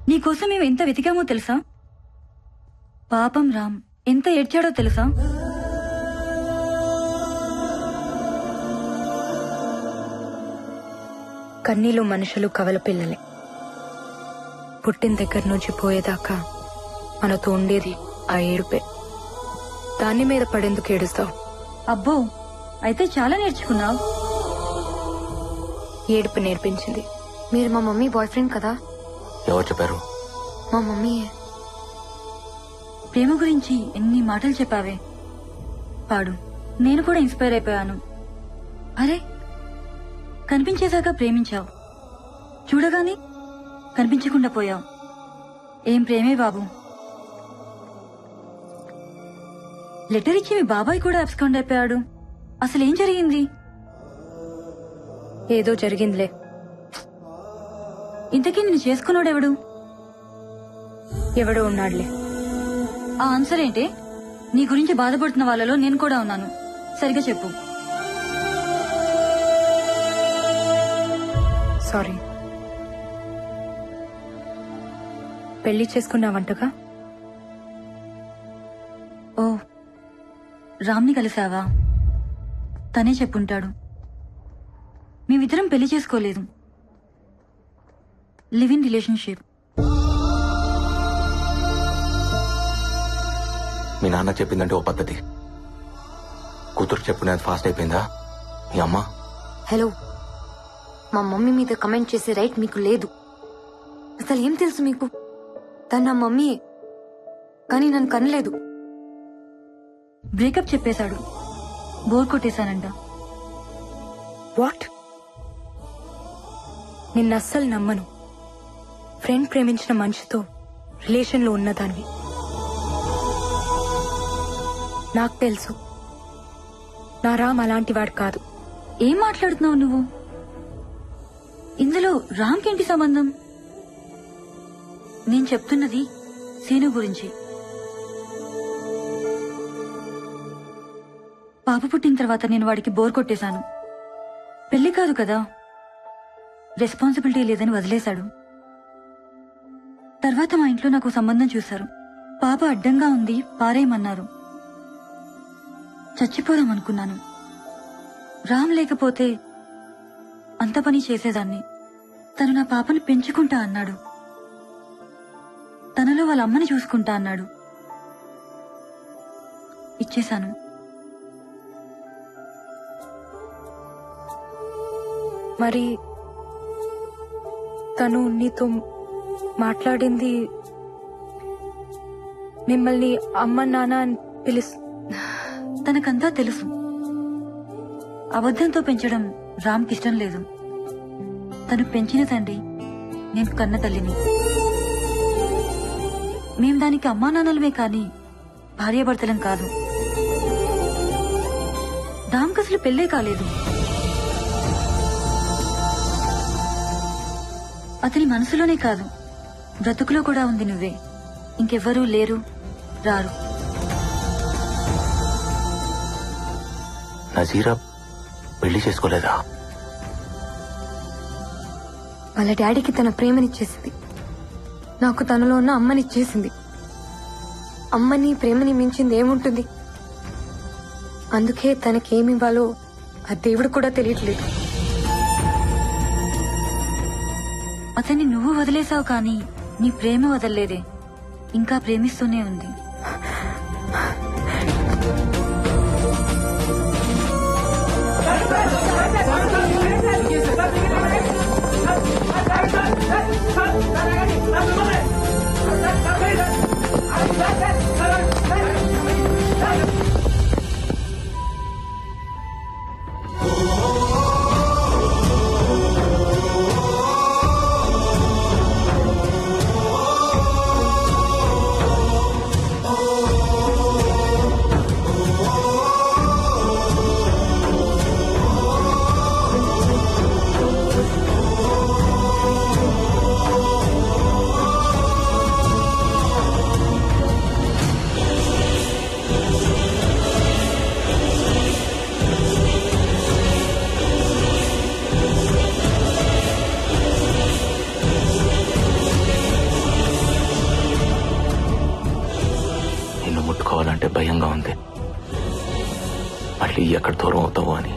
నీకోసం మేము ఎంత వెతికామో తెలుసా? పాపం రామ్ ఎంత ఏడ్చాడో తెలుసా? కన్నీలు మనుషులు కవల పిల్లలే. పుట్టిన దగ్గర నుంచి పోయేదాకా మనతో ఉండేది ఆ ఏడుపే. దాని మీద పడేందుకు ఏడుస్తావు? అబ్బో, అయితే చాలా నేర్చుకున్నావు. ఏడుపు నేర్పించింది. మీరు మా మమ్మీ బాయ్ ఫ్రెండ్ కదా? ఎవరు చెప్పారు? మా మమ్మీయే. ప్రేమ గురించి ఎన్ని మాటలు చెప్పావే. పాడు. నేను కూడా ఇన్స్పైర్ అయిపోయాను. అరే, కనిపించేశాక ప్రేమించావు, చూడగానే కనిపించకుండా పోయావు. ఏం ప్రేమే బాబు. లెటర్ ఇచ్చి మీ బాబాయ్ కూడా అబ్స్కాండ్ అయిపోయాడు. అసలేం జరిగింది? ఏదో జరిగిందిలే. ఇంతకీ నిన్ను చేసుకున్నాడెవడు? ఎవడో ఉన్నాడులే. ఆ ఆన్సర్ ఏంటి? నీ గురించి బాధపడుతున్న వాళ్ళలో నేను కూడా ఉన్నాను. సరిగా చెప్పు. సారీ. పెళ్లి చేసుకున్నావంటగా? ఓ, రామ్ని కలిసావా? తనే చెప్పుంటాడు. మేమిద్దరం పెళ్లి చేసుకోలేదు, లివ్ ఇన్ రిలేషన్షిప్. మీ నాన్న చెప్పిందంటే ఓ పద్ధతి, కూతురు చెప్పునేది ఫాస్ట్ అయిపోయిందా మీ అమ్మ? హలో, మా మమ్మీ మీద కమెంట్ చేసే రైట్ మీకు లేదు. అసలు ఏం తెలుసు మీకు? తను నా మమ్మీయే, కానీ నన్ను కనలేదు. బ్రేకప్ చెప్పేశాడు, బోర్ కొట్టేశానంట. వాట్? నిన్న అస్సలు నమ్మను. ఫ్రెండ్ ప్రేమించిన మనిషితో రిలేషన్లో ఉన్నదాన్ని. నాకు తెలుసు నా రామ్ అలాంటి వాడు కాదు. ఏం మాట్లాడుతున్నావు నువ్వు? ఇందులో రామ్కేంటి సంబంధం? నేను చెప్తున్నది సీను గురించి. పాప పుట్టిన తర్వాత నేను వాడికి బోర్ కొట్టేశాను. పెళ్లి కాదు కదా, రెస్పాన్సిబిలిటీ లేదని వదిలేశాడు. తర్వాత మా ఇంట్లో నాకు సంబంధం చూశారు. పాప అడ్డంగా ఉంది, పారేయమన్నారు. చచ్చిపోదామనుకున్నాను. రామ్ లేకపోతే అంత పని చేసేదాన్ని. తను నా పాపని పెంచుకుంటా అన్నాడు. తనలో వాళ్ళ అమ్మని చూసుకుంటా అన్నాడు. ఇచ్చేశాను. మరి తను నీతో మాట్లాడింది, మిమ్మల్ని అమ్మ నాన్న అని తనకంతా తెలుసు. అబద్ధంతో పెంచడం రామ్కి ఇష్టం లేదు. తను పెంచిన తండ్రి, నేను కన్న తల్లిని. మేం దానికి అమ్మా నాన్నలమే కాని భార్యాభర్తలం కాదు. రామ్కి అసలు పెళ్ళే కాలేదు. అతని మనసులోనే కాదు, బ్రతుకులో కూడా ఉంది నువ్వే. ఇంకెవ్వరూ లేరు, రారు. నజీరా పెళ్లి చేసుకోలేదా? వాళ్ళ డాడీకి తన ప్రేమనిచ్చేసింది, నాకు తనలో ఉన్న అమ్మనిచ్చేసింది. అమ్మని ప్రేమని మించింది ఏముంటుంది? అందుకే తనకేమివ్వాలో ఆ దేవుడు కూడా తెలియట్లేదు. అతన్ని నువ్వు వదిలేసావు కానీ నీ ప్రేమ వదలలేదే, ఇంకా ప్రేమిస్తూనే ఉంది. ముట్టుకోవాలంటే భయంగా ఉంది, మళ్ళీ ఎక్కడ దూరం అవుతావో అని.